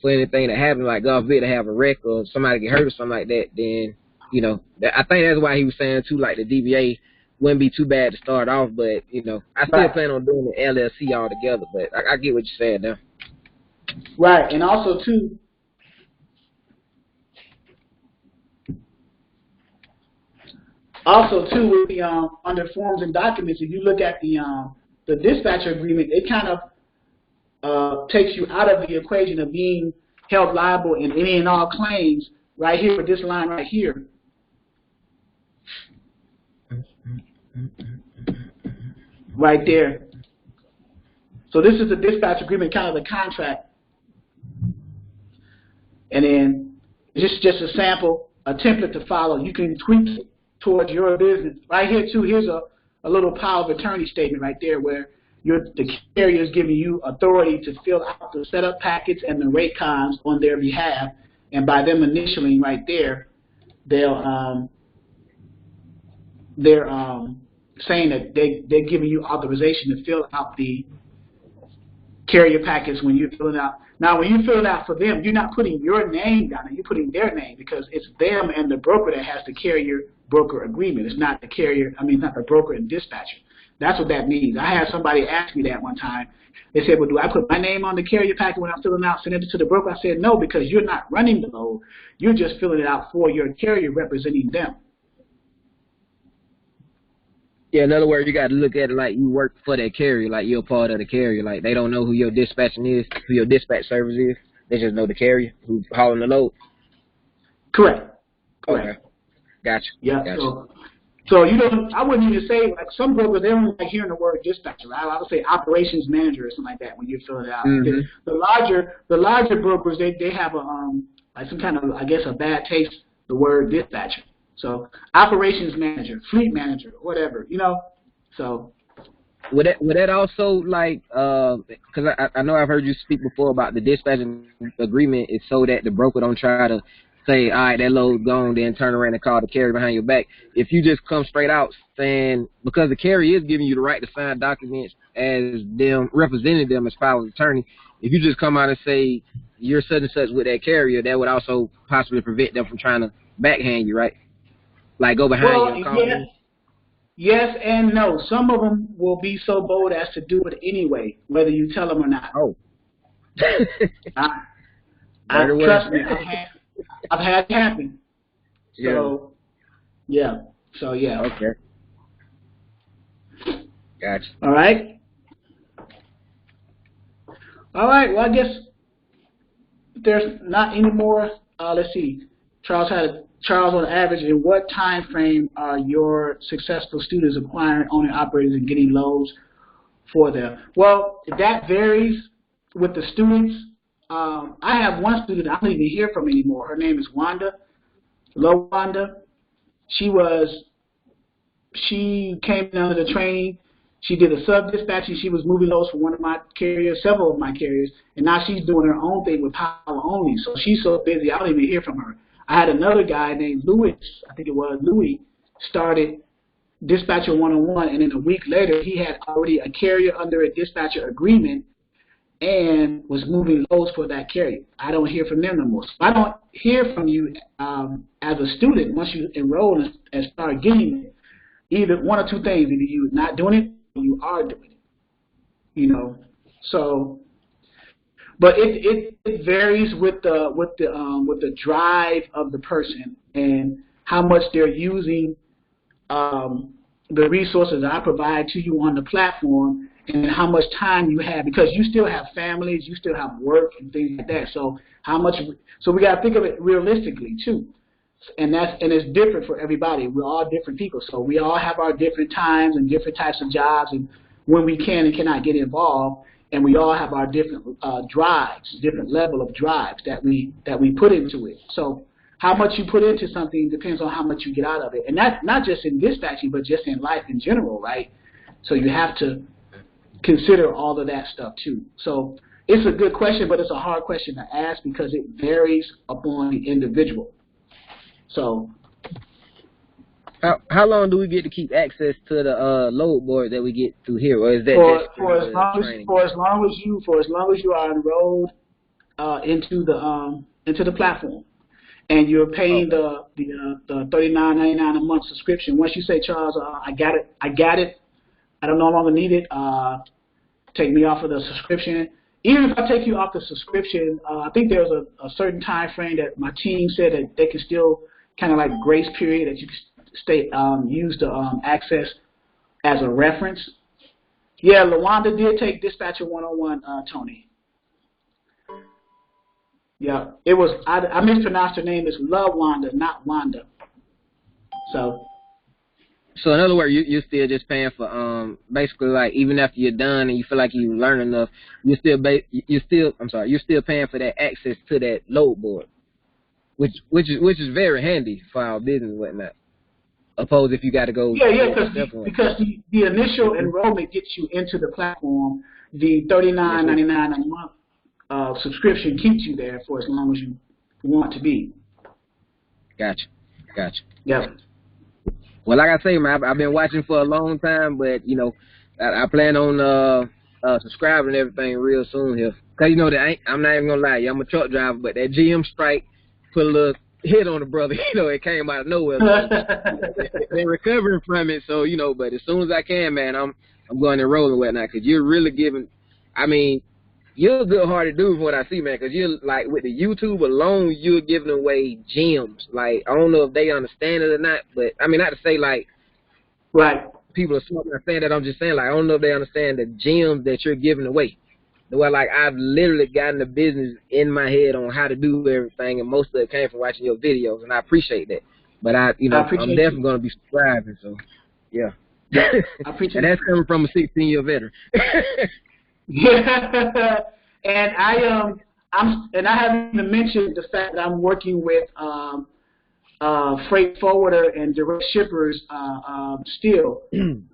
for anything that happens, like God forbid to have a wreck or somebody get hurt or something like that, then I think that's why he was saying too, like the DBA wouldn't be too bad to start off, but I still plan on doing the LLC altogether. But I get what you're saying now. Right, and also too, Also, too, with the under forms and documents, if you look at the dispatcher agreement, it kind of takes you out of the equation of being held liable in any and all claims right here with this line right here. Right there. So this is the dispatch agreement, kind of the contract. And then just a sample, a template to follow. You can tweak it towards your business. Right here, too, here's a little power of attorney statement right there where the carrier is giving you authority to fill out the setup packets and the rate cons on their behalf. And by them initialing right there, they're saying that they're giving you authorization to fill out the carrier packets when you're filling out. Now, when you fill it out for them, you're not putting your name down there. You're putting their name because it's them and the broker that has the carrier broker agreement. It's not the carrier. I mean, it's not the broker and dispatcher. That's what that means. I had somebody ask me that one time. They said, well, do I put my name on the carrier packet when I'm filling out, send it to the broker? I said, no, because you're not running the load. You're just filling it out for your carrier representing them. Yeah, in other words, you got to look at it like you work for that carrier, like you're part of the carrier. Like they don't know who your dispatching is, who your dispatch service is. They just know the carrier who's hauling the load. Correct. Okay. Gotcha. Yeah. Gotcha. So you don't. I wouldn't even say like some brokers. They don't like hearing the word dispatcher. I would say operations manager or something like that when you fill it out. Mm-hmm. The larger brokers they have a like some kind of, I guess, a bad taste the word dispatcher. So operations manager, fleet manager, whatever, you know. So would that also like because I know I've heard you speak before about the dispatching agreement is so that the broker don't try to say, all right, that load's gone, then turn around and call the carrier behind your back. If you just come straight out saying, because the carrier is giving you the right to sign documents as them representing them as power of attorney, if you just come out and say you're such and such with that carrier, that would also possibly prevent them from trying to backhand you, right? Like go behind you and call them. Yes and no. Some of them will be so bold as to do it anyway, whether you tell them or not. Oh. Trust me, I've had it happen. So, yeah. So, yeah. Okay. Gotcha. All right. All right. Well, I guess there's not any more. Let's see. Charles, on average, in what time frame are your successful students acquiring owning operators and getting loads for them? Well, that varies with the students. I have one student I don't even hear from anymore. Her name is Wanda. Wanda. She came under the training. She did a sub-dispatching. She was moving loads for one of my carriers, several of my carriers, and now she's doing her own thing with power only. So she's so busy, I don't even hear from her. I had another guy named Louis, I think it was Louis, started Dispatcher 101, and then a week later he had already a carrier under a dispatcher agreement and was moving loads for that carrier. I don't hear from them no more. So I don't hear from you as a student once you enroll and start getting it. Either one or two things: either you're not doing it or you are doing it. You know, so. But it varies with the drive of the person and how much they're using the resources I provide to you on the platform, and how much time you have, because you still have families, you still have work and things like that. So we got to think of it realistically too, and it's different for everybody. We're all different people, so we all have our different times and different types of jobs and when we can and cannot get involved. And we all have our different drives, different level of drives that we put into it. So how much you put into something depends on how much you get out of it. And that's not just in dispatching, but just in life in general, right? So you have to consider all of that stuff too. So it's a good question, but it's a hard question to ask because it varies upon the individual. So how long do we get to keep access to the load board that we get through here, or is that for as long as you are enrolled into the platform, and you're paying the $39.99 a month subscription? Once you say, Charles, I got it, I don't no longer need it, take me off of the subscription. Even if I take you off the subscription, I think there's a certain time frame that my team said that they can still kind of like grace period that you can use the access as a reference. Yeah, LaWanda did take Dispatcher 101, Tony. Yeah, it was, I mispronounced her name. It's LaWanda, not Wanda. So in other words, you're still just paying for basically like even after you're done and you feel like you learn enough, you're still paying for that access to that load board, which is very handy for our business and whatnot. Opposed if you got to go. Yeah, because the initial enrollment gets you into the platform. The $39.99 a month subscription keeps you there for as long as you want to be. Gotcha. Yep. Well, like I say, man, I've been watching for a long time, but you know, I plan on subscribing and everything real soon here. Cause you know that I'm not even gonna lie, I'm a truck driver, but that GM strike put a little hit on the brother. You know, it came out of nowhere. They're recovering from it, so you know. But as soon as I can, man, I'm going and rolling with whatnot. Cause you're really giving. I mean, you're a good-hearted dude from what I see, man. Cause you're like with the YouTube alone, you're giving away gems. Like I don't know if they understand it or not, but I mean, not to say like, right. People are smart not saying that. I'm just saying like I don't know if they understand the gems that you're giving away. Well, like I've literally gotten the business in my head on how to do everything, and most of it came from watching your videos, and I appreciate that. But I'm definitely going to be subscribing. So, yeah. I appreciate and that's coming from a 16-year veteran. Yeah, and I haven't even mentioned the fact that I'm working with freight forwarder and direct shippers still.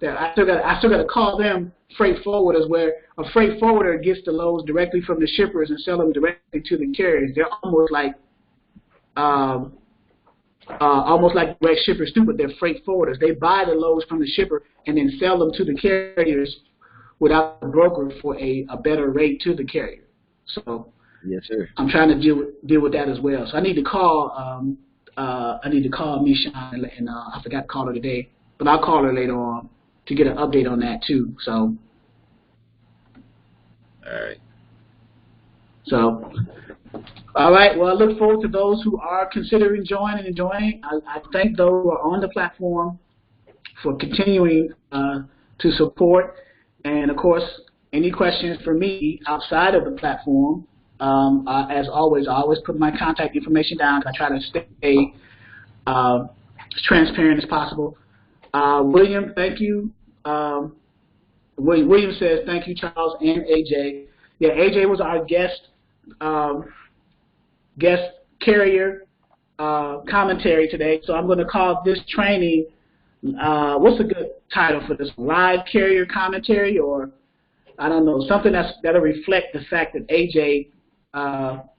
That I still got to call them freight forwarders, where a freight forwarder gets the loads directly from the shippers and sell them directly to the carriers. They're almost like direct shippers too, but they're freight forwarders. They buy the loads from the shipper and then sell them to the carriers without a broker for a better rate to the carrier. So yes, sir. I'm trying to deal with that as well. So I need to call Mishan, and I forgot to call her today, but I'll call her later on to get an update on that too. So. All right. So, all right. Well, I look forward to those who are considering joining and joining. I thank those who are on the platform for continuing to support. And, of course, any questions for me outside of the platform, as always, I always put my contact information down. I try to stay as transparent as possible. William, thank you. William says, thank you, Charles and AJ. Yeah, AJ was our guest carrier commentary today. So I'm going to call this training, what's a good title for this? Live carrier commentary, or I don't know, something that'll reflect the fact that AJ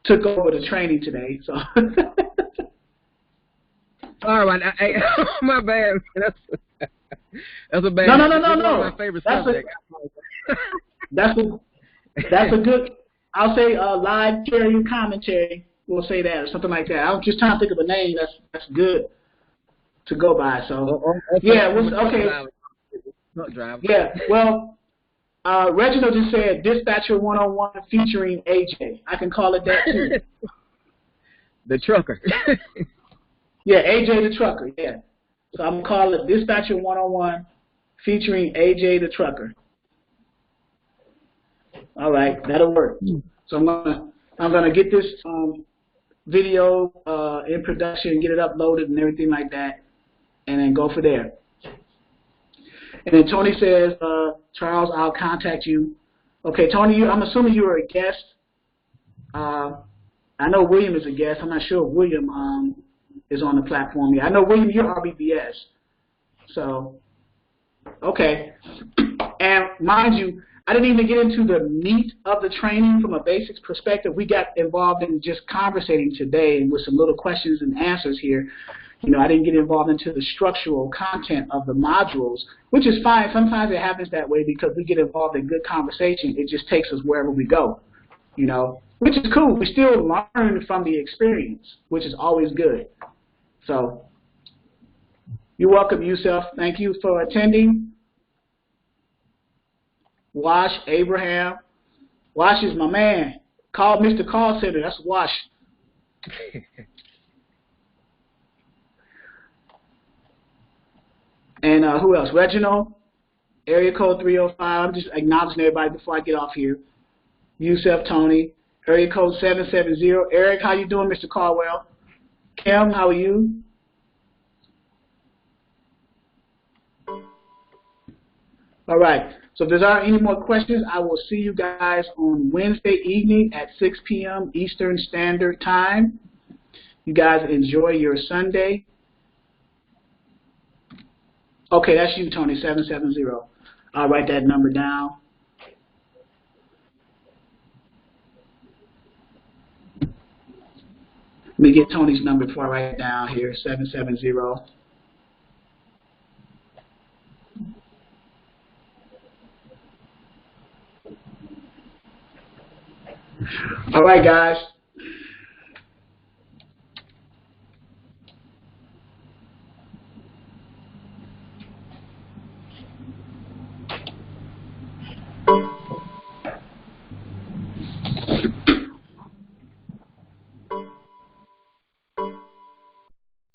took over the training today. So. All right, my bad. That's a bad. No. My favorite subject. That's a good. I'll say live carrier commentary. We'll say that or something like that. I'm just trying to think of a name that's good to go by. So yeah, okay. Yeah, well, Reginald just said Dispatcher 101 featuring AJ. I can call it that too. The trucker. Yeah, AJ the trucker. Yeah. So I'm gonna call it Dispatcher 101 featuring AJ the trucker. All right, that'll work. So I'm gonna get this video in production, get it uploaded and everything like that, and then go for there. And then Tony says, Charles, I'll contact you. Okay, Tony, I'm assuming you were a guest. I know William is a guest. I'm not sure if William is on the platform yet. I know, William, you're RBBS. So, okay. And mind you, I didn't even get into the meat of the training from a basics perspective. We got involved in just conversating today with some little questions and answers here. You know, I didn't get involved into the structural content of the modules, which is fine. Sometimes it happens that way because we get involved in good conversation. It just takes us wherever we go, you know, which is cool. We still learn from the experience, which is always good. So you're welcome, Yusuf. Thank you for attending. Wash, Abraham. Wash is my man. Call Mr. Call Center. That's Wash. And who else? Reginald, area code 305. I'm just acknowledging everybody before I get off here. Yusef, Tony, area code 770. Eric, how you doing, Mr. Caldwell? Kim, how are you? All right. So if there are any more questions, I will see you guys on Wednesday evening at 6 p.m. Eastern Standard Time. You guys enjoy your Sunday. Okay, that's you, Tony, 770. I'll write that number down. Let me get Tony's number before I write it down here, 770. All right, guys.